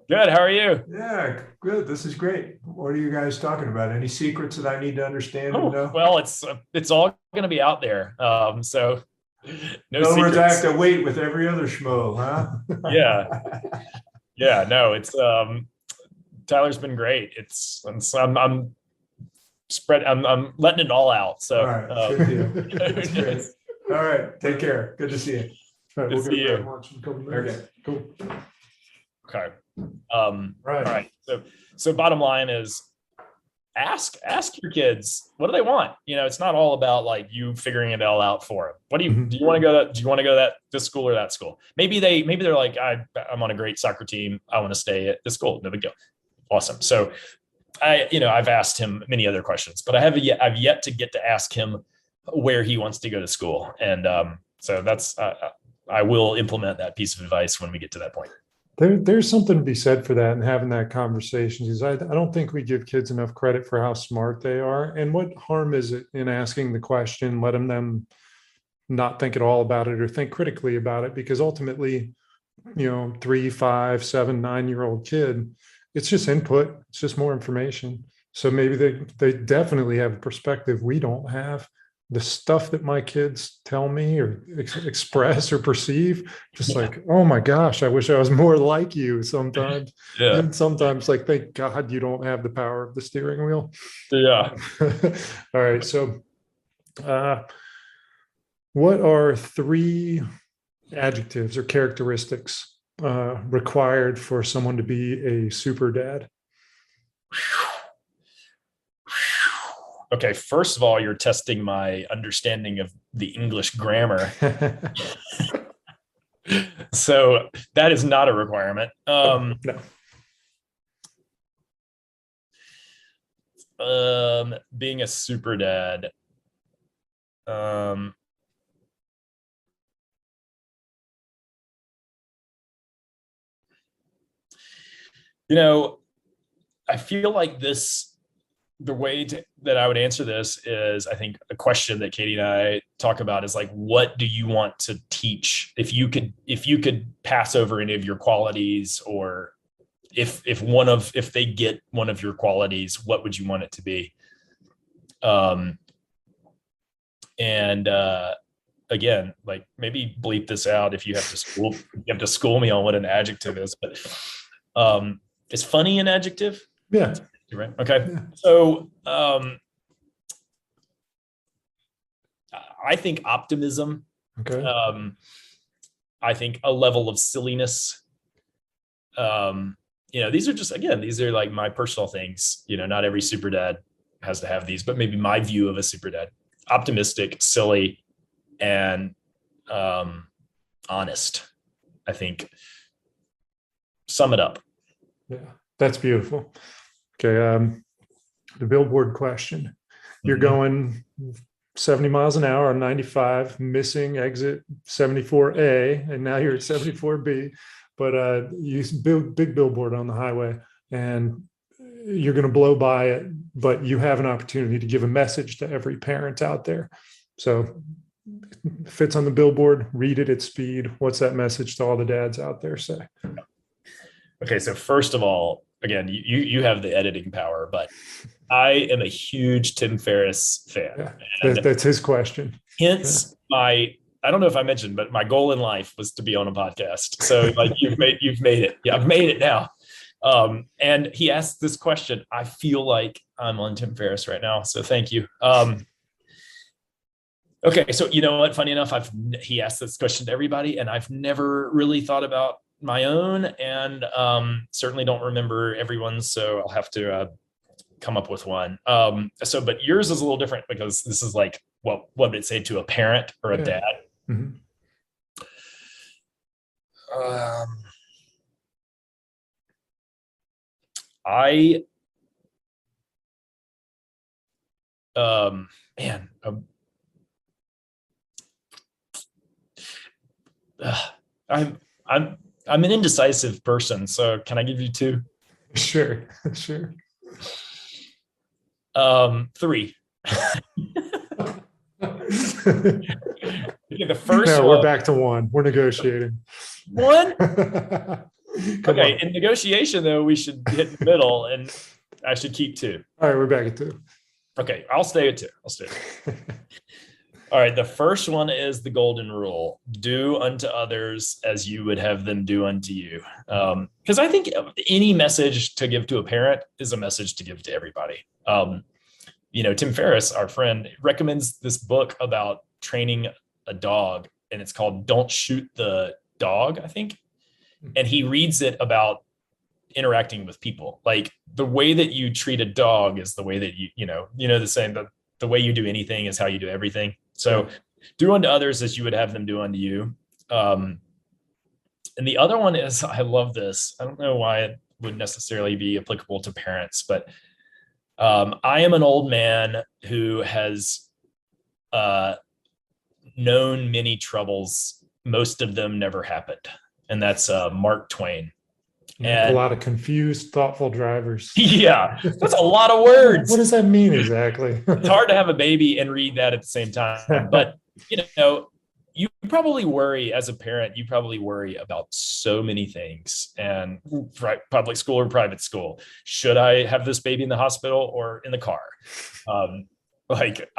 G: Good. How are you?
A: Yeah, good. This is great. What are you guys talking about? Any secrets that I need to understand and know?
G: Well, it's all going to be out there. So no
A: In other words, I
G: secrets.
A: have to wait with every other schmo, huh?
G: Yeah. No, it's Tyler's been great. I'm letting it all out. So
A: all right, good deal. That's great. All right, take care. Good to see you. All right,
G: Good to see you.
A: Lunch in a couple minutes. Okay, cool.
G: Okay.
A: Right.
G: All right. So bottom line is ask your kids, what do they want? It's not all about like you figuring it all out for them. What do you want to go to this school or that school? Maybe they're like, I'm on a great soccer team. I want to stay at this school. No big deal. Awesome. So I've asked him many other questions, but I've yet to get to ask him where he wants to go to school. And so that's, I will implement that piece of advice when we get to that point.
A: There's something to be said for that and having that conversation, because I don't think we give kids enough credit for how smart they are. And what harm is it in asking the question, letting them not think at all about it or think critically about it? Because ultimately, 3, 5, 7, 9-year-old kid, it's just input. It's just more information. So maybe they definitely have a perspective we don't have. The stuff that my kids tell me or express or perceive, just like, oh my gosh, I wish I was more like you sometimes.
G: Yeah.
A: And sometimes like, thank God you don't have the power of the steering wheel.
G: Yeah.
A: All right. So what are 3 adjectives or characteristics required for someone to be a super dad?
G: Okay, first of all, you're testing my understanding of the English grammar. So that is not a requirement.
A: No.
G: Being a super dad. I feel like the way that I would answer this is, I think a question that Katie and I talk about is like, what do you want to teach? If you could pass over any of your qualities, or if they get one of your qualities, what would you want it to be? Again, like maybe bleep this out if you have to school me on what an adjective is, but is funny an adjective?
A: Yeah.
G: Right. Okay.
A: Yeah.
G: So I think optimism.
A: Okay.
G: I think a level of silliness. These are like my personal things. Not every super dad has to have these, but maybe my view of a super dad: optimistic, silly, and honest. I think sum it up.
A: Yeah, that's beautiful. Okay. The billboard question. You're going 70 miles an hour on 95, missing exit 74A, and now you're at 74B, but you big billboard on the highway, and you're going to blow by it, but you have an opportunity to give a message to every parent out there. So it fits on the billboard, read it at speed. What's that message to all the dads out there say?
G: Okay, so first of all, again, you have the editing power, but I am a huge Tim Ferriss fan.
A: Yeah, that's his question.
G: Hence I don't know if I mentioned, but my goal in life was to be on a podcast. So like you've made it. Yeah, I've made it now. And he asked this question. I feel like I'm on Tim Ferriss right now. So thank you. Okay, so you know what? Funny enough, he asked this question to everybody, and I've never really thought about my own, and certainly don't remember everyone's. So I'll have to come up with one. But yours is a little different because this is like, what would it say to a parent or a dad?
A: Mm-hmm.
G: I'm I'm I'm an indecisive person, so can I give you two?
A: Sure. Sure.
G: 3. Okay, the first
A: No,
G: one.
A: we're back to 1. We're negotiating.
G: 1.
A: Come
G: Okay,
A: on.
G: in negotiation though, we should hit the middle, and I should keep 2.
A: All right, we're back at 2.
G: Okay, I'll stay at 2. All right, the first one is the golden rule: do unto others as you would have them do unto you. Because I think any message to give to a parent is a message to give to everybody. Tim Ferriss, our friend, recommends this book about training a dog, and it's called Don't Shoot the Dog, I think. And he reads it about interacting with people. Like, the way that you treat a dog is the way that the saying that the way you do anything is how you do everything. So do unto others as you would have them do unto you. And the other one is, I love this. I don't know why it would necessarily be applicable to parents, but I am an old man who has known many troubles. Most of them never happened. And that's Mark Twain.
A: And a lot of confused, thoughtful drivers.
G: Yeah, that's a lot of words.
A: What does that mean exactly?
G: It's hard to have a baby and read that at the same time. But, you probably worry as a parent, you probably worry about so many things. And public school or private school, should I have this baby in the hospital or in the car? I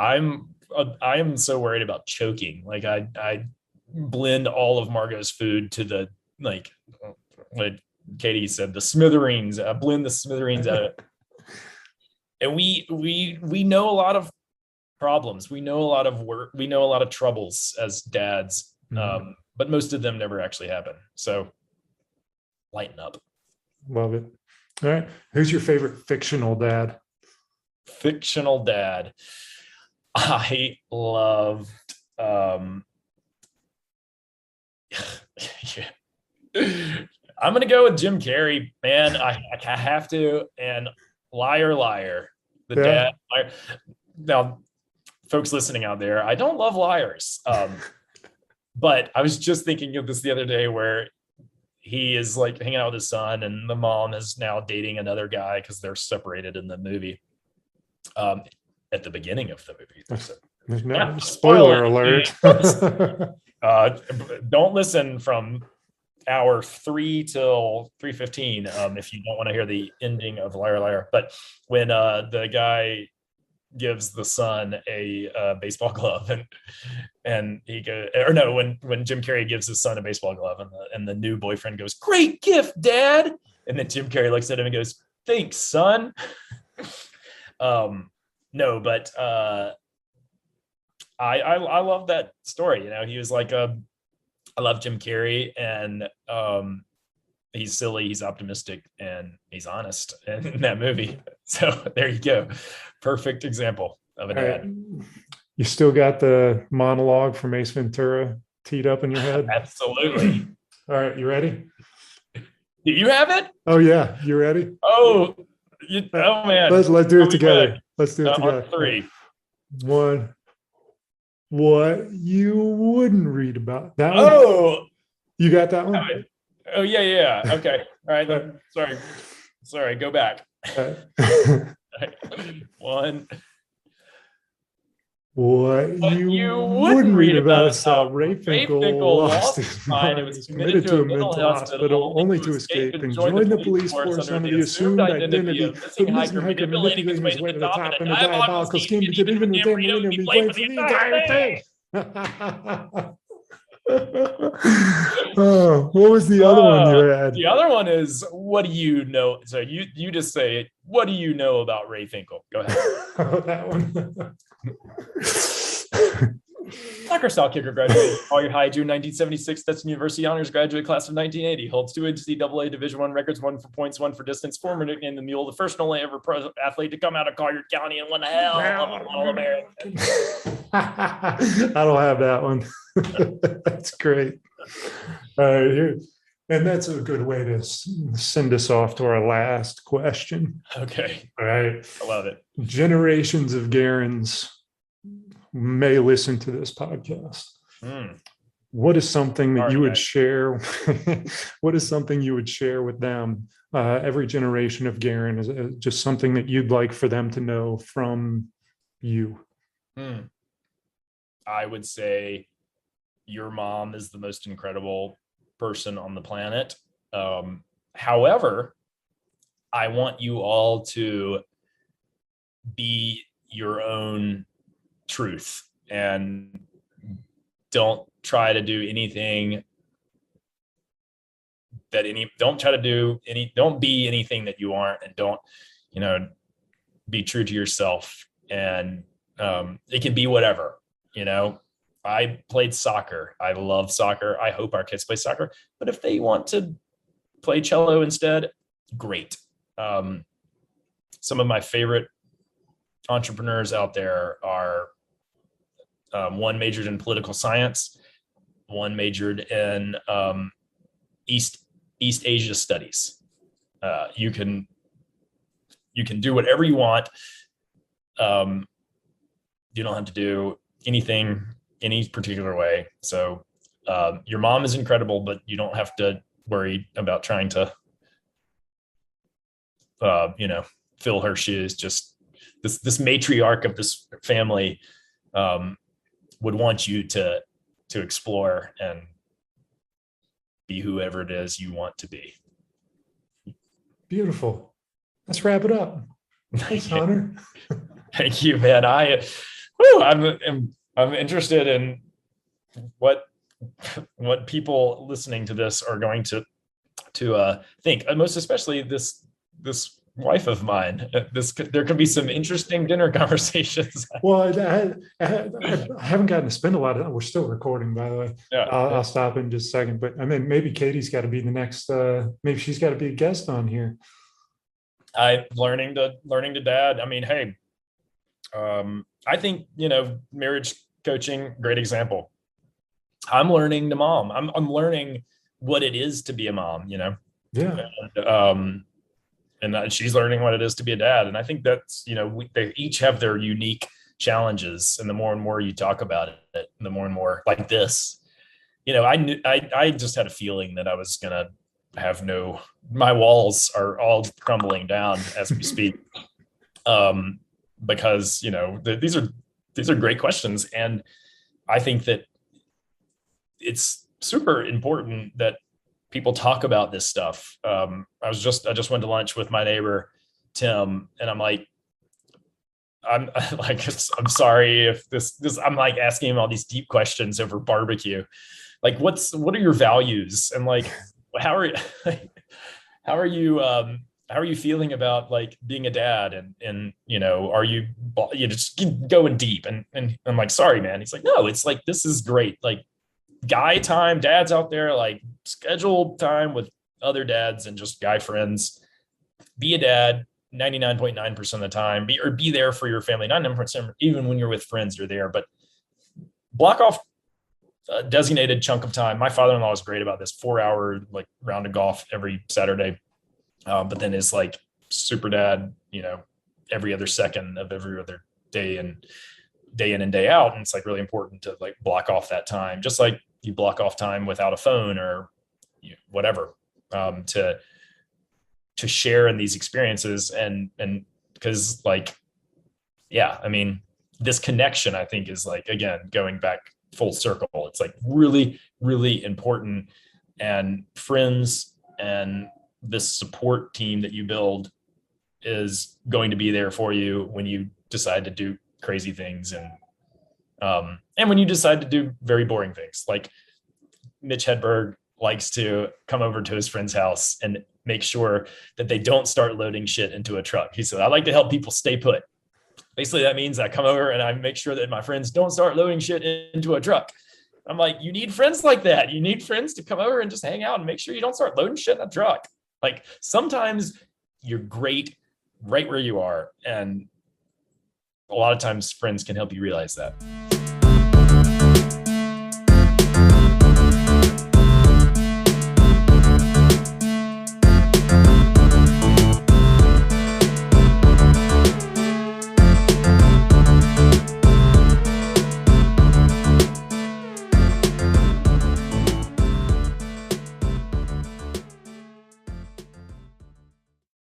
G: am so worried about choking. Like, I blend all of Margot's food to the, like Katie said, the smithereens. I blend the smithereens out of it. And we know a lot of problems. We know a lot of work. We know a lot of troubles as dads, but most of them never actually happen. So lighten up.
A: Love it. All right. Who's your favorite fictional dad?
G: Fictional dad. I loved I'm going to go with Jim Carrey, man. I have to. And Liar, Liar, the dad. Liar. Now, folks listening out there, I don't love liars. But I was just thinking of this the other day, where he is like hanging out with his son, and the mom is now dating another guy because they're separated in the movie. At the beginning of the movie. So,
A: spoiler alert.
G: Don't listen from hour 3 till 3:15 if you don't want to hear the ending of Liar, Liar. But when the guy gives the son a baseball glove, and he goes, or no, when Jim Carrey gives his son a baseball glove, and the new boyfriend goes, "Great gift, Dad," and then Jim Carrey looks at him and goes, "Thanks, son." No, but I love that story. He was like I love Jim Carrey, and he's silly, he's optimistic, and he's honest in that movie. So there you go. Perfect example of a dad.
A: Right. You still got the monologue from Ace Ventura teed up in your head?
G: Absolutely.
A: All right, you ready?
G: Do you have it?
A: Oh yeah, you ready?
G: Oh man.
A: Let's do it together. Let's do it together.
G: On 3.
A: 1. What you wouldn't read about that one?
G: Oh,
A: you got that one?
G: Oh yeah. Okay. All right. Sorry. Go back. 1.
A: What you wouldn't read about is how Ray Finkel lost his mind.
G: It
A: Was committed to a mental hospital only to escape and join the police force under the assumed identity of missing hiker, manipulating his way to the top in a diabolical scheme to get even with Dan Marino be blamed for the entire thing. Oh, what was the other one you had?
G: The other one is, what do you know? So you just say, what do you know about Ray Finkel? Go ahead.
A: That one.
G: Soccer style kicker, graduated Collier High, June 1976. Stetson University honors graduate class of 1980. Holds 2 NCAA Division I records, 1 for points, 1 for distance. Former nicknamed the Mule, the first and only ever pro athlete to come out of Collier County and won a hell of an All-American.
A: I don't have that one. That's great. All right, here. And that's a good way to send us off to our last question.
G: Okay.
A: All right.
G: I love it.
A: Generations of Guerins may listen to this podcast. what is something that
G: Sorry,
A: you would
G: guys.
A: share? What is something you would share with them? Every generation of Guerin is just something that you'd like for them to know from you.
G: I would say your mom is the most incredible person on the planet. However, I want you all to be your own truth and don't try to do anything don't be anything that you aren't, and don't, be true to yourself. And it can be whatever. I played soccer. I love soccer. I hope our kids play soccer, but if they want to play cello instead, great. Some of my favorite entrepreneurs out there are one majored in political science, one majored in East Asia studies. You can do whatever you want. You don't have to do anything any particular way. So your mom is incredible, but you don't have to worry about trying to fill her shoes. Just this matriarch of this family would want you to explore and be whoever it is you want to be.
A: Beautiful. Let's wrap it up. Thanks, Hunter.
G: Thank you, man. I'm interested in what people listening to this are going to think. Most especially this wife of mine. There could be some interesting dinner conversations.
A: Well, I haven't gotten to spend a lot of time. We're still recording, by the way.
G: Yeah.
A: I'll stop in just a second. But I mean, maybe Katie's got to be the next. Maybe she's got to be a guest on here.
G: Learning to dad. I mean, hey, I think marriage coaching, great example. I'm learning to mom. I'm learning what it is to be a mom.
A: Yeah.
G: And she's learning what it is to be a dad. And I think that's, they each have their unique challenges. And the more and more you talk about it, the more and more like this, I just had a feeling that I was going to have my walls are all crumbling down as we speak. Because, these are great questions. And I think that it's super important that people talk about this stuff. I just went to lunch with my neighbor, Tim, and I'm sorry if this, I'm like asking him all these deep questions over barbecue. Like, what are your values? And like, how are you feeling about like being a dad? And are you just going deep? And I'm like, sorry, man. He's like, no, it's like, this is great. Like, guy time, dads out there, like schedule time with other dads and just guy friends. Be a dad 99.9% of the time. Be there for your family 99%. Even when you're with friends, you're there. But block off a designated chunk of time. My father-in-law is great about this 4-hour like round of golf every Saturday. But then is like super dad, every other second of every other day and day in and day out. And it's like really important to like block off that time, just like you block off time without a phone or whatever, to share in these experiences. And because like, yeah, I mean, this connection I think is like, again, going back full circle. It's like really, really important, and friends and this support team that you build is going to be there for you when you decide to do crazy things and when you decide to do very boring things. Like Mitch Hedberg likes to come over to his friend's house and make sure that they don't start loading shit into a truck. He said, I like to help people stay put. Basically, that means I come over and I make sure that my friends don't start loading shit into a truck. I'm like, you need friends like that. You need friends to come over and just hang out and make sure you don't start loading shit in a truck. Like sometimes you're great right where you are. And a lot of times friends can help you realize that.